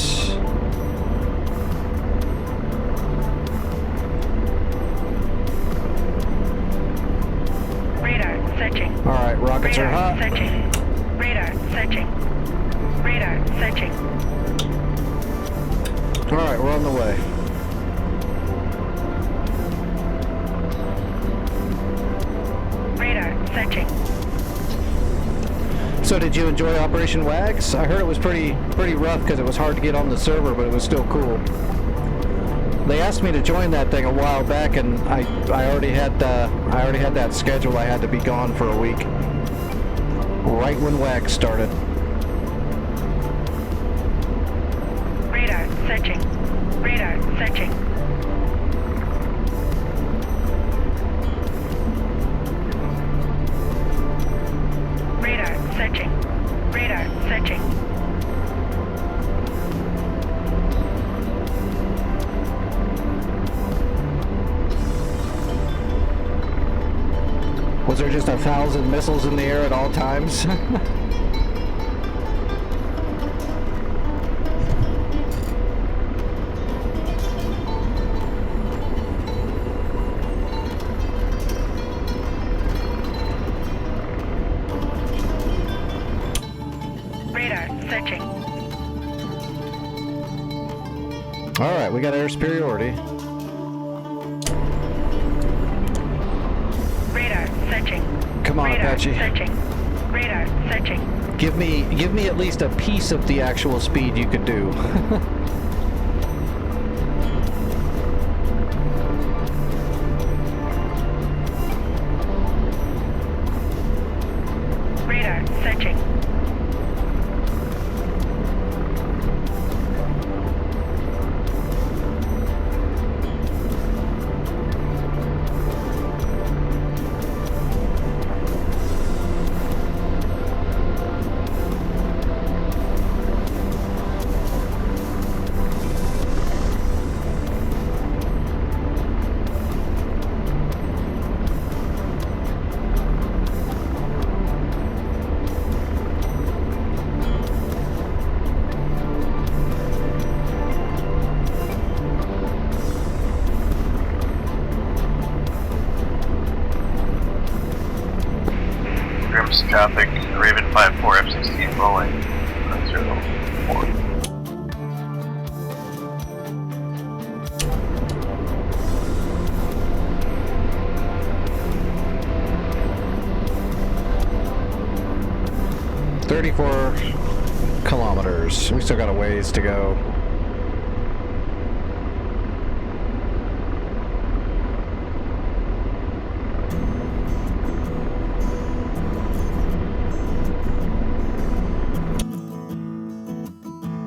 Radar, searching. Alright, rockets are Radar, hot. searching. Radar, searching. Radar, searching. Alright, we're on the way. Radar, searching. So did you enjoy Operation Wags? I heard it was pretty rough because it was hard to get on the server, but it was still cool. They asked me to join that thing a while back, and I already had that schedule. I had to be gone for a week, right when Wags started. Radar, searching. Radar, searching. Radar, searching. Radar, searching. Was there just 1,000 missiles in the air at all times? Radar, Alright, we got air superiority. Radar searching. Come on, Radar Apache. searching. Radar searching. Give me at least a piece of the actual speed you could do. Radar searching. Grims traffic, Raven 5-4 F-16 rolling. 04. Kilometers. We still got a ways to go.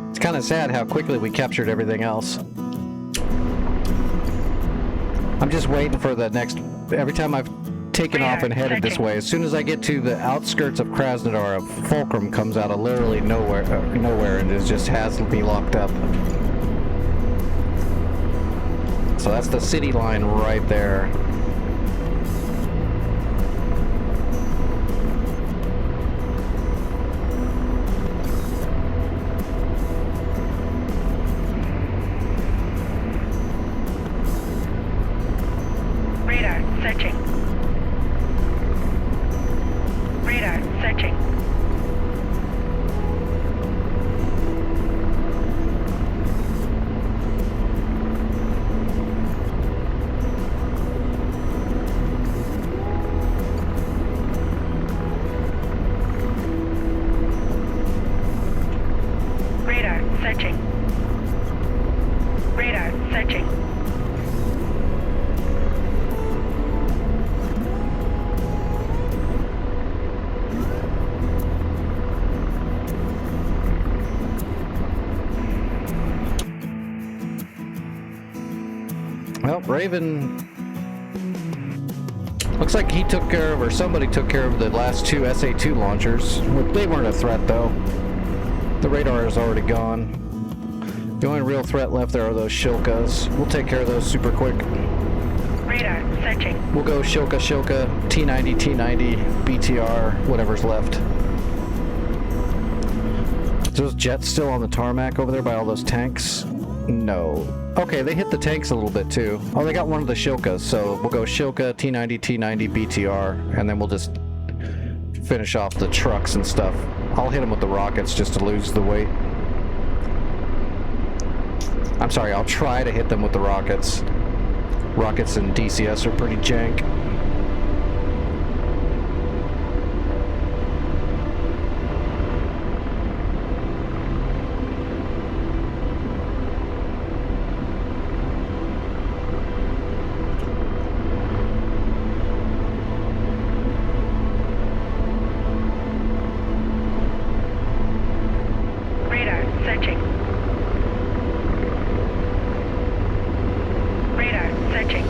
It's kind of sad how quickly we captured everything else. I'm just waiting for the next. Every time I've taken off and headed this way, as soon as I get to the outskirts of Krasnodar, a Fulcrum comes out of literally nowhere, and it just has me locked up. So that's the city line right there. Radar searching. Radar searching. Radar searching. Radar searching. Well, Raven looks like he took care of, or somebody took care of the last two SA-2 launchers. They weren't a threat though. The radar is already gone. The only real threat left there are those Shilkas. We'll take care of those super quick. Radar searching. We'll go Shilka, T-90, T-90, BTR, whatever's left. Is those jets still on the tarmac over there by all those tanks? No. Okay, they hit the tanks a little bit too. Oh, they got one of the Shilkas, so we'll go Shilka, T-90, T-90, BTR, and then we'll just finish off the trucks and stuff. I'll hit them with the rockets just to lose the weight. I'm sorry, I'll try to hit them with the rockets. Rockets and DCS are pretty jank. Radar searching. Radar searching.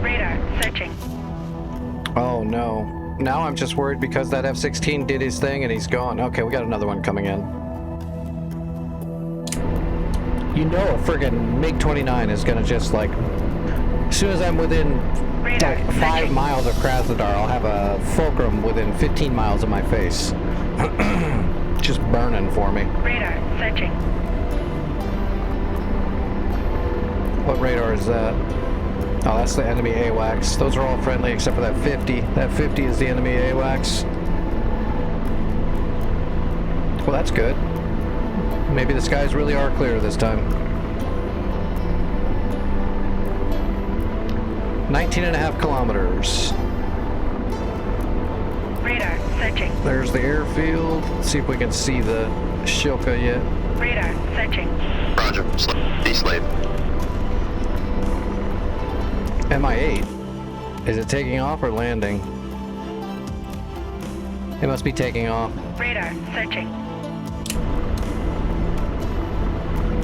Radar searching. Oh no. Now I'm just worried because that F-16 did his thing and he's gone. Okay, we got another one coming in. You know a friggin' MiG-29 is gonna just like, as soon as I'm within Radar, like 5 searching. miles of Krasnodar, I'll have a Fulcrum within 15 miles of my face. Just burning for me. Radar, searching. What radar is that? Oh, that's the enemy AWACS. Those are all friendly except for that 50. That 50 is the enemy AWACS. Well, that's good. Maybe the skies really are clear this time. 19.5 kilometers. Radar, searching. There's the airfield. Let's see if we can see the Shilka yet. Radar, searching. Roger. D-slave. MI8. Is it taking off or landing? It must be taking off. Radar, searching.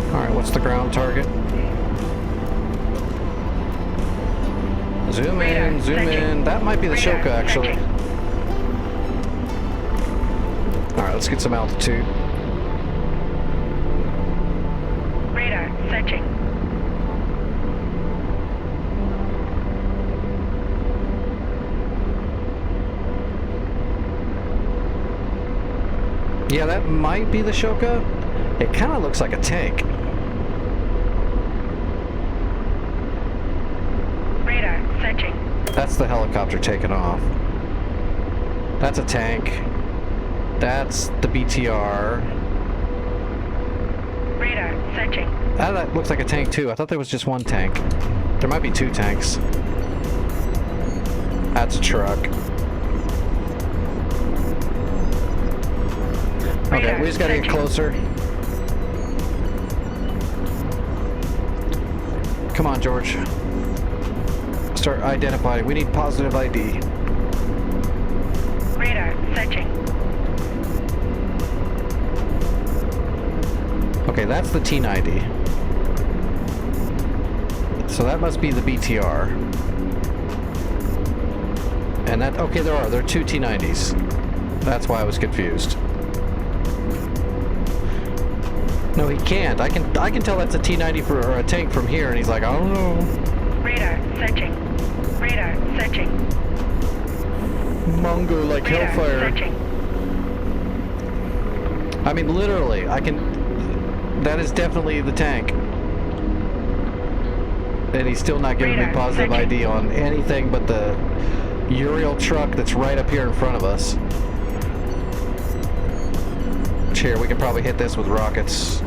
Alright, what's the ground target? Zoom Radar, in, zoom searching. in. That might be the Radar, Shilka, actually. searching. Alright, let's get some altitude. Radar, searching. Yeah, that might be the Shilka. It kind of looks like a tank. Radar, searching. That's the helicopter taking off. That's a tank. That's the BTR. Radar, searching. Ah, that looks like a tank too. I thought there was just one tank. There might be 2 tanks. That's a truck. Okay, Radar, we just gotta get searching. closer. Come on, George. Start identifying. We need positive ID. Radar, searching. Okay, that's the T90. So that must be the BTR. And that, okay, there are 2 T90s. That's why I was confused. No, he can't. I can tell that's a T90 or a tank from here, and he's like, I don't know. Radar, searching. Radar, searching. Mongo like Radar, hellfire. searching. I mean, literally, I can. That is definitely the tank. And he's still not giving me Radar, positive searching. ID on anything but the Uriel truck that's right up here in front of us. Which here, we can probably hit this with rockets.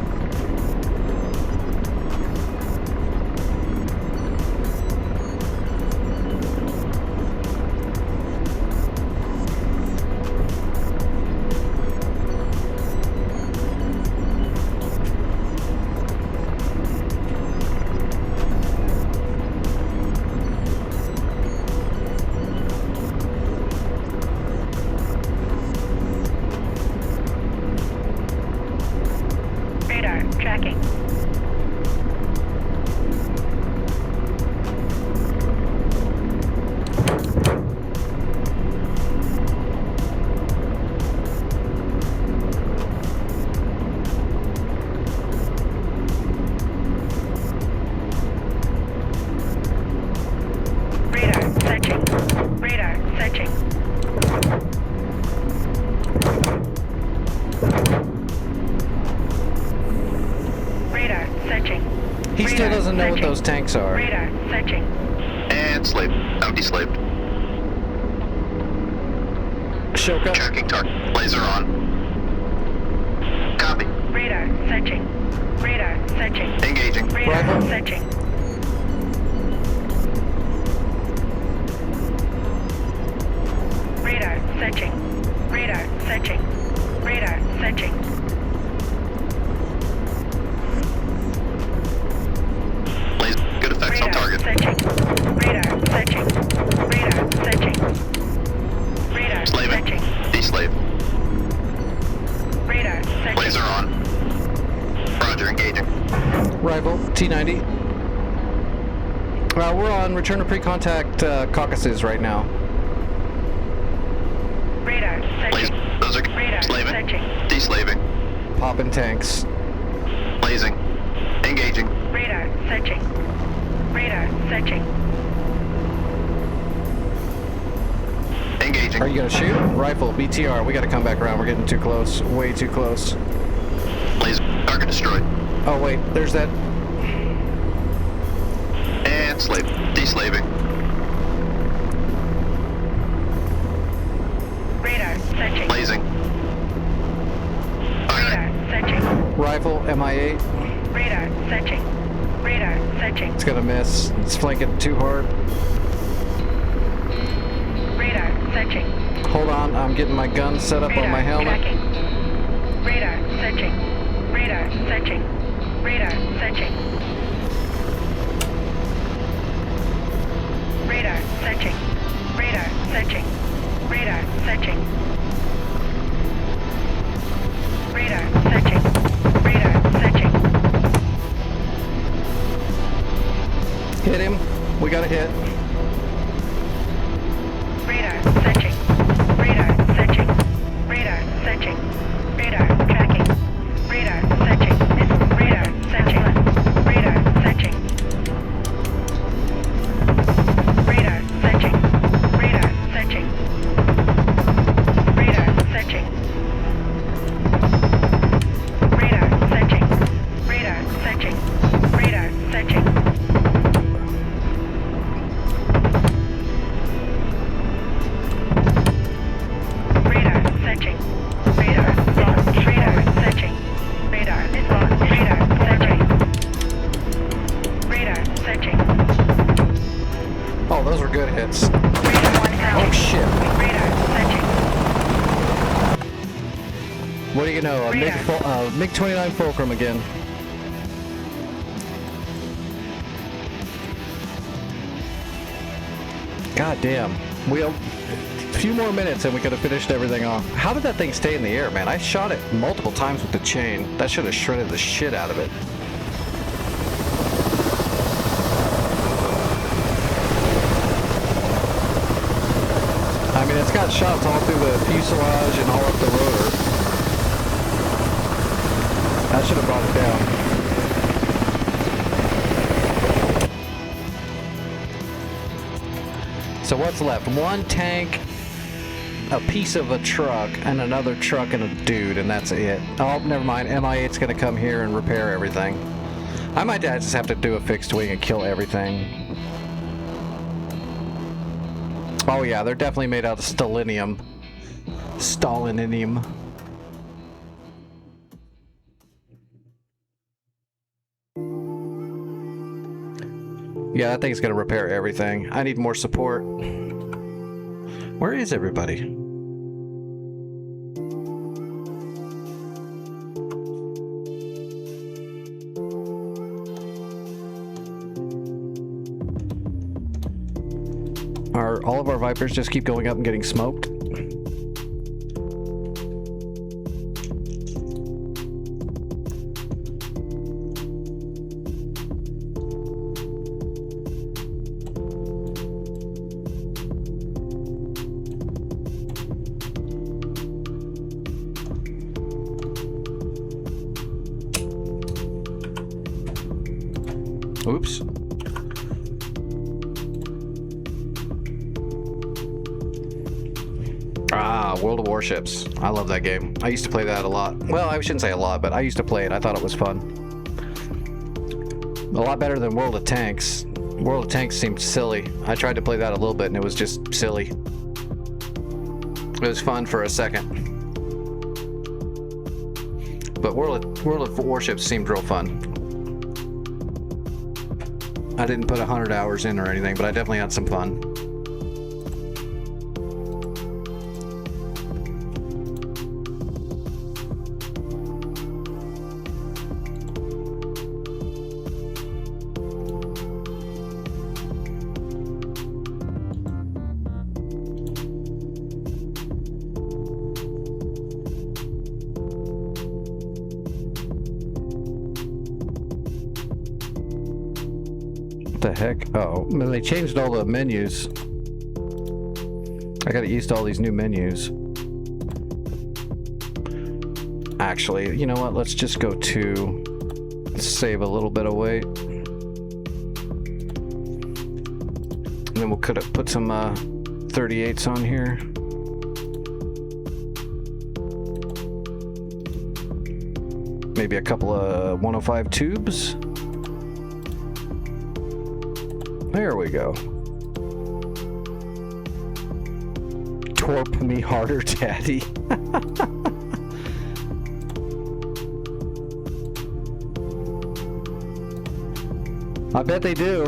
Radar, tracking. Radar, searching. Radar, searching. Radar, searching. He still Radar, doesn't know what searching. those tanks are. Radar, searching. And slave. I'm de-slaved. Shilka? Tracking target. Laser on. Copy. Radar, searching. Radar, searching. Engaging. Radar, Rifle. searching. Radar, searching. Radar, searching. Radar, searching. Laser. Good effects on Radar, target. searching. Radar, searching. Radar, searching. Radar, Slaving. searching. De-slave. Radar, searching. Laser on. Roger, engaging. Rifle, T90. We're on return to pre-contact Caucasus right now. Radar, Laser. searching. Those are Radar, slaving. searching. De-slaving. Popping tanks. Blazing. Engaging. Radar searching. Radar searching. Engaging. Are you gonna shoot? Rifle, BTR. We gotta come back around. We're getting too close. Way too close. Laser. Target destroyed. Oh wait, there's that. And slave. Deslaving. Radar searching. Blazing. Fire. Radar searching. Rifle, MI8. Radar searching. Radar searching. It's gonna miss. It's flanking too hard. Radar searching. Hold on, I'm getting my gun set up on my helmet. Tracking. Radar searching. Radar searching. Radar searching. Radar searching. Radar searching. Radar searching. Radar searching. Radar searching. Hit him. We got a hit. Radar searching. Radar searching. Radar searching. Radar tracking. Radar searching. Radar searching. Radar searching. Radar searching. Radar searching. Radar searching. Radar searching. Radar searching. Radar searching. Radar searching. Radar launched. Radar searching. Radar is launched. Radar searching. Radar searching. Oh, those were good hits. Radar 1000. Oh shit. Radar searching. What do you know? A Radar. MiG-29 Fulcrum again. God damn. We have a few more minutes and we could have finished everything off. How did that thing stay in the air, man? I shot it multiple times with the chain. That should have shredded the shit out of it. I mean, it's got shots all through the fuselage and all up the rotor. That should have brought it down. So what's left? One tank, a piece of a truck, and another truck and a dude, and that's it. Oh, never mind. MI8's gonna come here and repair everything. I might just have to do a fixed wing and kill everything. Oh yeah, they're definitely made out of stalinium. Stalinium. Yeah, that thing's gonna repair everything. I need more support. Where is everybody? Are all of our Vipers just keep going up and getting smoked? Oops. Ah, World of Warships. I love that game. I used to play that a lot. Well, I shouldn't say a lot, but I used to play it. I thought it was fun. A lot better than World of Tanks. World of Tanks seemed silly. I tried to play that a little bit and it was just silly. It was fun for a second. But World of Warships seemed real fun. I didn't put 100 hours in or anything, but I definitely had some fun. What the heck? Uh-oh. They changed all the menus. I gotta use all these new menus. Actually, you know what? Let's just go to Save a little bit of weight. And then we'll put some 38s on here. Maybe a couple of 105 tubes. There we go. Torp me harder, Daddy. I bet they do.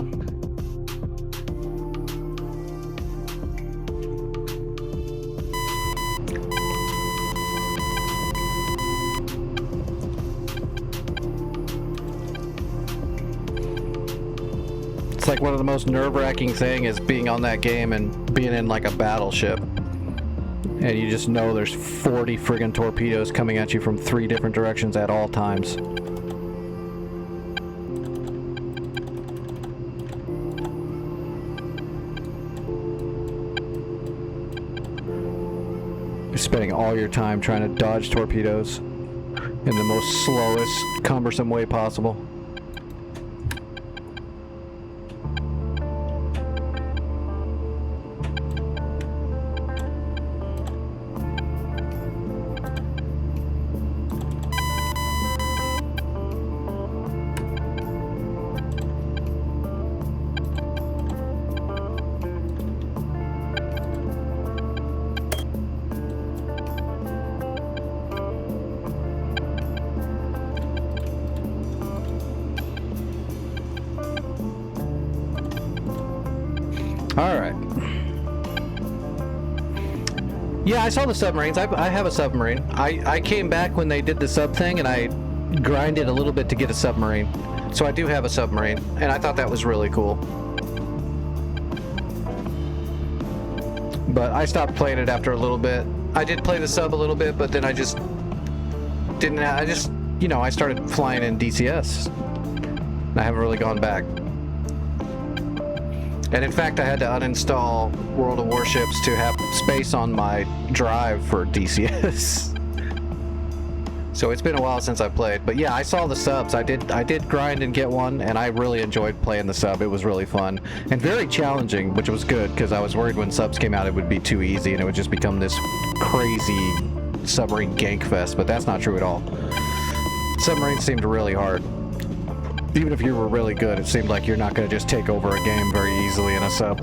It's like one of the most nerve-wracking thing is being on that game and being in like a battleship. And you just know there's 40 friggin' torpedoes coming at you from 3 different directions at all times. You're spending all your time trying to dodge torpedoes in the most slowest, cumbersome way possible. Alright. Yeah, I saw the submarines. I have a submarine. I came back when they did the sub thing and I grinded a little bit to get a submarine. So I do have a submarine, and I thought that was really cool. But I stopped playing it after a little bit. I did play the sub a little bit, but then I just didn't. You know, I started flying in DCS. I haven't really gone back. And in fact, I had to uninstall World of Warships to have space on my drive for DCS. So it's been a while since I played. But yeah, I saw the subs. I did grind and get one, and I really enjoyed playing the sub. It was really fun and very challenging, which was good because I was worried when subs came out it would be too easy and it would just become this crazy submarine gank fest. But that's not true at all. Submarines seemed really hard. Even if you were really good, it seemed like you're not going to just take over a game very easily in a sub.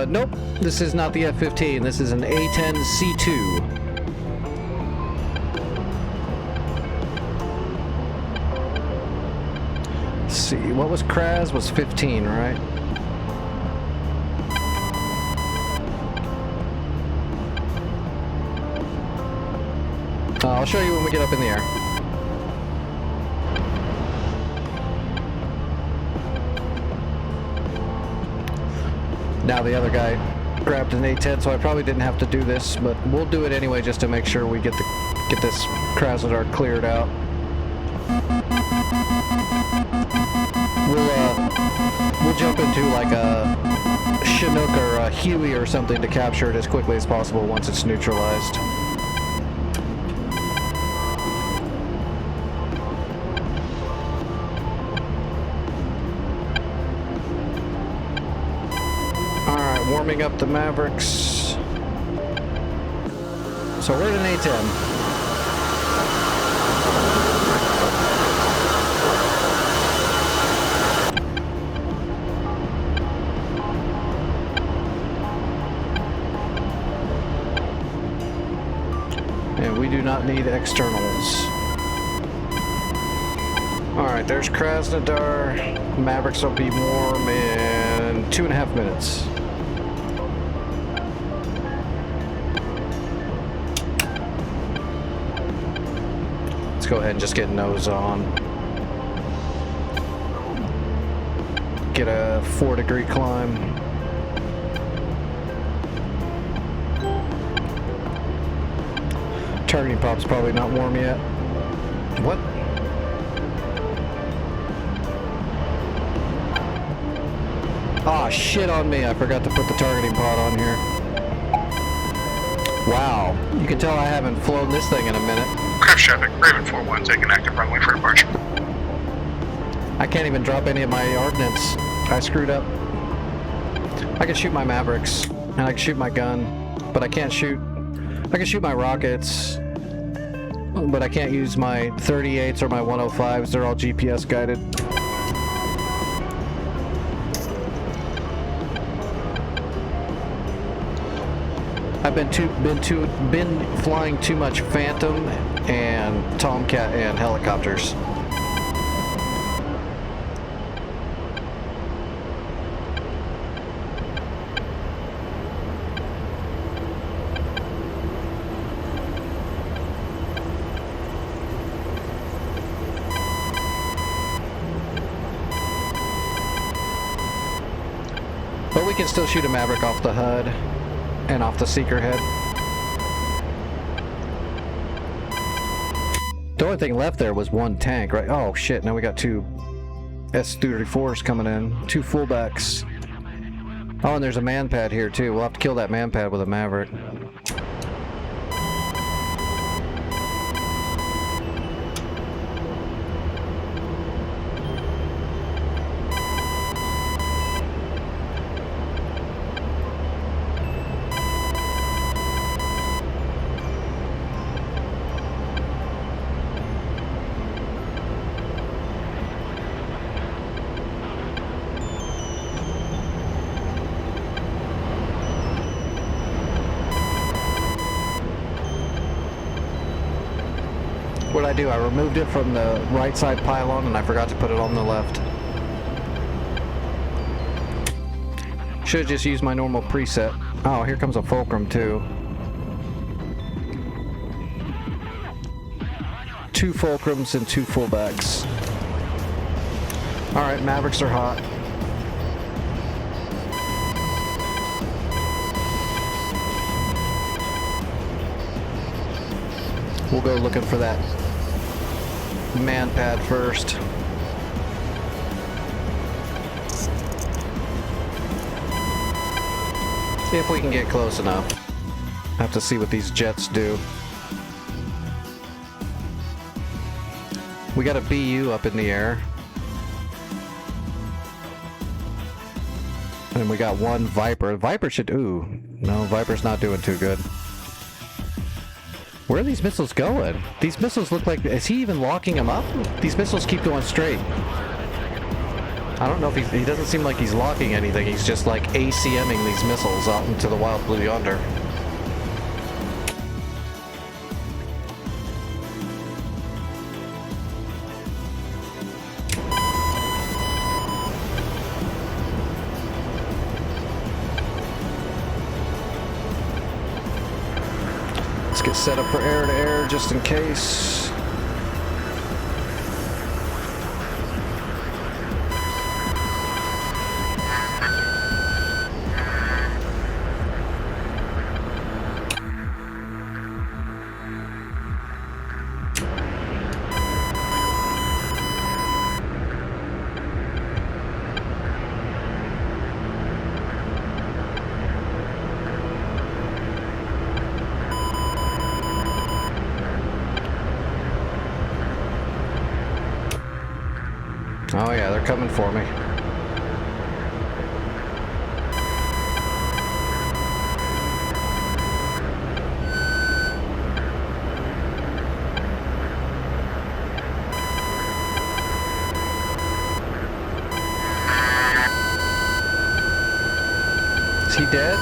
Nope. This is not the F-15. This is an A-10C2. See, what was Kraz? Was 15, right? I'll show you when we get up in the air. Now the other guy grabbed an A-10, so I probably didn't have to do this, but we'll do it anyway just to make sure we get this Krasnodar cleared out. We'll jump into like a Chinook or a Huey or something to capture it as quickly as possible once it's neutralized. Alright, warming up the Mavericks. So we're at an A-10. Do not need externals. Alright, there's Krasnodar. Mavericks will be warm in 2.5 minutes. Let's go ahead and just get nose on. Get a 4-degree climb. Targeting pop's probably not warm yet. What? Ah, shit on me. I forgot to put the targeting pod on here. Wow. You can tell I haven't flown this thing in a minute. Craft traffic, Raven 4-1, taking active runway for departure. I can't even drop any of my ordnance. I screwed up. I can shoot my Mavericks, and I can shoot my gun, but I can't shoot... I can shoot my rockets, but I can't use my 38s or my 105s. They're all GPS guided. I've been flying too much Phantom and Tomcat and helicopters. But we can still shoot a Maverick off the HUD and off the seeker head. The only thing left there was one tank, right? Oh shit, now we got two S-34s coming in. Two fullbacks. Oh, and there's a man pad here too. We'll have to kill that man pad with a Maverick. What did I do? I removed it from the right side pylon and I forgot to put it on the left. Should have just used my normal preset. Oh, here comes a Fulcrum too. 2 Fulcrums and 2 fullbacks. Alright, Mavericks are hot. We'll go looking for that man pad first. If we can get close enough. Have to see what these jets do. We got a BU up in the air. And we got one Viper. Viper should... Ooh. No, Viper's not doing too good. Where are these missiles going? These missiles look like... Is he even locking them up? These missiles keep going straight. I don't know if he doesn't seem like he's locking anything. He's just like ACMing these missiles out into the wild blue yonder. Let's get set up for air-to-air just in case. Oh yeah, they're coming for me. Is he dead?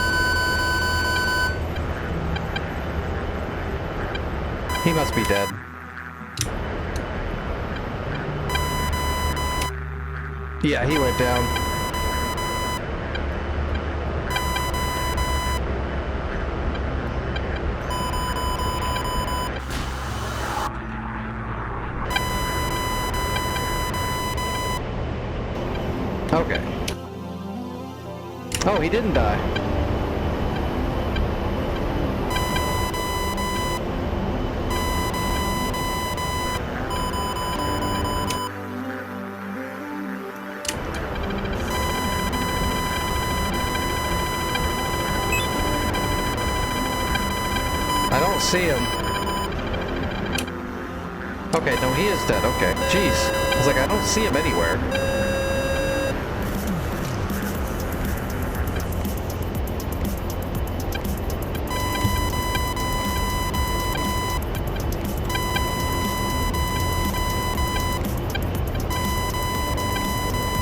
He must be dead. Yeah, he went down. Okay. Oh, he didn't die. see him. Okay, no, he is dead. Okay, jeez. I was like, I don't see him anywhere.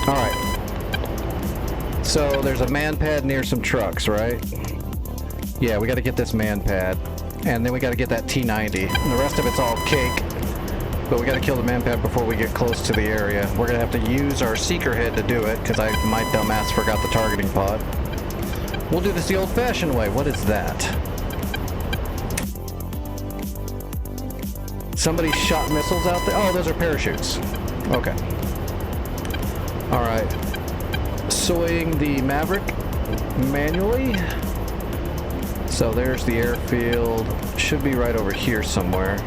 Alright. So there's a man pad near some trucks, right? Yeah, we gotta get this man pad. And then we gotta get that T90. And the rest of it's all cake. But we gotta kill the man pad before we get close to the area. We're gonna have to use our seeker head to do it, because my dumbass forgot the targeting pod. We'll do this the old-fashioned way. What is that? Somebody shot missiles out there? Oh, those are parachutes. Okay. Alright. Soying the Maverick manually. So there's the airfield. Should be right over here somewhere.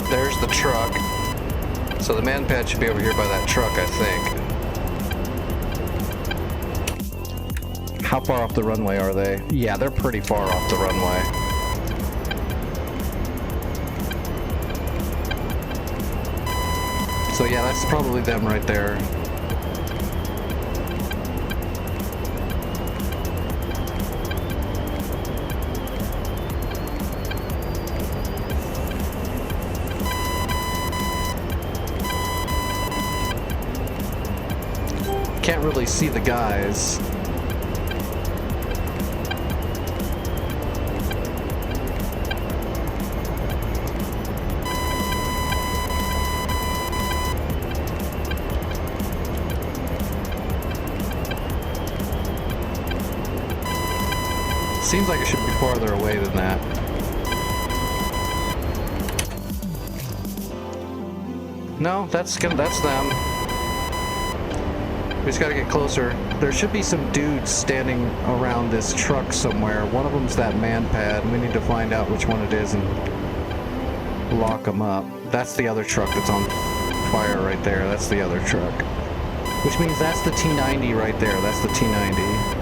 There's the truck. So the man pad should be over here by that truck, I think. How far off the runway are they? Yeah, they're pretty far off the runway. So yeah, that's probably them right there. Can't really see the guys. Seems like it should be farther away than that. No, that's them. We just gotta get closer. There should be some dudes standing around this truck somewhere. One of them's that man pad. We need to find out which one it is and lock them up. That's the other truck that's on fire right there. That's the other truck. Which means that's the T90 right there. That's the T90.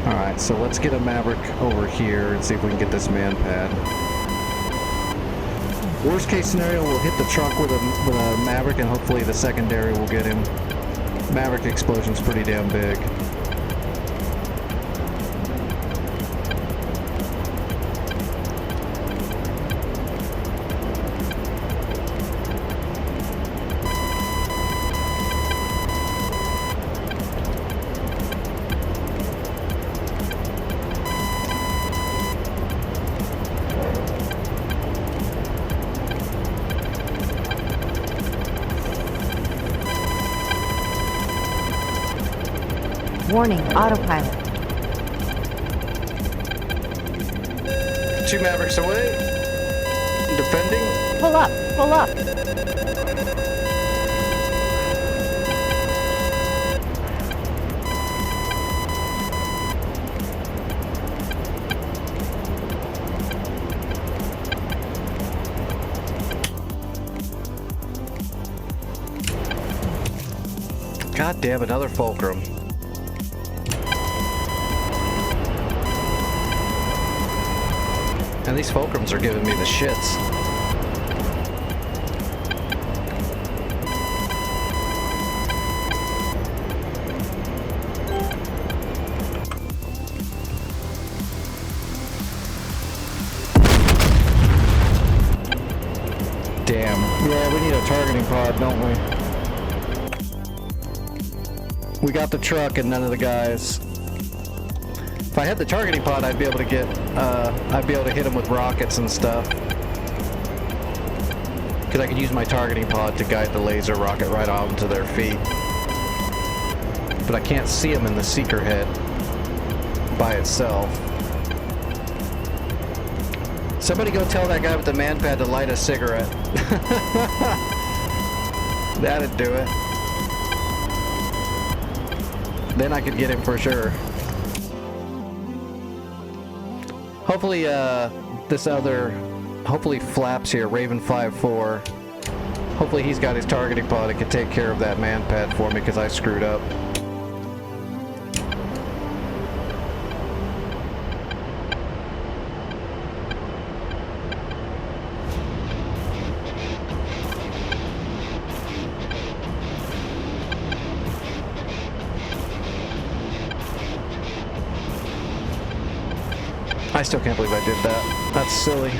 Alright, so let's get a Maverick over here and see if we can get this man pad. Worst case scenario, we'll hit the truck with a Maverick and hopefully the secondary will get him. Maverick explosion's pretty damn big. Warning, autopilot. 2 Mavericks away. Defending. Pull up, pull up. God damn, another Fulcrum. And these Fulcrums are giving me the shits. Damn. Yeah, we need a targeting pod, don't we? We got the truck and none of the guys. If I had the targeting pod, I'd be able to get, I'd be able to hit them with rockets and stuff. Because I could use my targeting pod to guide the laser rocket right onto their feet. But I can't see them in the seeker head by itself. Somebody go tell that guy with the man pad to light a cigarette. That'd do it. Then I could get him for sure. Hopefully, hopefully Flaps here, Raven 5-4. Hopefully he's got his targeting pod and can take care of that man pad for me because I screwed up. I still can't believe I did that. That's silly.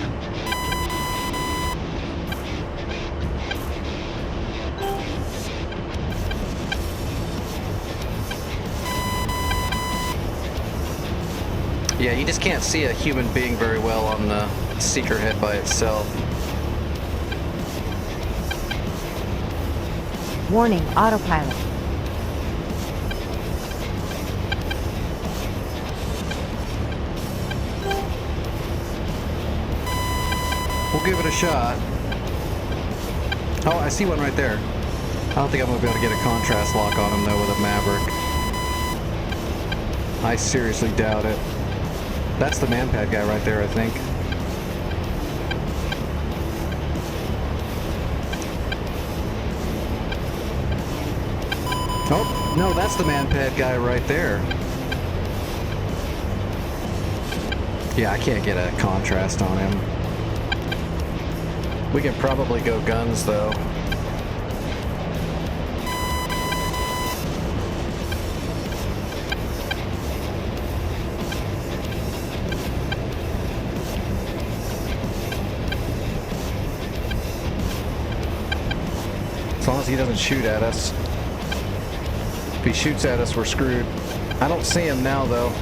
Yeah, you just can't see a human being very well on the seeker head by itself. Warning, autopilot. We'll give it a shot. Oh, I see one right there. I don't think I'm going to be able to get a contrast lock on him though with a Maverick. I seriously doubt it. That's the manpad guy right there, I think. Oh, no, that's the manpad guy right there. Yeah, I can't get a contrast on him. We can probably go guns, though. As long as he doesn't shoot at us. If he shoots at us, we're screwed. I don't see him now, though.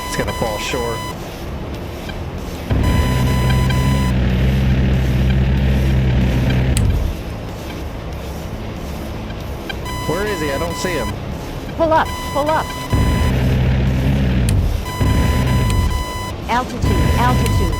It's gonna fall short. Where is he? I don't see him. Pull up, pull up. Altitude, altitude.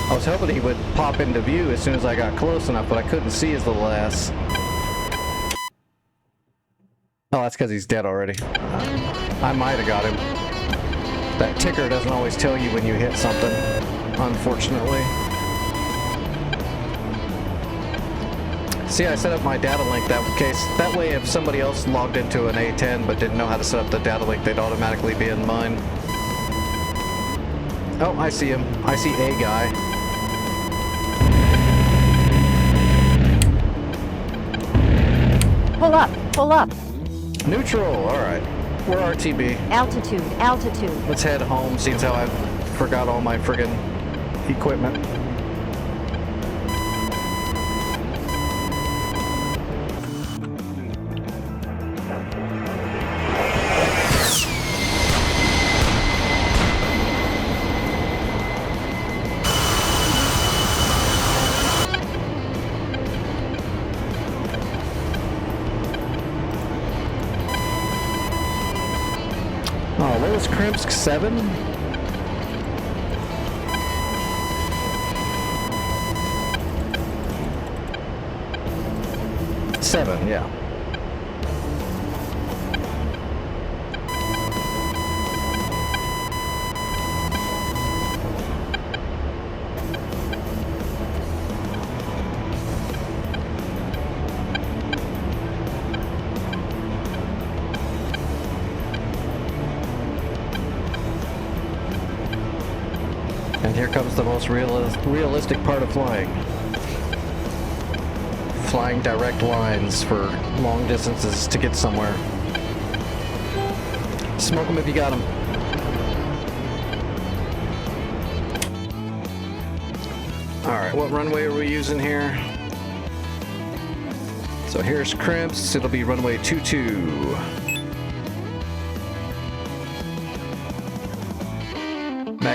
I was hoping he would pop into view as soon as I got close enough, but I couldn't see his little ass. Oh, that's because he's dead already. I might have got him. That ticker doesn't always tell you when you hit something, unfortunately. See, I set up my data link that way if somebody else logged into an A10 but didn't know how to set up the data link, they'd automatically be in mine. Oh, I see him. I see a guy. Pull up, pull up. Neutral, alright. We're RTB. Altitude, altitude. Let's head home, seeing how I forgot all my friggin' equipment. Oh, what was Krimsk? 7? Seven, yeah. And here comes the most realistic part of flying. Flying direct lines for long distances to get somewhere. Smoke them if you got them. Alright, what runway are we using here? So here's Krimsk, it'll be runway 22.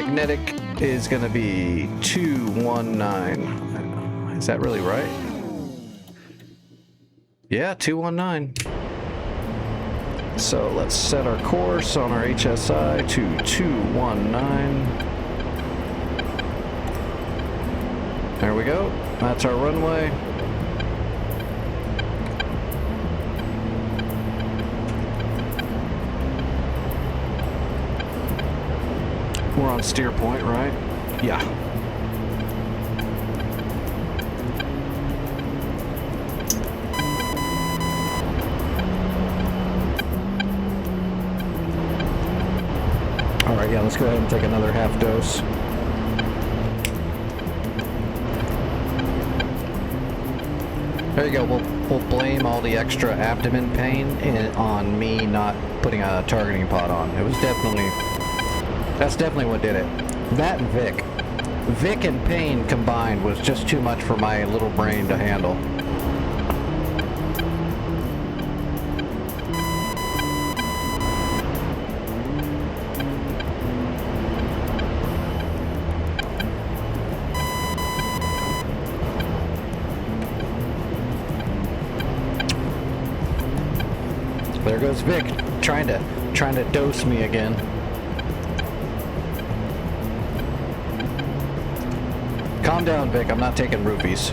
magnetic is going to be 219. Is that really right? Yeah, 219. So let's set our course on our HSI to 219. There we go. That's our runway. We're on steer point, right? Yeah. All right, yeah, let's go ahead and take another half dose. There you go. We'll blame all the extra abdomen pain on me not putting a targeting pod on. It was that's definitely what did it. That and Vic. Vic and pain combined was just too much for my little brain to handle. There goes Vic, trying to dose me again. Calm down, Vic. I'm not taking rupees.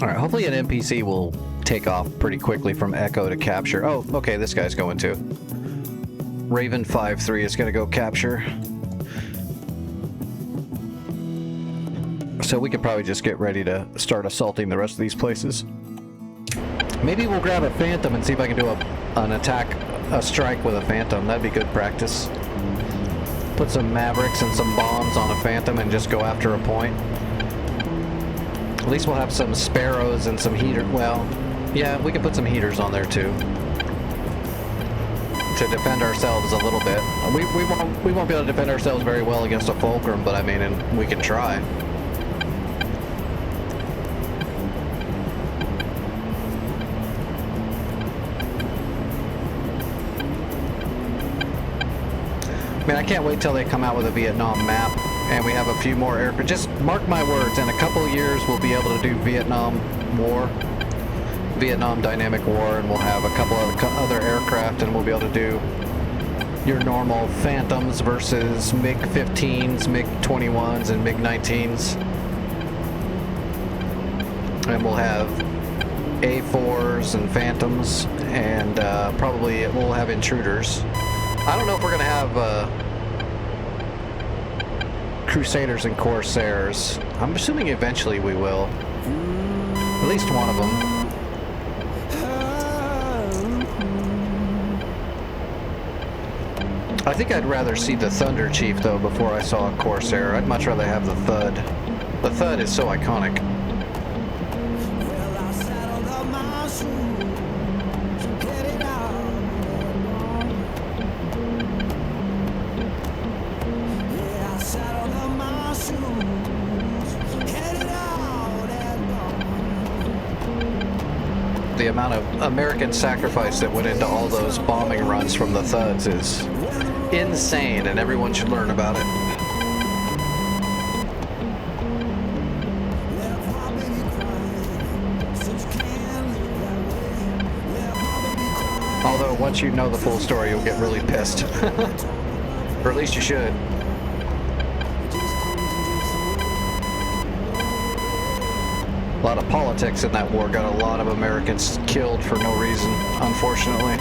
All right. Hopefully, an NPC will take off pretty quickly from Echo to capture. Oh, okay. This guy's going to. Raven 5-3 is going to go capture. So we could probably just get ready to start assaulting the rest of these places. Maybe we'll grab a Phantom and see if I can do an attack, a strike with a Phantom. That'd be good practice. Put some Mavericks and some bombs on a Phantom and just go after a point. At least we'll have some Sparrows and some heater. Well, yeah, we can put some heaters on there too. To defend ourselves a little bit. We won't be able to defend ourselves very well against a Fulcrum, but I mean, and we can try. I mean, I can't wait till they come out with a Vietnam map and we have a few more aircraft. Just mark my words, in a couple of years we'll be able to do Vietnam War, Vietnam Dynamic War, and we'll have a couple of other aircraft, and we'll be able to do your normal Phantoms versus MiG-15s, MiG-21s, and MiG-19s. And we'll have A4s and Phantoms, and probably we'll have intruders. I don't know if we're going to have Crusaders and Corsairs. I'm assuming eventually we will. At least one of them. I think I'd rather see the Thunder Chief, though, before I saw a Corsair. I'd much rather have the Thud. The Thud is so iconic. Well, I saddled up my shoes, headed out. Yeah, I saddled up my shoes, headed out at dawn. The amount of American sacrifice that went into all those bombing runs from the Thuds is insane, and everyone should learn about it. Although once you know the full story, you'll get really pissed. Or at least you should. A lot of politics in that war, got a lot of Americans killed for no reason, unfortunately.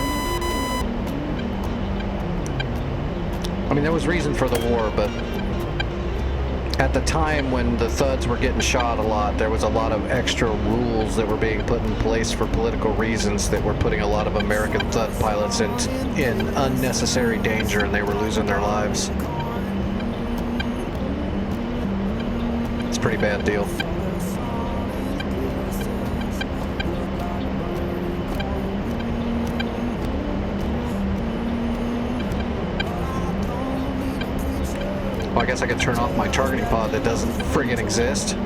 I mean, there was reason for the war, but at the time when the Thuds were getting shot a lot, there was a lot of extra rules that were being put in place for political reasons that were putting a lot of American Thud pilots in unnecessary danger, and they were losing their lives. It's a pretty bad deal. Well, I guess I could turn off my targeting pod that doesn't friggin' exist.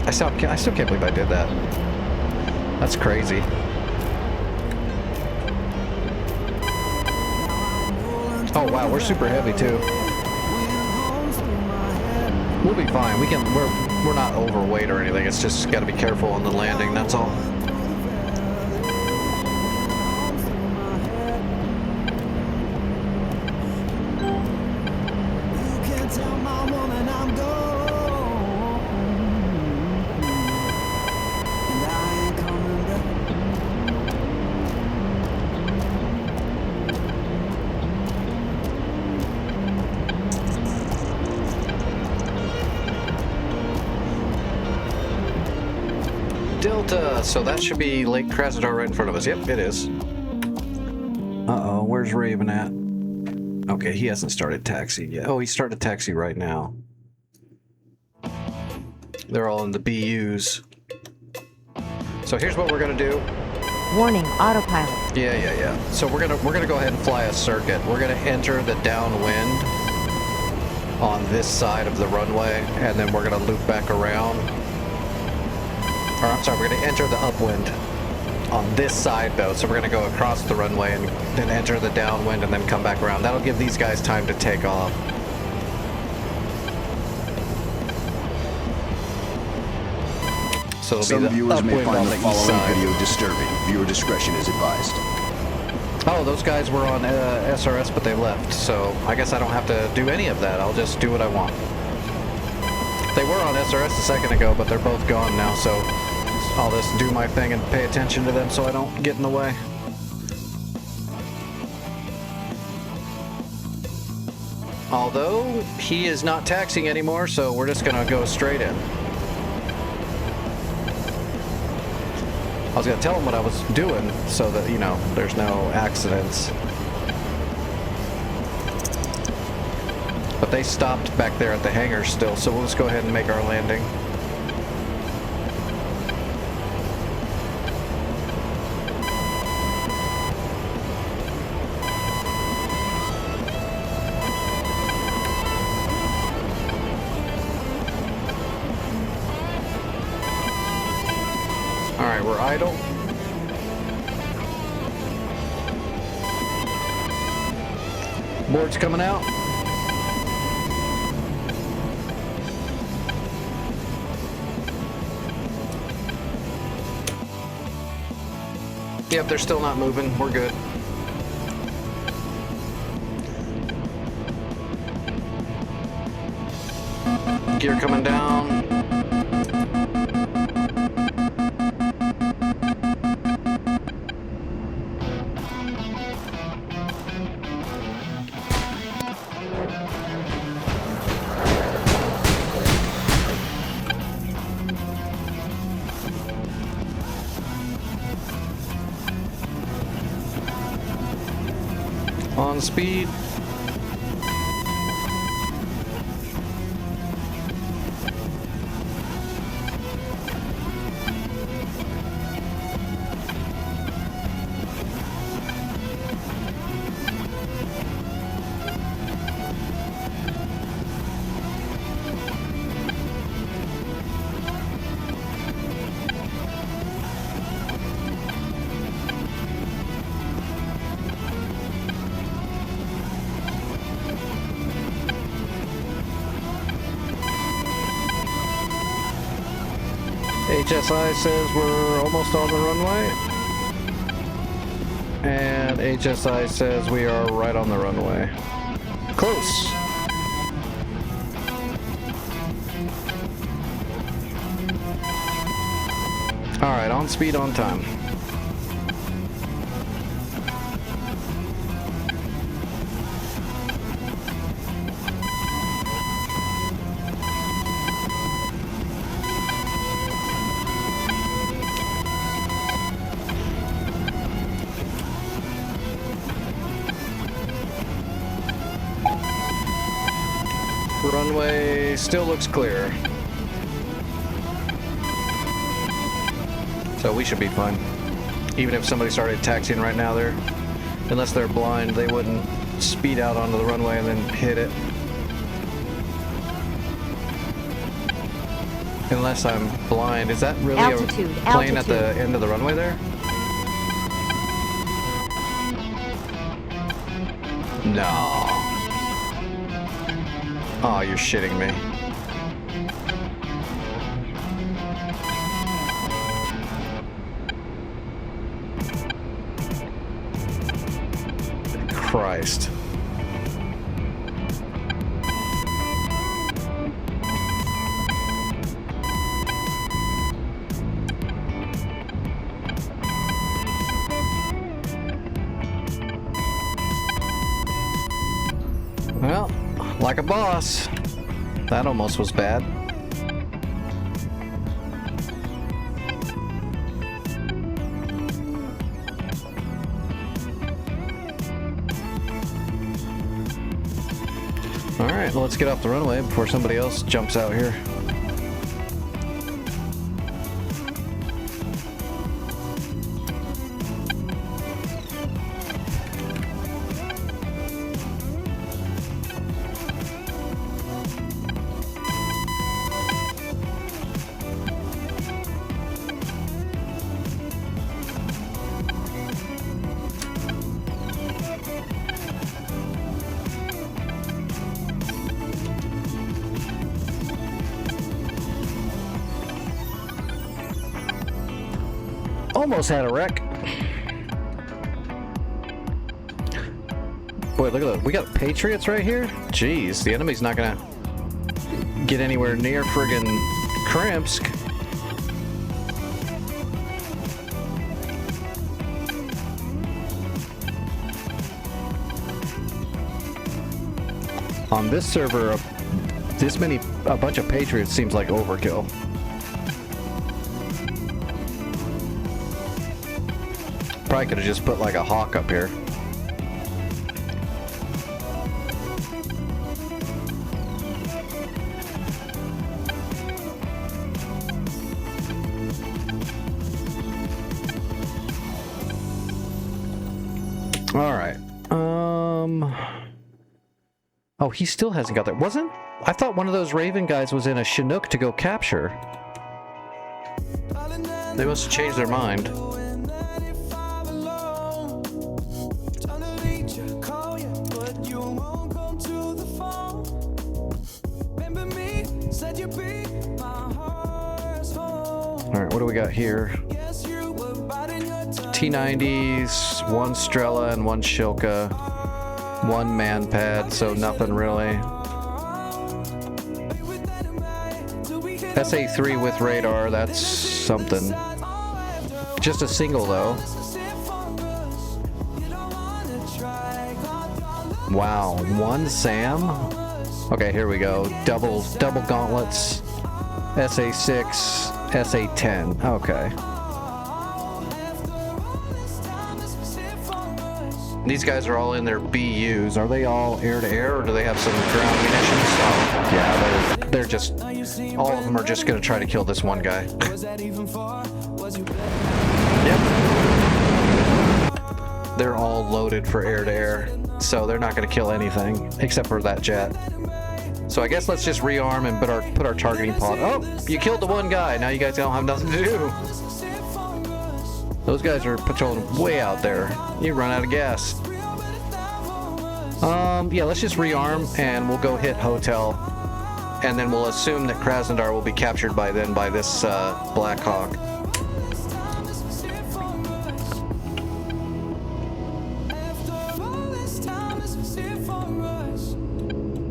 I still can't believe I did that. That's crazy. Oh wow, we're super heavy too. We'll be fine. We're not overweight or anything. It's just got to be careful on the landing. That's all. Delta, so that should be Lake Krasnodar right in front of us. Yep, it is. Uh-oh, where's Raven at? Okay, he hasn't started taxi yet. Oh, he started taxi right now. They're all in the BUs. So here's what we're gonna do. Warning, autopilot. Yeah. So we're gonna go ahead and fly a circuit. We're gonna enter the downwind on this side of the runway, and then we're gonna loop back around. Or I'm sorry, we're gonna enter the upwind on this side though. So we're gonna go across the runway and then enter the downwind and then come back around. That'll give these guys time to take off. So it'll Some be the viewers may upwind find on the the east following side. video disturbing. Viewer discretion is advised. Oh, those guys were on SRS, but they left. So I guess I don't have to do any of that. I'll just do what I want. They were on SRS a second ago, but they're both gone now. So I'll just do my thing and pay attention to them so I don't get in the way. Although he is not taxiing anymore, so we're just gonna go straight in. I was gonna tell him what I was doing so that, you know, there's no accidents. But they stopped back there at the hangar still, so we'll just go ahead and make our landing. Alright, we're idle. Board's coming out. Yep, they're still not moving. We're good. Gear coming down. On speed. HSI says we're almost on the runway. And HSI says we are right on the runway. Close. Alright, on speed, on time. runway still looks clear. So we should be fine. Even if somebody started taxiing right now there, unless they're blind, they wouldn't speed out onto the runway and then hit it. Unless I'm blind. Is that really Altitude, a plane at the altitude. end of the runway there? No. Oh, you're shitting me. Christ. Well, like a boss. That almost was bad. Alright, well, let's get off the runway before somebody else jumps out here. Almost had a wreck. Boy, look at that. We got Patriots right here? Jeez, the enemy's not gonna get anywhere near friggin' Krimsk. On this server, a bunch of Patriots seems like overkill. Probably could have just put like a Hawk up here. All right. Oh, he still hasn't got there. Wasn't? I thought one of those Raven guys was in a Chinook to go capture. They must have changed their mind. Alright, what do we got here? T90s, one Strela and one Shilka, one man pad, so nothing really. SA3 with radar, that's something. Just a single though. Wow, one SAM? Okay, here we go. Double gauntlets. SA6. SA10. Okay. These guys are all in their BUs. Are they all air-to-air, or do they have some ground munitions? Oh, yeah, they're just... All of them are just going to try to kill this one guy. Yep. They're all loaded for air-to-air, so they're not going to kill anything, except for that jet. So I guess let's just rearm and put our targeting pod. Oh, you killed the one guy. Now you guys don't have nothing to do. Those guys are patrolling way out there. You run out of gas. Yeah, let's just rearm and we'll go hit hotel. And then we'll assume that Krasnodar will be captured by then by this Black Hawk.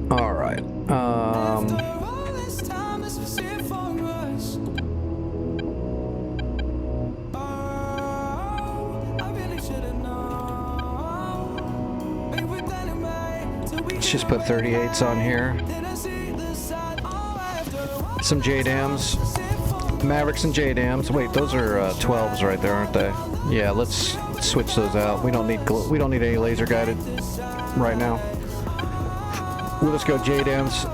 All right. Let's just put 38s on here. Some JDAMs. Mavericks and JDAMs. Wait, those are 12s right there, aren't they? Yeah, let's switch those out. We don't need any laser guided right now. We'll just go JDAMs.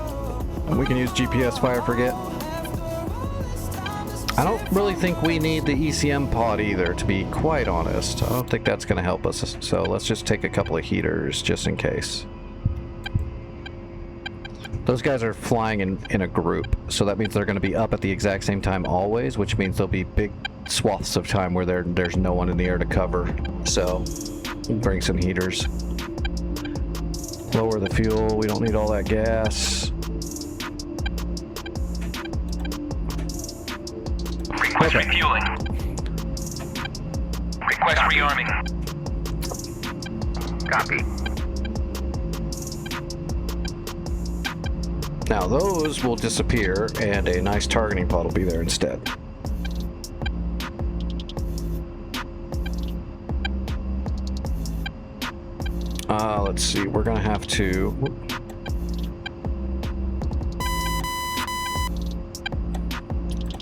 And we can use GPS fire forget. I don't really think we need the ECM pod either, to be quite honest. I don't think that's going to help us. So let's just take a couple of heaters just in case. Those guys are flying in a group, so that means they're going to be up at the exact same time always, which means there'll be big swaths of time where there's no one in the air to cover. So bring some heaters. Lower the fuel. We don't need all that gas. Request refueling. Request rearming. Copy. Now those will disappear and a nice targeting pod will be there instead. Let's see, we're gonna have to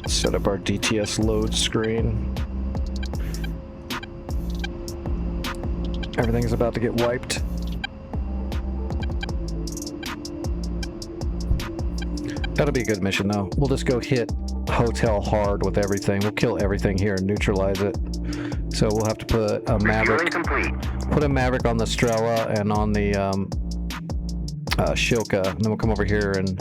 set up our DTS load screen. Everything's about to get wiped. That'll be a good mission though. We'll just go hit hotel hard with everything. We'll kill everything here and neutralize it. So we'll have to put a Maverick. Put a Maverick on the Strela and on the Shilka. And then we'll come over here and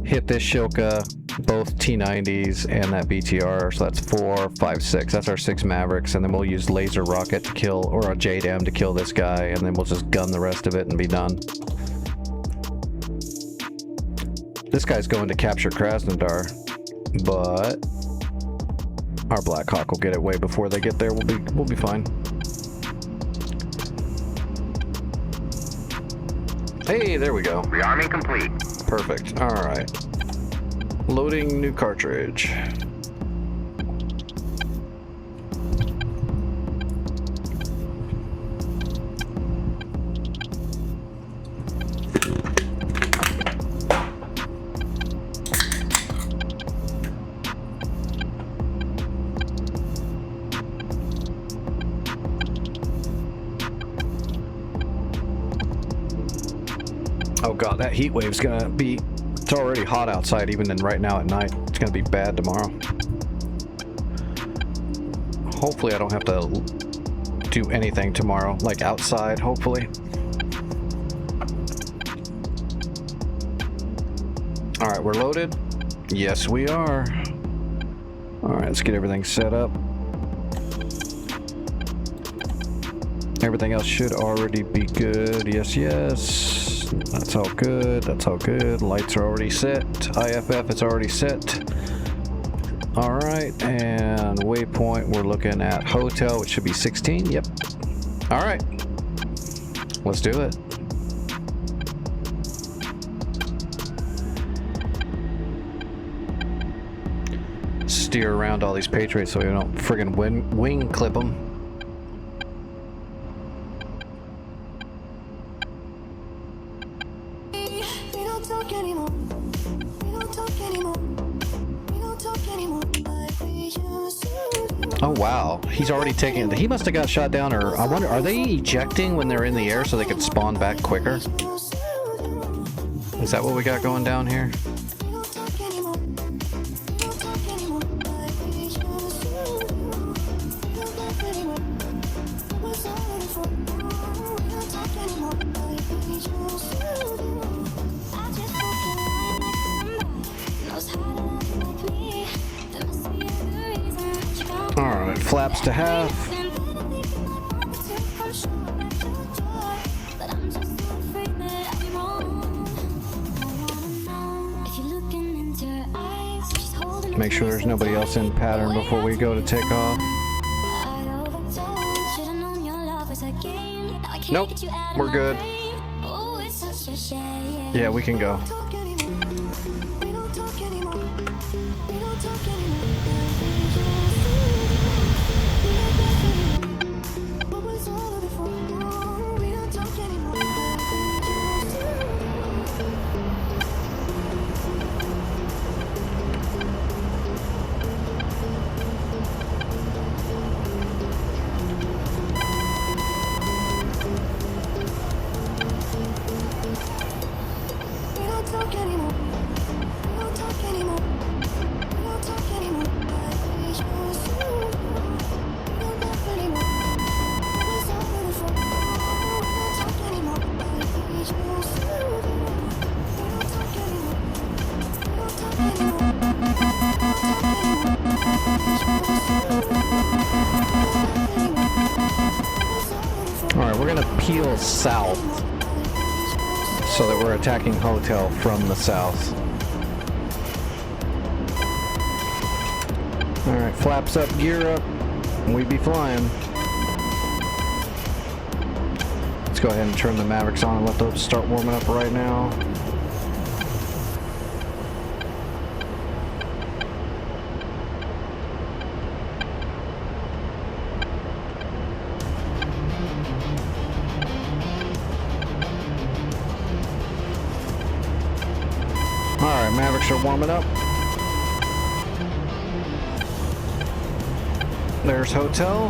hit this Shilka, both T-90s and that BTR. So that's 4, 5, 6. That's our 6 Mavericks. And then we'll use laser rocket to kill, or a JDAM to kill this guy. And then we'll just gun the rest of it and be done. This guy's going to capture Krasnodar, but our Black Hawk will get it way before they get there. We'll be fine. Hey, there we go. Rearming complete. Perfect. All right. Loading new cartridge. Oh god, that heat wave's gonna be... It's already hot outside even right now at night. It's gonna be bad tomorrow. Hopefully I don't have to do anything tomorrow, like outside, hopefully. Alright, we're loaded. Yes, we are. Alright, let's get everything set up. Everything else should already be good. Yes, yes. That's all good. That's all good. Lights are already set. IFF is already set. All right, and waypoint, we're looking at hotel, which should be 16. Yep. All right. Let's do it. Steer around all these Patriots so we don't friggin' wing clip them. Oh wow, he's already taking it. He must have got shot down, or I wonder, are they ejecting when they're in the air so they can spawn back quicker? Is that what we got going down here? Alright, flaps to half. Make sure there's nobody else in pattern before we go to take off. Nope, we're good. Yeah, we can go. keel south so that we're attacking Hotel from the south. Alright, flaps up, gear up, and we be flying. Let's go ahead and turn the Mavericks on and let those start warming up right now. Alright, Mavericks are warming up. There's Hotel.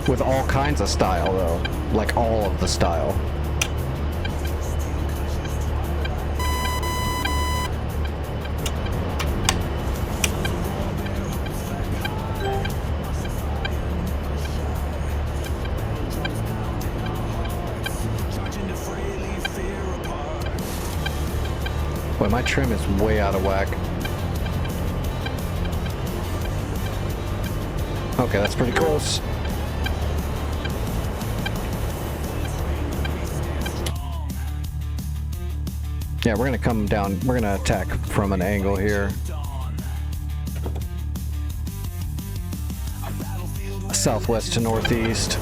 With all kinds of style, though. Like all of the style. Boy, my trim is way out of whack. Okay, that's pretty close. Yeah, we're gonna come down, we're gonna attack from an angle here. Southwest to northeast.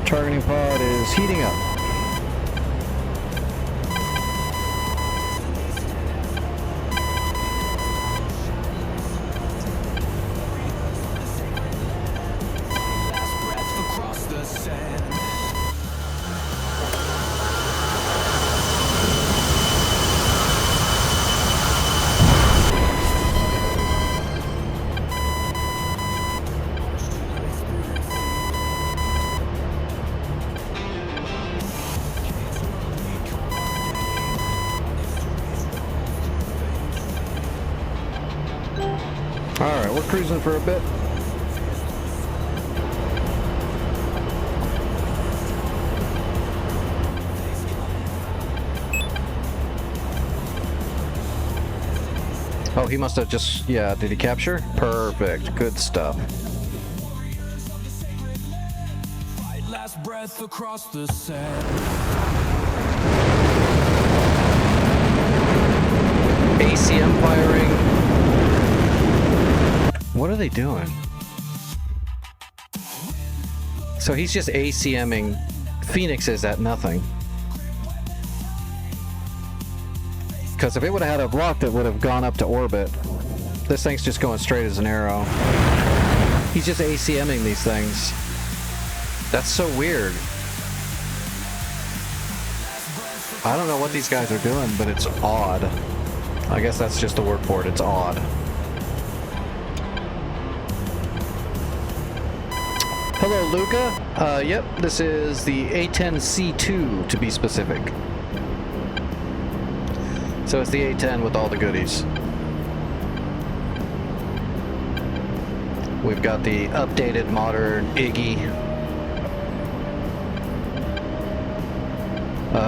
Targeting pod is heating up. Alright, we're cruising for a bit. Oh, he must have just, yeah, did he capture? Perfect, good stuff. Last breath across the sand. ACM firing. What are they doing? So he's just ACMing Phoenixes at nothing. Because if it would have had a block, it would have gone up to orbit. This thing's just going straight as an arrow. He's just ACMing these things. That's so weird. I don't know what these guys are doing, but it's odd. I guess that's just the word for it. It's odd. Hello, Luca. Yep, this is the A10C2 to be specific. So it's the A10 with all the goodies. We've got the updated modern Iggy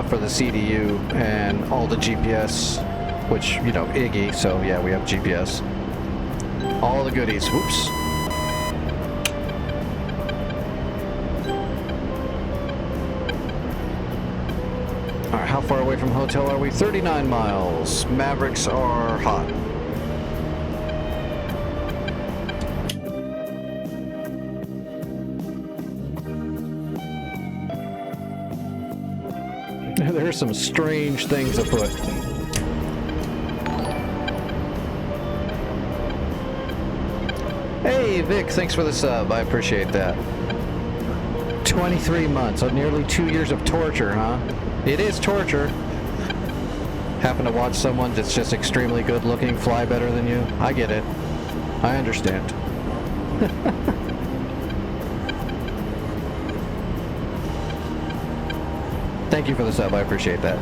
for the CDU and all the GPS, which, you know, Iggy, so yeah, we have GPS. All the goodies. Whoops. Alright, how far away from Hotel are we? 39 miles. Mavericks are hot. There's some strange things afoot. Hey Vic, thanks for the sub. I appreciate that. 23 months, nearly 2 years of torture, huh? It is torture. Happen to watch someone that's just extremely good looking fly better than you. I get it. I understand. Thank you for the sub. I appreciate that.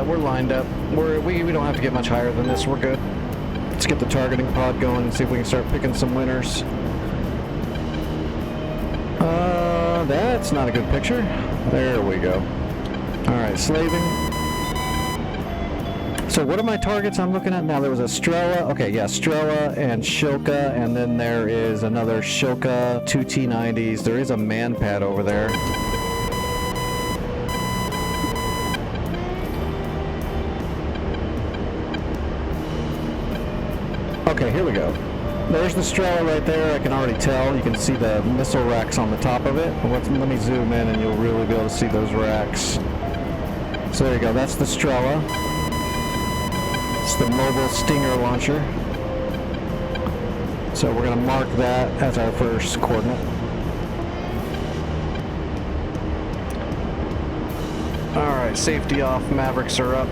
we're lined up. We don't have to get much higher than this. We're good. Let's get the targeting pod going and see if we can start picking some winners. That's not a good picture. There we go. Alright, slaving. So what are my targets I'm looking at now? There was a Strela. Okay, yeah, Strela and Shilka, and then there is another Shilka, 2 T90s. There is a man pad over there. Okay, here we go. There's the Strela right there. I can already tell. You can see the missile racks on the top of it. Let me zoom in and you'll really be able to see those racks. So there you go. That's the Strela. It's the mobile Stinger launcher. So we're going to mark that as our first coordinate. Alright, safety off. Mavericks are up.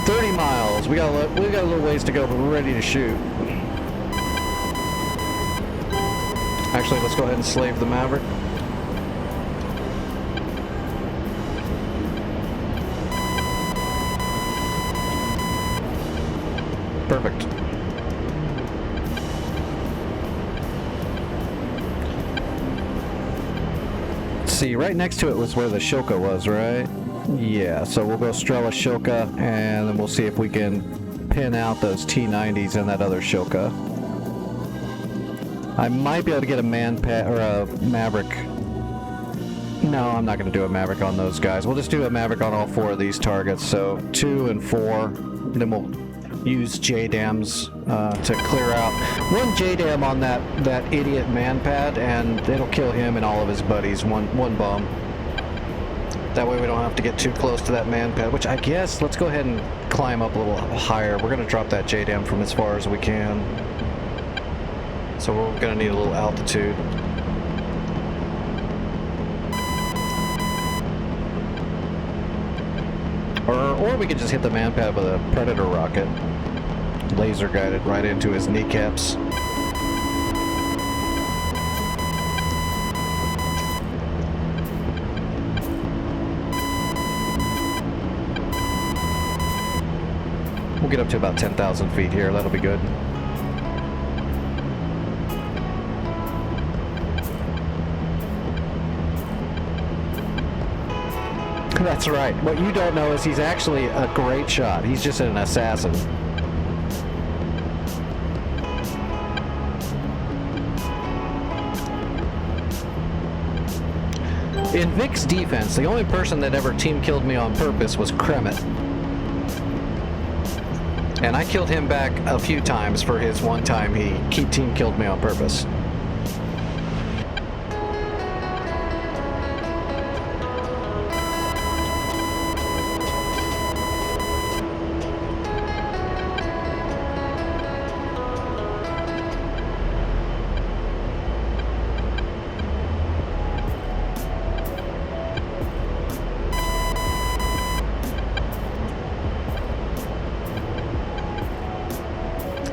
30 miles. We got a little ways to go, but we're ready to shoot. Actually, let's go ahead and slave the Maverick. Perfect. Let's see, right next to it was where the Shilka was, right? Yeah, so we'll go Strela Shilka, and then we'll see if we can pin out those T90s and that other Shilka. I might be able to get a man pad or a Maverick. No, I'm not going to do a Maverick on those guys. We'll just do a Maverick on all 4 of these targets. So 2 and 4, and then we'll use JDAMs to clear out. 1 JDAM on that idiot man pad, and it'll kill him and all of his buddies. One bomb. That way we don't have to get too close to that man pad, which I guess, let's go ahead and climb up a little higher. We're going to drop that JDAM from as far as we can. So we're going to need a little altitude. Or we could just hit the man pad with a Predator rocket. Laser guided right into his kneecaps. We'll get up to about 10,000 feet here. That'll be good. That's right. What you don't know is he's actually a great shot. He's just an assassin. In Vic's defense, the only person that ever team killed me on purpose was Kremet. And I killed him back a few times for his one time he team killed me on purpose.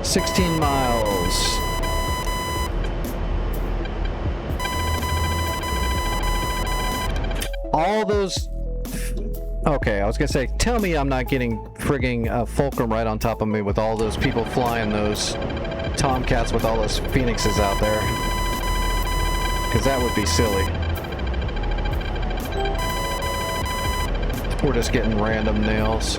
$16 miles. All those... Okay, I was gonna say, tell me I'm not getting frigging Fulcrum right on top of me with all those people flying those Tomcats with all those Phoenixes out there. Because that would be silly. We're just getting random nails.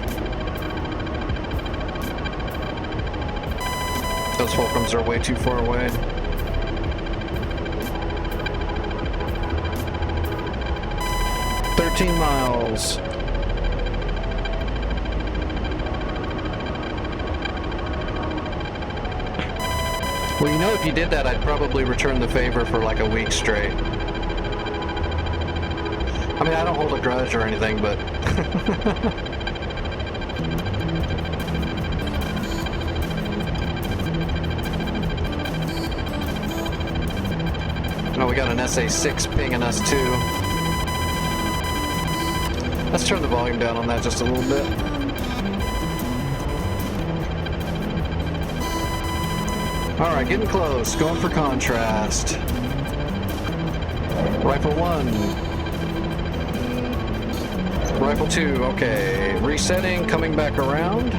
Those Fulcrums are way too far away. $13 miles. Well, you know, if you did that, I'd probably return the favor for like a week straight. I mean, I don't hold a grudge or anything, but... Oh, we got an SA-6 pinging us too. Let's turn the volume down on that just a little bit. Alright, getting close. Going for contrast. Rifle 1. Rifle 2, okay. Resetting, coming back around.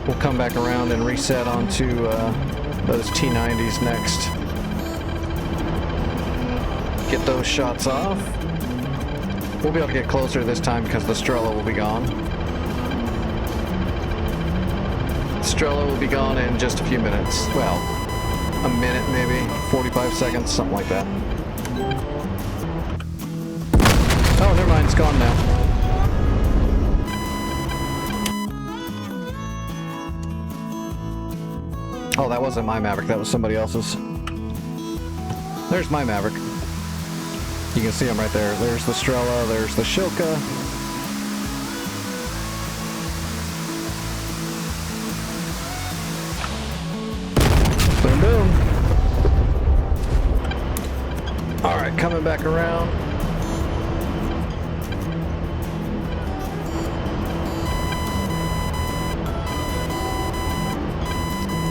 We'll come back around and reset onto those T90s next. Get those shots off. We'll be able to get closer this time because the Strela will be gone. Strela will be gone in just a few minutes. Well, a minute maybe, 45 seconds, something like that. Oh, never mind, it's gone now. Oh, that wasn't my Maverick, that was somebody else's. There's my Maverick. You can see them right there. There's the Strela, there's the Shilka. Boom, boom. Alright, coming back around.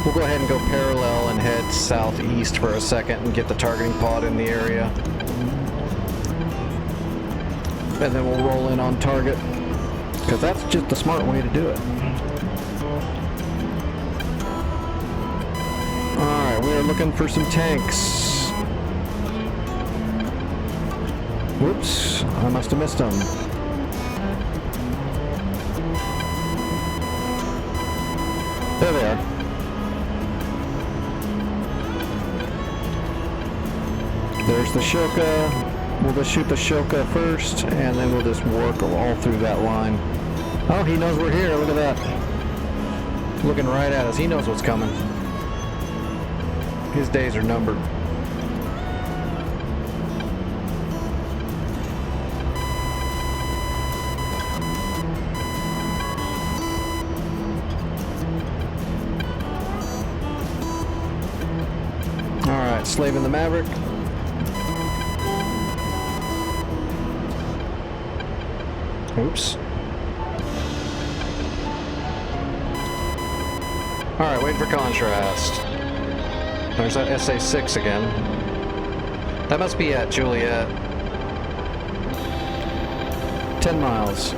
We'll go ahead and go parallel and head southeast for a second and get the targeting pod in the area. And then we'll roll in on target, because that's just the smart way to do it. Alright, we are looking for some tanks. Whoops, I must have missed them. There they are. There's the Shilka. We'll just shoot the Shilka first, and then we'll just work all through that line. Oh, he knows we're here. Look at that. Looking right at us. He knows what's coming. His days are numbered. Alright, slaving the Maverick. Oops. Alright, waiting for contrast. There's that SA-6 again. That must be at Juliet. 10 miles.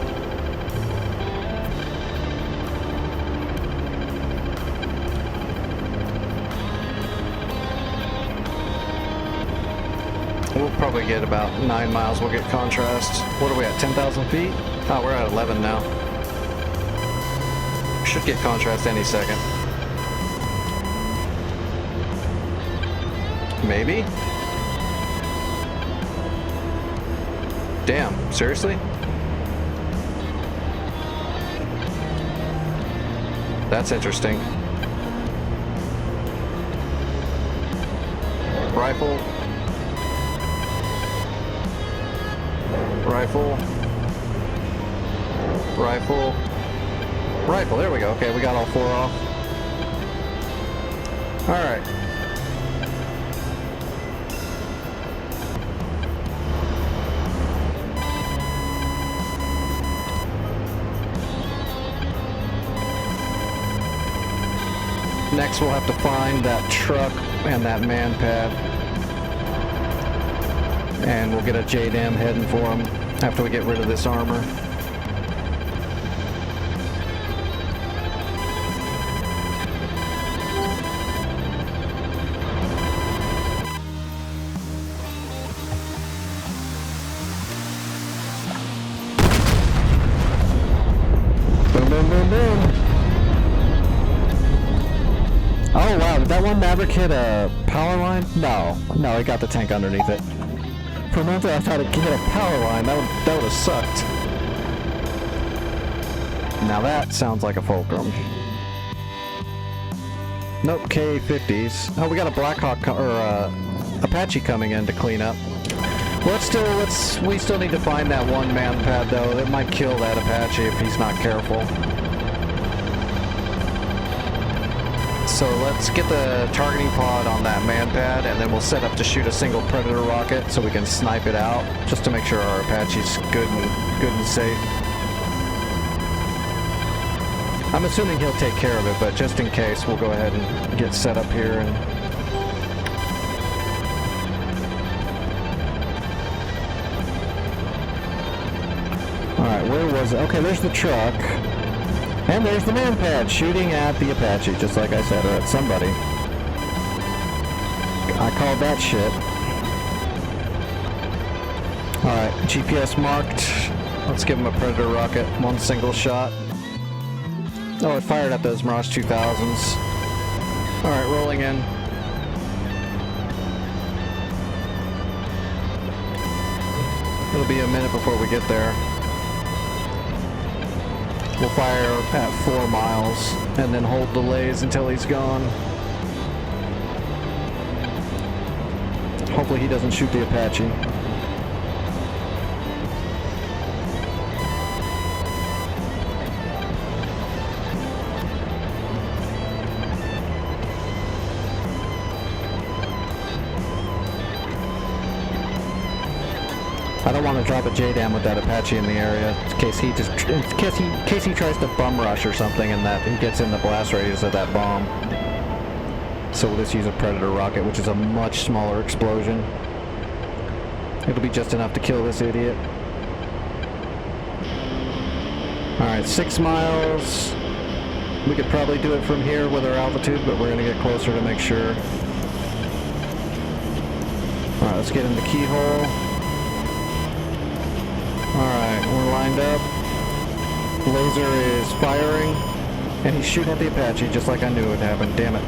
We'll probably get about 9 miles. We'll get contrast. What are we at, 10,000 feet? Oh, we're at 11 now. Should get contrast any second. Maybe? Damn, seriously? That's interesting. Rifle. Rifle. Rifle. Rifle, there we go. Okay, we got all 4 off. Alright. Next we'll have to find that truck and that man pad. And we'll get a JDAM heading for him after we get rid of this armor. Boom, boom, boom, boom. Oh wow, did that one Maverick hit a power line? No, it got the tank underneath it. For a moment I thought it hit a power line. That would have sucked. Now that sounds like a Fulcrum. Nope, K-50s. Oh, we got a Blackhawk or Apache coming in to clean up. We still need to find that one man pad though. That might kill that Apache if he's not careful. So let's get the targeting pod on that man pad, and then we'll set up to shoot a single Predator rocket so we can snipe it out, just to make sure our Apache's good and safe. I'm assuming he'll take care of it, but just in case, we'll go ahead and get set up here. And alright, where was it? Okay, there's the truck. And there's the man pad shooting at the Apache, just like I said, or at somebody. I called that shit. Alright, GPS marked. Let's give him a Predator rocket. One single shot. Oh, it fired at those Mirage 2000s. Alright, rolling in. It'll be a minute before we get there. We'll fire at 4 miles and then hold delays until he's gone. Hopefully he doesn't shoot the Apache. I don't want to drop a JDAM with that Apache in the area in case he tries to bum rush or something and that he gets in the blast radius of that bomb. So we'll just use a Predator rocket, which is a much smaller explosion. It'll be just enough to kill this idiot. Alright, 6 miles. We could probably do it from here with our altitude, but we're going to get closer to make sure. Alright, let's get in the keyhole. Alright, we're lined up. Laser is firing, and he's shooting at the Apache just like I knew it would happen. Damn it.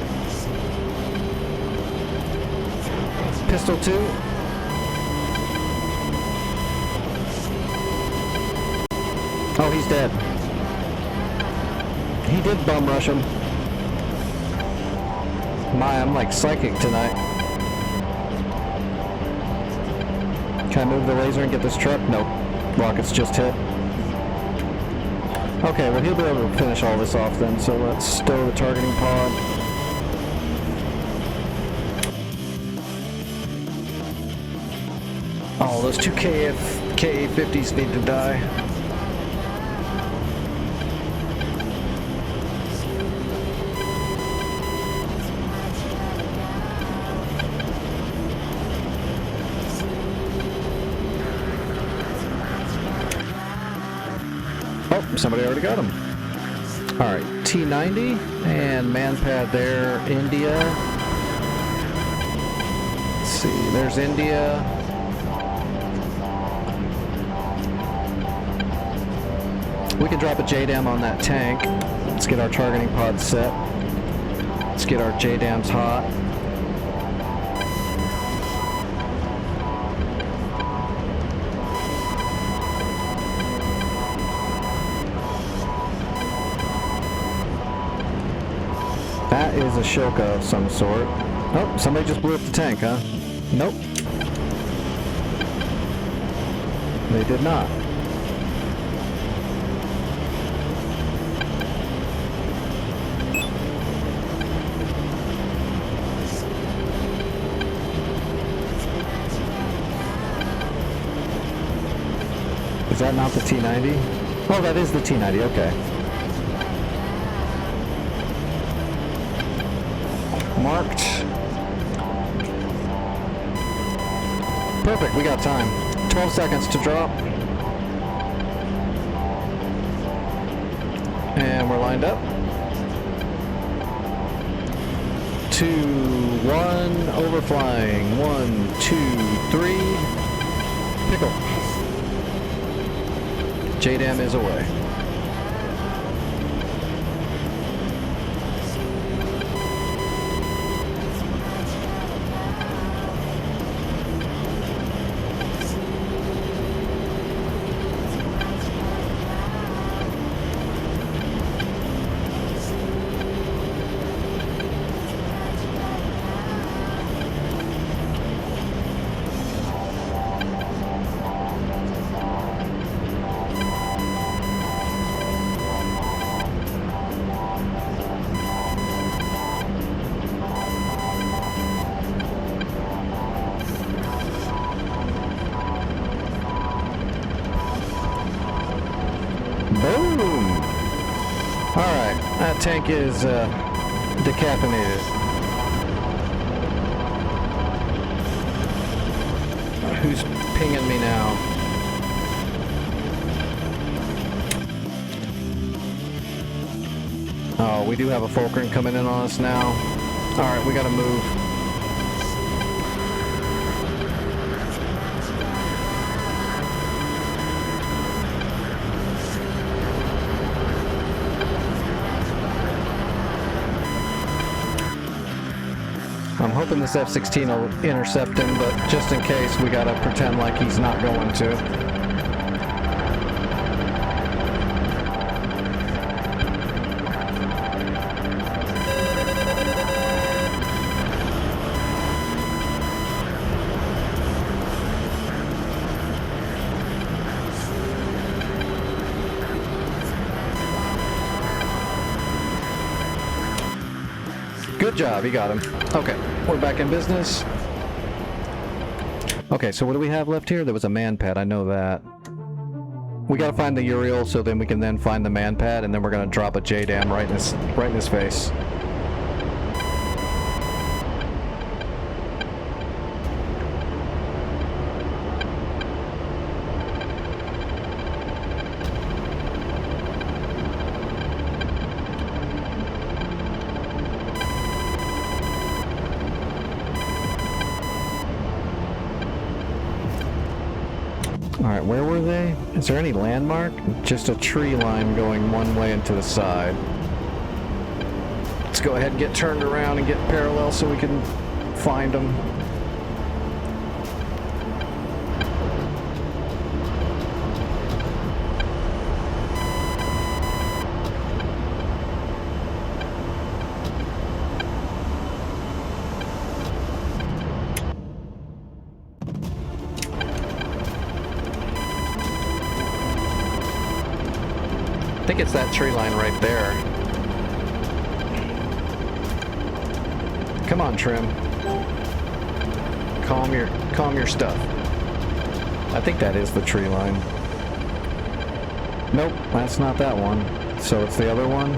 Pistol 2. Oh, he's dead. He did bum rush him. I'm like psychic tonight. Can I move the laser and get this truck? Nope. Rockets just hit. Okay, well he'll be able to finish all this off then, so let's stow the targeting pod. Oh, those two KA-50s need to die. Somebody already got him. Alright, T-90 and manpad there, India. Let's see, there's India. We can drop a JDAM on that tank. Let's get our targeting pod set. Let's get our JDAMs hot. That is a Shilka of some sort. Oh, somebody just blew up the tank, huh? Nope. They did not. Is that not the T-90? Oh, that is the T-90, okay. Marked. Perfect, we got time. 12 seconds to drop. And we're lined up. 2, 1, overflying. 1, 2, 3. Pickle. JDAM is away. Alright, that tank is decaffeinated. Who's pinging me now? Oh, we do have a Fulcrum coming in on us now. Alright, we gotta move. I'm hoping this F-16 will intercept him, but just in case, we gotta pretend like he's not going to. Good job, he got him. Okay, we're back in business. Okay, so what do we have left here? There was a man pad, I know that. We gotta find the Uriel, so then we can then find the man pad, and then we're gonna drop a JDAM right in his face. Alright, where were they? Is there any landmark? Just a tree line going one way and to the side. Let's go ahead and get turned around and get parallel so we can find them. I think it's that tree line right there. Come on, Trim. Calm your stuff. I think that is the tree line. Nope, that's not that one. So it's the other one.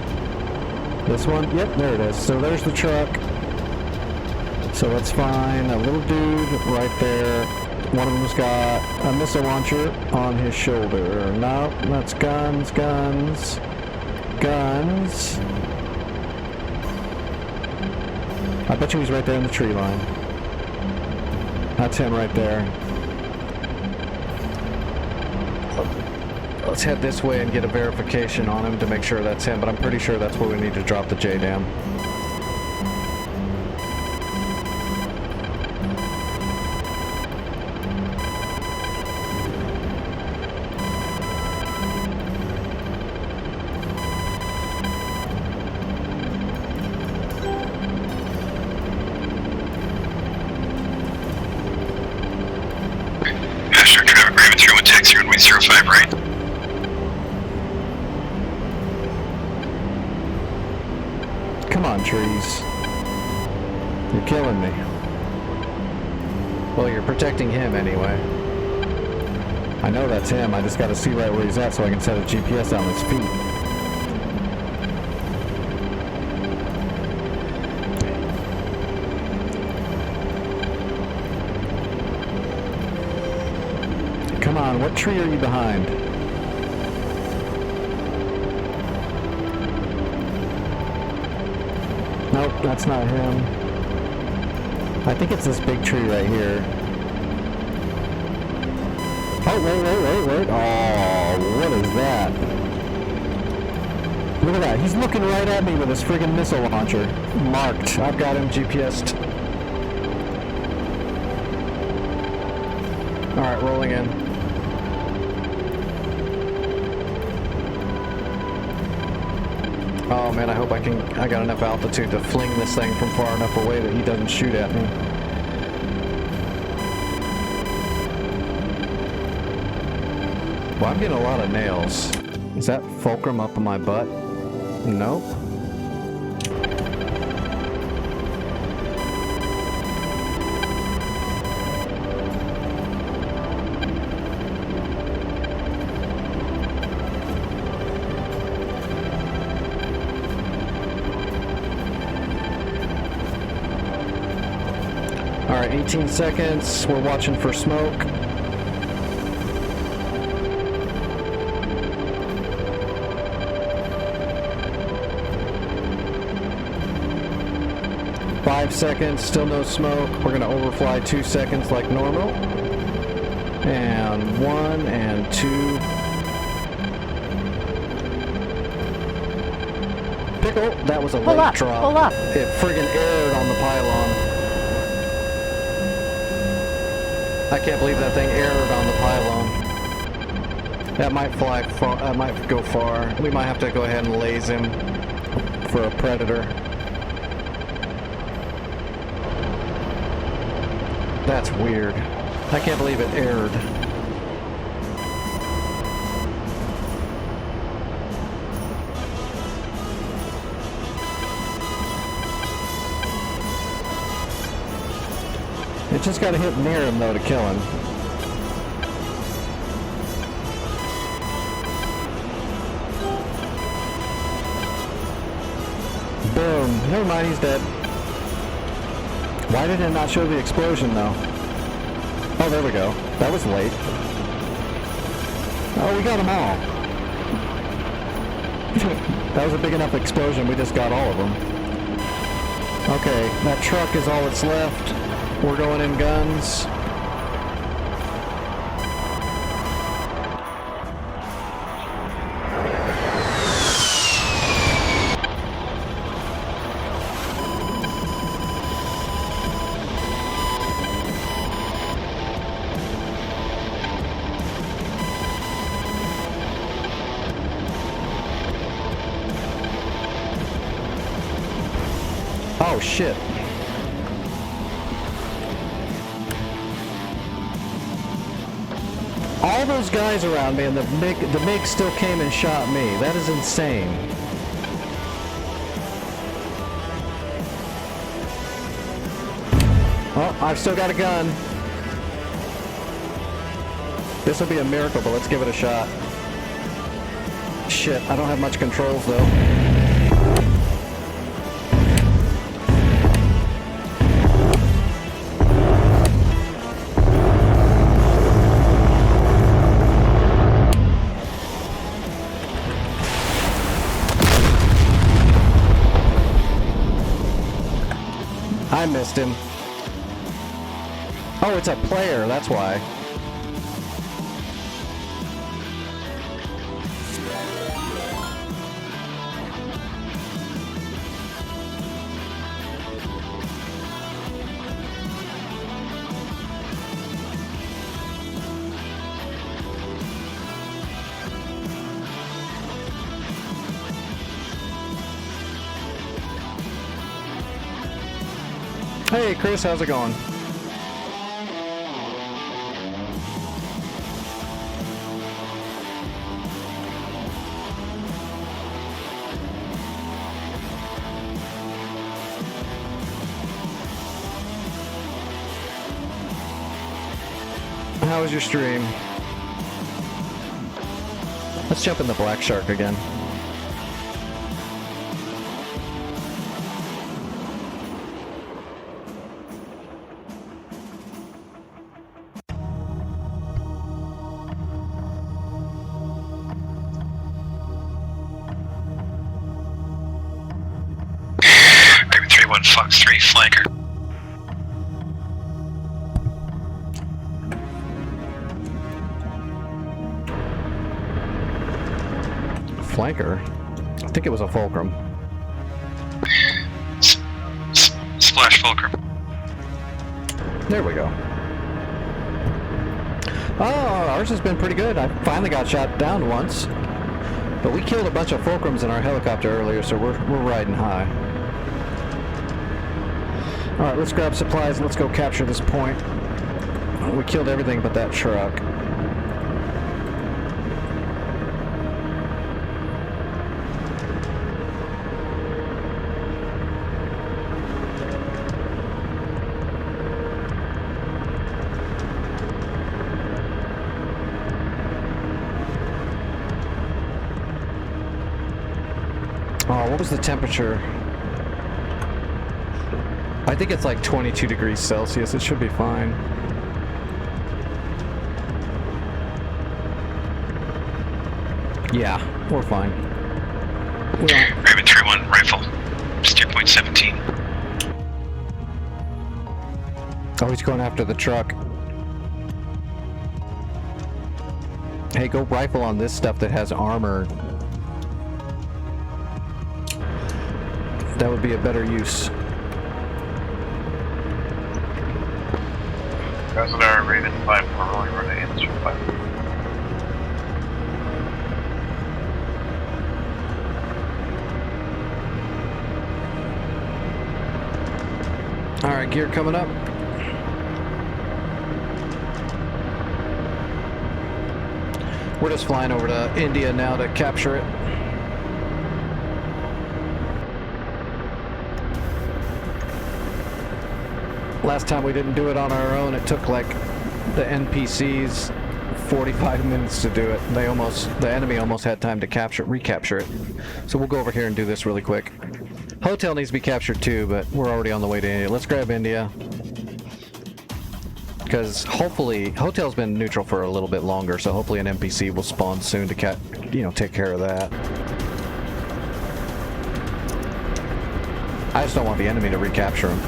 This one? Yep, there it is. So there's the truck. So let's find a little dude right there. One of them's got a missile launcher on his shoulder. No, that's guns. I bet you he's right there in the tree line. That's him right there. Let's head this way and get a verification on him to make sure that's him, but I'm pretty sure that's where we need to drop the JDAM. Master Traffic Raven 316, runway 05 right. Come on, trees. You're killing me. Well, you're protecting him anyway. I know that's him, I just gotta see right where he's at so I can set a GPS on his feet. Come on, what tree are you behind? Nope, that's not him. I think it's this big tree right here. Oh, wait. Oh, what is that? Look at that. He's looking right at me with his friggin' missile launcher. Marked. I've got him GPS'd. Alright, rolling in. Oh man, I hope I got enough altitude to fling this thing from far enough away that he doesn't shoot at me. Well, I'm getting a lot of nails. Is that fulcrum up in my butt? Nope. 18 seconds. We're watching for smoke. Five seconds, still no smoke. We're gonna overfly 2 seconds like normal. And 1 and 2. Pickle, that was a Pull late up, drop. pull up. It friggin' erred on the pylon. I can't believe that thing erred on the pylon. That might fly far, that might go far. We might have to go ahead and laze him for a predator. That's weird. I can't believe it erred. It just gotta hit near him though to kill him. Boom. Never mind, he's dead. Why did it not show the explosion though? Oh, there we go. That was late. Oh, we got them all. That was a big enough explosion, we just got all of them. Okay, that truck is all that's left. We're going in guns. Oh shit. All those guys around me and the MiG still came and shot me. That is insane. Oh, I've still got a gun. This will be a miracle, but let's give it a shot. Shit, I don't have much controls though. I missed him. Oh, it's a player, that's why. Hey Chris, how's it going? How was your stream? Let's jump in the Black Shark again. Raven 3-1 Fox 3 flanker. Flanker? I think it was a Fulcrum. Splash Fulcrum. There we go. Oh, ours has been pretty good. I finally got shot down once. But we killed a bunch of Fulcrums in our helicopter earlier, so we're riding high. Alright, let's grab supplies and let's go capture this point. We killed everything but that truck. Oh, what was the temperature? I think it's like 22 degrees Celsius. It should be fine. Yeah, we're fine. Raven 3-1 rifle. Steer point 17. Oh, he's going after the truck. Hey, go rifle on this stuff that has armor. That would be a better use. Krasnodar Raven 5 rolling run answer 5. All right, gear coming up. We're just flying over to India now to capture it. Last time we didn't do it on our own. It took like the NPCs 45 minutes to do it. The enemy almost had time to recapture it. So we'll go over here and do this really quick. Hotel needs to be captured too, but we're already on the way to India. Let's grab India. Because hopefully, Hotel's been neutral for a little bit longer, so hopefully an NPC will spawn soon to take care of that. I just don't want the enemy to recapture him.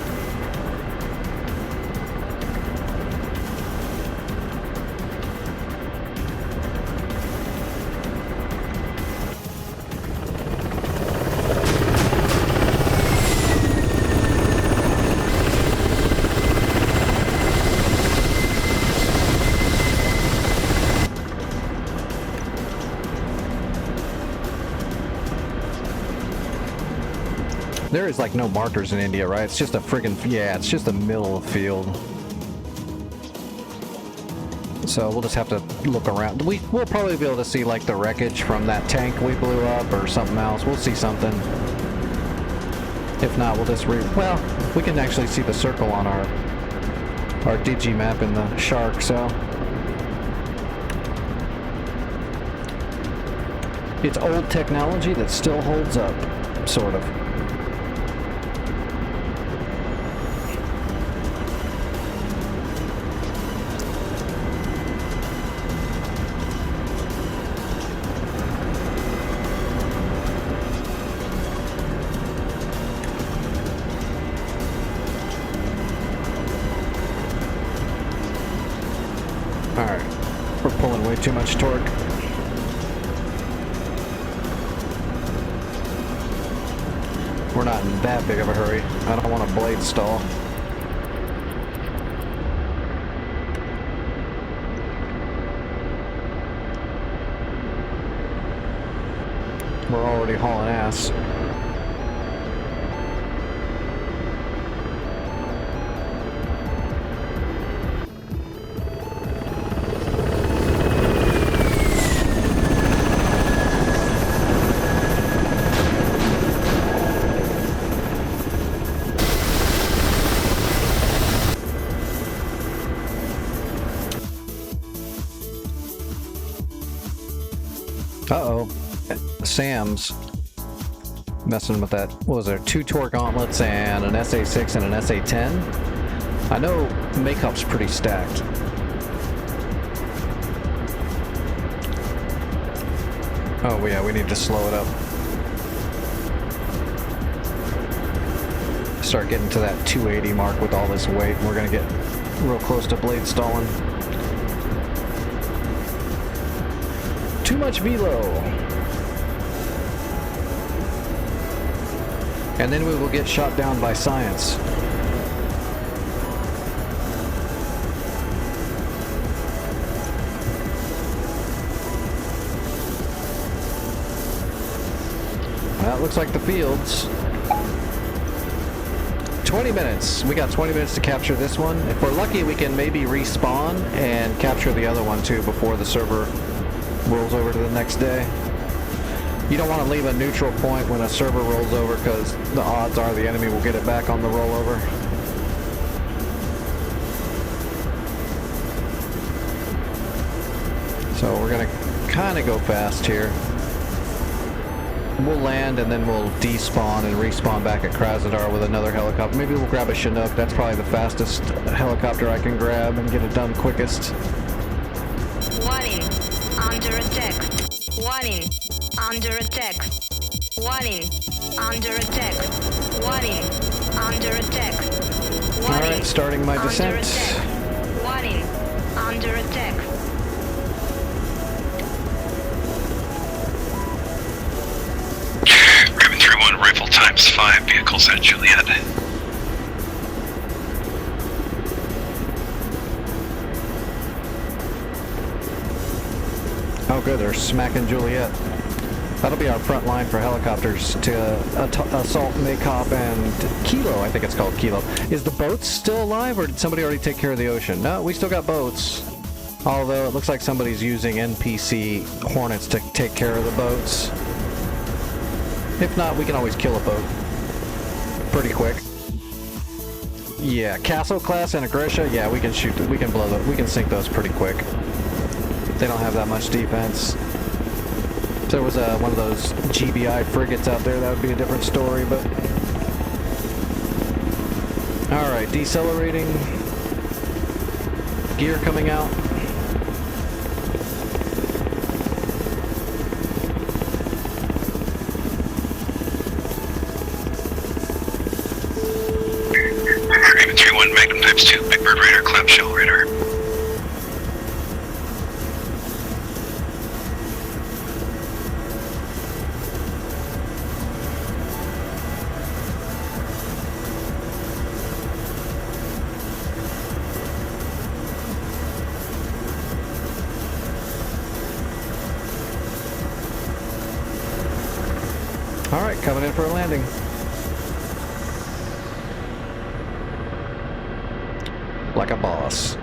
There is like no markers in India, right? It's just a friggin', yeah, it's just the middle of the field. So we'll just have to look around. We'll probably be able to see like the wreckage from that tank we blew up or something else. We'll see something. If not, we'll just well, we can actually see the circle on our digi map in the Shark, so. It's old technology that still holds up, sort of. Alright, we're pulling way too much torque. We're not in that big of a hurry. I don't want a blade stall. We're already hauling ass. Uh-oh. Sam's messing with that. What was there? 2 torque gauntlets and an SA6 and an SA10? I know makeup's pretty stacked. Oh yeah, we need to slow it up. Start getting to that 280 mark with all this weight. We're gonna get real close to blade stalling. Too much velo. And then we will get shot down by science. Well, it looks like the fields. 20 minutes. We got 20 minutes to capture this one. If we're lucky, we can maybe respawn and capture the other one too before the server rolls over to the next day. You don't want to leave a neutral point when a server rolls over because the odds are the enemy will get it back on the rollover. So we're going to kind of go fast here. we'll land and then we'll despawn and respawn back at Krasnodar with another helicopter. Maybe we'll grab a Chinook. That's probably the fastest helicopter I can grab and get it done quickest. Warning. Under attack. Warning. Under attack. Warning. Under attack. Warning. Under attack. Warning. Alright, starting my Under descent. attack. Warning. Under attack. Raven 3-1, rifle times 5, vehicles at Juliet. Oh good, they're smacking Juliet. That'll be our front line for helicopters to assault Maycop and Kilo, I think it's called Kilo. Is the boats still alive, or did somebody already take care of the ocean? No, we still got boats. Although it looks like somebody's using NPC Hornets to take care of the boats. If not, we can always kill a boat pretty quick. Yeah, Castle class and Agresha, yeah, we can shoot, we can blow them, we can sink those pretty quick. They don't have that much defense. If there was one of those GBI frigates out there, that would be a different story, but... Alright, decelerating. Gear coming out. Raven 3-1, Magnum times 2, Big Bird radar, clamshell radar. Alright, coming in for a landing. Like a boss.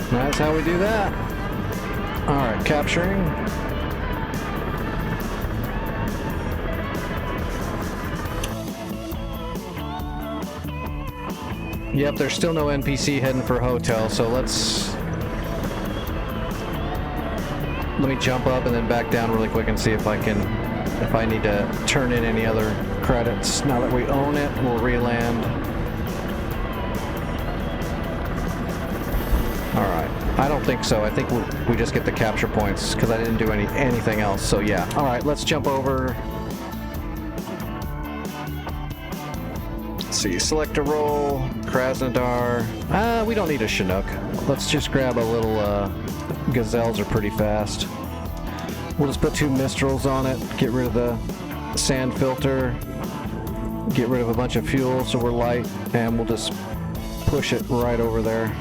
That's how we do that. Alright, capturing. Yep, there's still no NPC heading for hotel, so let me jump up and then back down really quick and see if I need to turn in any other credits. Now that we own it, we'll re-land. Alright, I don't think so. I think we just get the capture points because I didn't do anything else, so yeah. Alright, let's jump over. Let's see, select a role, Krasnodar. We don't need a Chinook. Let's just grab a little, Gazelles are pretty fast. We'll just put 2 Mistrals on it, get rid of the sand filter, get rid of a bunch of fuel so we're light, and we'll just push it right over there.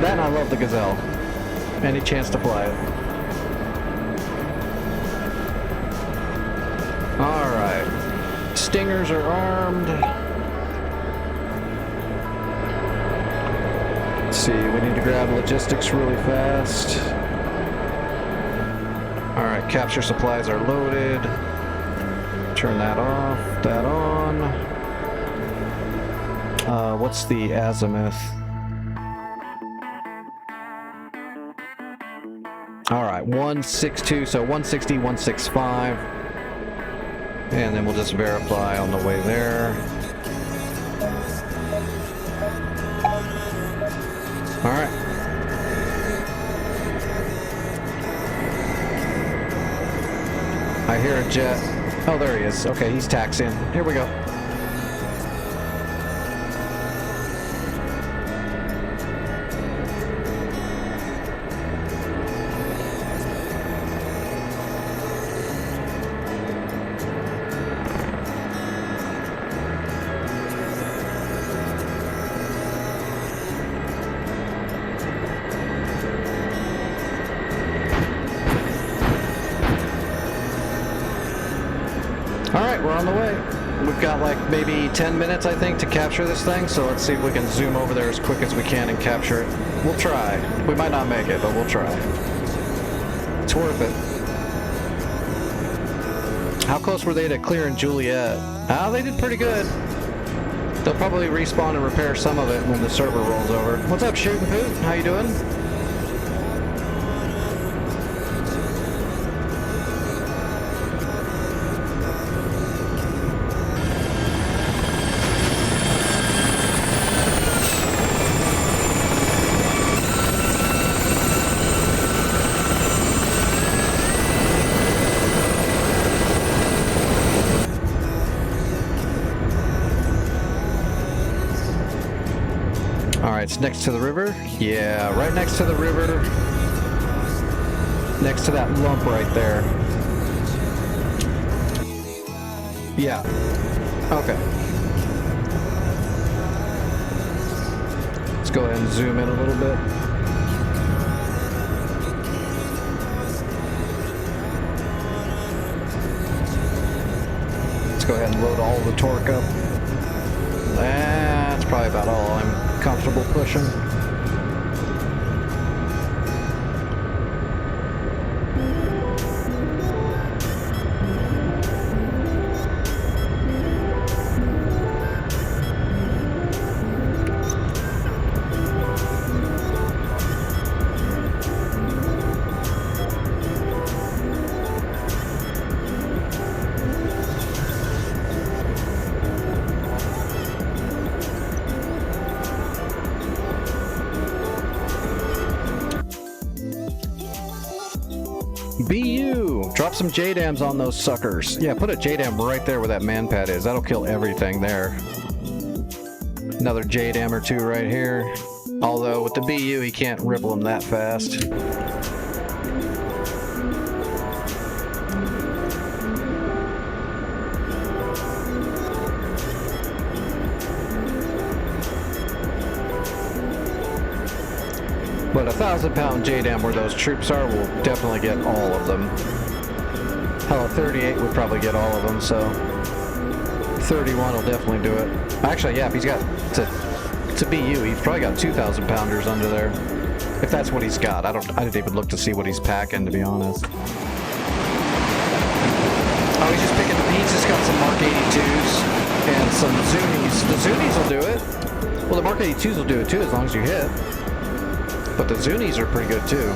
That and I love the Gazelle. Any chance to fly it. Alright. Stingers are armed. Let's see, we need to grab logistics really fast. Alright, capture supplies are loaded. Turn that off, that on. What's the azimuth? Alright, 162, so 160, 165. And then we'll just verify on the way there. Alright. I hear a jet. Oh, there he is. Okay, he's taxiing. Here we go. right, we're on the way. We've got like maybe 10 minutes, I think, to capture this thing, so let's see if we can zoom over there as quick as we can and capture it. We'll try. We might not make it, but we'll try. It's worth it. How close were they to clearing Juliet? Oh, they did pretty good. They'll probably respawn and repair some of it when the server rolls over. What's up, Shootin' Poot? How you doing? Alright, it's next to the river. Yeah, right next to the river. Next to that lump right there. Yeah. Okay. Let's go ahead and zoom in a little bit. Let's go ahead and load all the torque up. That's probably about all I'm comfortable pushing. BU! Drop some JDAMs on those suckers. Yeah, put a JDAM right there where that man pad is. That'll kill everything there. Another JDAM or two right here. Although with the BU, he can't ripple them that fast. But a 1,000-pound JDAM where those troops are will definitely get all of them. Hell, a 38 would probably get all of them, so 31 will definitely do it. Actually, yeah, if he's got to BU, he's probably got 2,000-pounders under there. If that's what he's got. I didn't even look to see what he's packing, to be honest. Oh, he's just picking the beats. He's got some Mark 82s and some Zunis. The Zunis will do it. Well, the Mark 82s will do it too, as long as you hit. But the Zunis are pretty good too.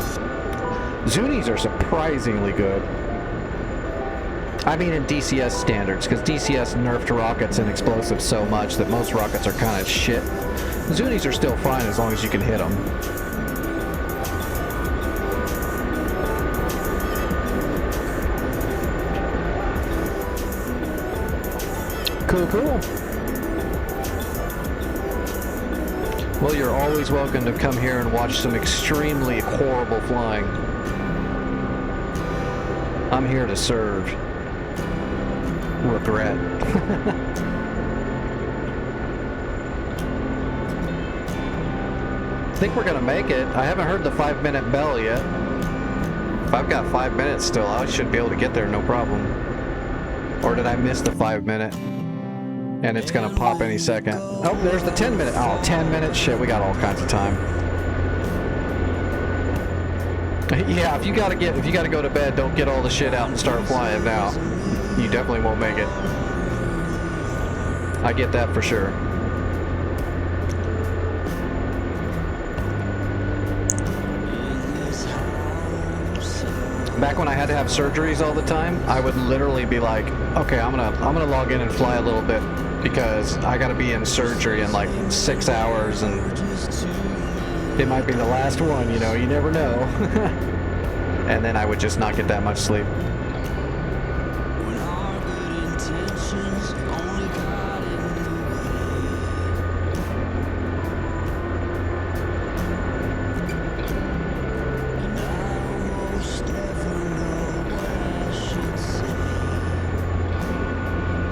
Zunis are surprisingly good. I mean in DCS standards, because DCS nerfed rockets and explosives so much that most rockets are kind of shit. Zunis are still fine as long as you can hit them. Cool, cool. Well, you're always welcome to come here and watch some extremely horrible flying. I'm here to serve. Regret. I think we're gonna make it. I haven't heard the 5-minute bell yet. If I've got 5 minutes still, I should be able to get there no problem. Or did I miss the 5-minute? And it's gonna pop any second. Oh, there's the 10-minute. Oh, 10 minutes? Shit, we got all kinds of time. Yeah, if you gotta go to bed, don't get all the shit out and start flying now. You definitely won't make it. I get that for sure. Back when I had to have surgeries all the time, I would literally be like, okay, I'm gonna log in and fly a little bit because I gotta be in surgery in like 6 hours and it might be the last one, you know, you never know. And then I would just not get that much sleep.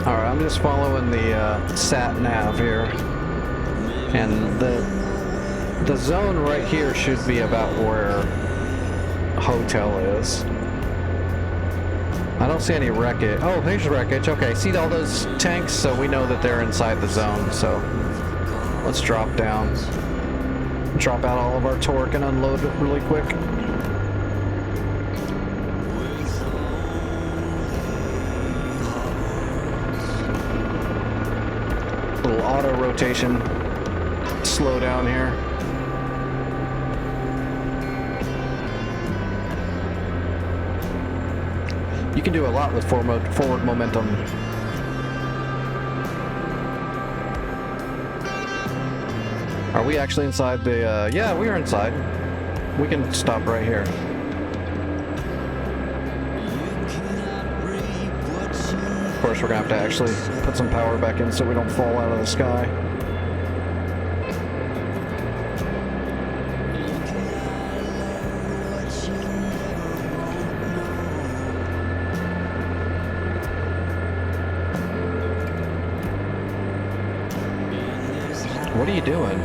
Alright, I'm just following the sat nav here, and the zone right here should be about where hotel is. I don't see any wreckage. Oh, there's wreckage. Okay, see all those tanks? So we know that they're inside the zone. So let's drop down. Drop out all of our torque and unload it really quick. Little auto rotation. Slow down here. You can do a lot with forward momentum. Are we actually inside the, yeah, we are inside. We can stop right here. Of course, we're gonna have to actually put some power back in so we don't fall out of the sky. What are you doing?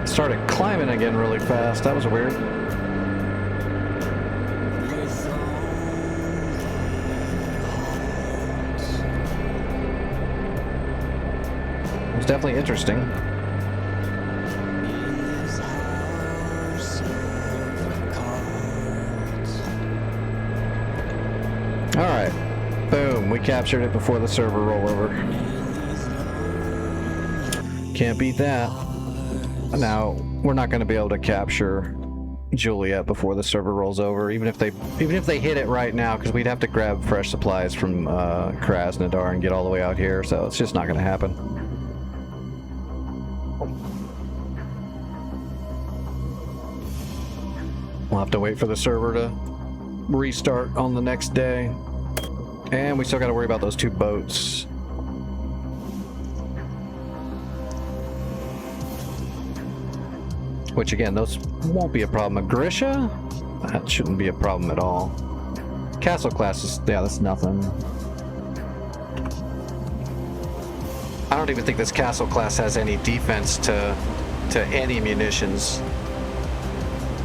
Started climbing again really fast. That was weird. It was definitely interesting. All right. Boom, we captured it before the server rollover. Can't beat that. Now, we're not going to be able to capture Juliet before the server rolls over, even if they hit it right now, because we'd have to grab fresh supplies from Krasnodar and get all the way out here, so it's just not going to happen. We'll have to wait for the server to restart on the next day. And we still got to worry about those two boats. Which again, those won't be a problem. Grisha? That shouldn't be a problem at all. Castle class is, yeah, that's nothing. I don't even think this castle class has any defense to any munitions.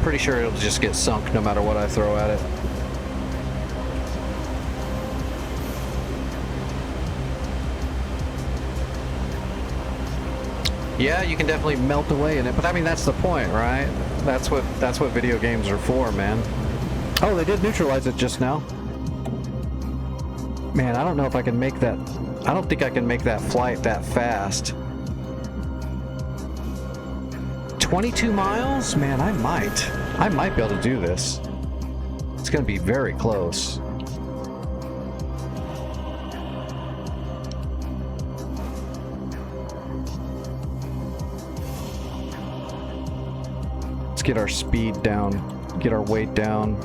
Pretty sure it'll just get sunk no matter what I throw at it. Yeah, you can definitely melt away in it, but I mean that's the point, right? That's what video games are for, man. Oh, they did neutralize it just now. Man, I don't know if I can make that. I don't think I can make that flight that fast. 22 miles? Man, I might be able to do this. It's gonna be very close. Get our speed down, get our weight down.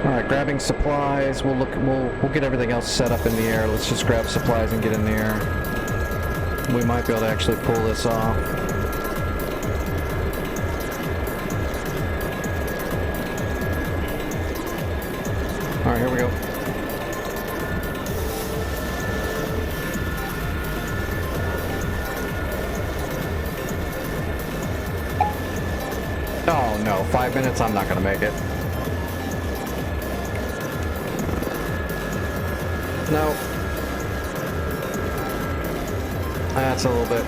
All right, grabbing supplies. We'll get everything else set up in the air. Let's just grab supplies and get in the air. We might be able to actually pull this off. All right, here we go. Oh no, 5 minutes, I'm not gonna make it. No. That's a little bit.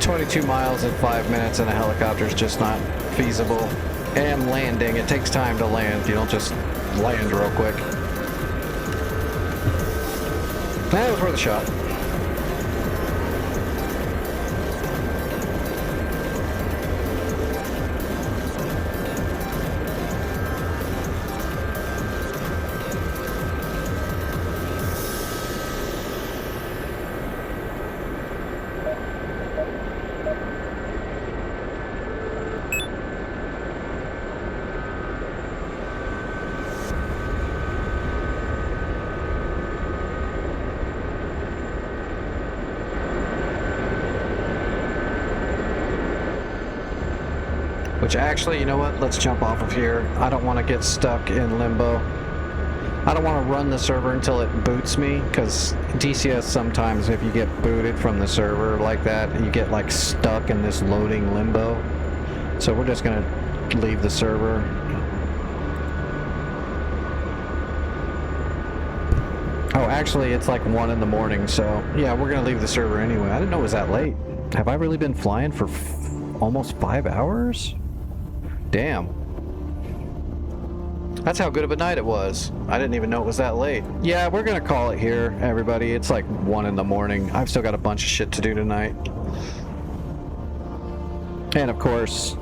22 miles in 5 minutes in a helicopter is just not feasible. And landing, it takes time to land. You don't just land real quick. That was worth a shot. Which actually, you know what? Let's jump off of here. I don't want to get stuck in limbo. I don't want to run the server until it boots me, because DCS sometimes if you get booted from the server like that, you get like stuck in this loading limbo. So we're just going to leave the server. Oh, actually it's like 1 in the morning, so yeah, we're going to leave the server anyway. I didn't know it was that late. Have I really been flying for almost 5 hours? Damn. That's how good of a night it was. I didn't even know it was that late. Yeah, we're gonna call it here, everybody. It's like 1 in the morning. I've still got a bunch of shit to do tonight. And of course,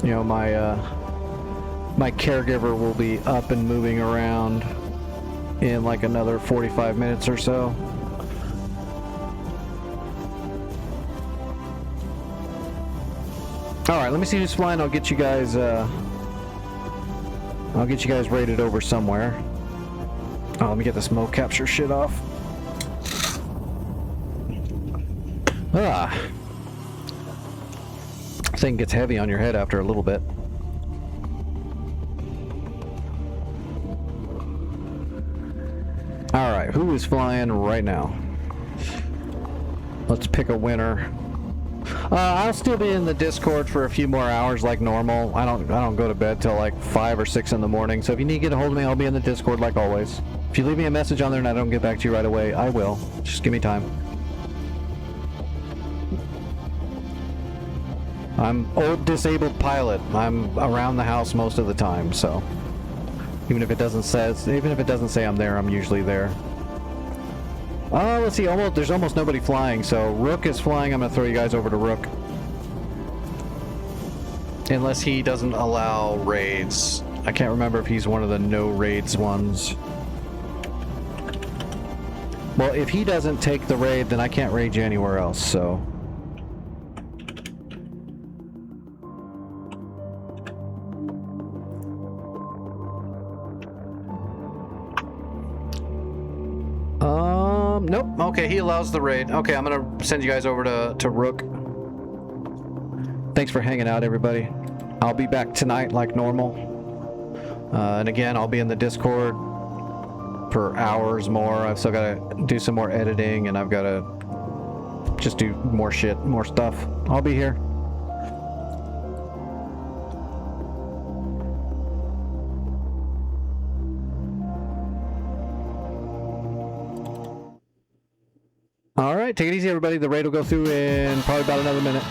you know, my caregiver will be up and moving around in like another 45 minutes or so. Alright, let me see who's flying. I'll get you guys rated over somewhere. Oh, let me get this smoke capture shit off. Thing gets heavy on your head after a little bit. Alright, who is flying right now? Let's pick a winner. I'll still be in the Discord for a few more hours like normal. I don't go to bed till like 5 or 6 in the morning. So if you need to get a hold of me, I'll be in the Discord like always. If you leave me a message on there and I don't get back to you right away, I will. Just give me time. I'm old disabled pilot. I'm around the house most of the time, so even if it doesn't say I'm there, I'm usually there. Let's see, there's almost nobody flying, so Rook is flying. I'm gonna throw you guys over to Rook. Unless he doesn't allow raids. I can't remember if he's one of the no raids ones. Well, if he doesn't take the raid, then I can't raid you anywhere else, so. Nope. Okay, he allows the raid. Okay, I'm gonna send you guys over to Rook. Thanks for hanging out, everybody. I'll be back tonight like normal. And again, I'll be in the Discord for hours more. I've still got to do some more editing, and I've got to just do more shit, more stuff. I'll be here. All right, take it easy, everybody. The raid will go through in probably about another minute.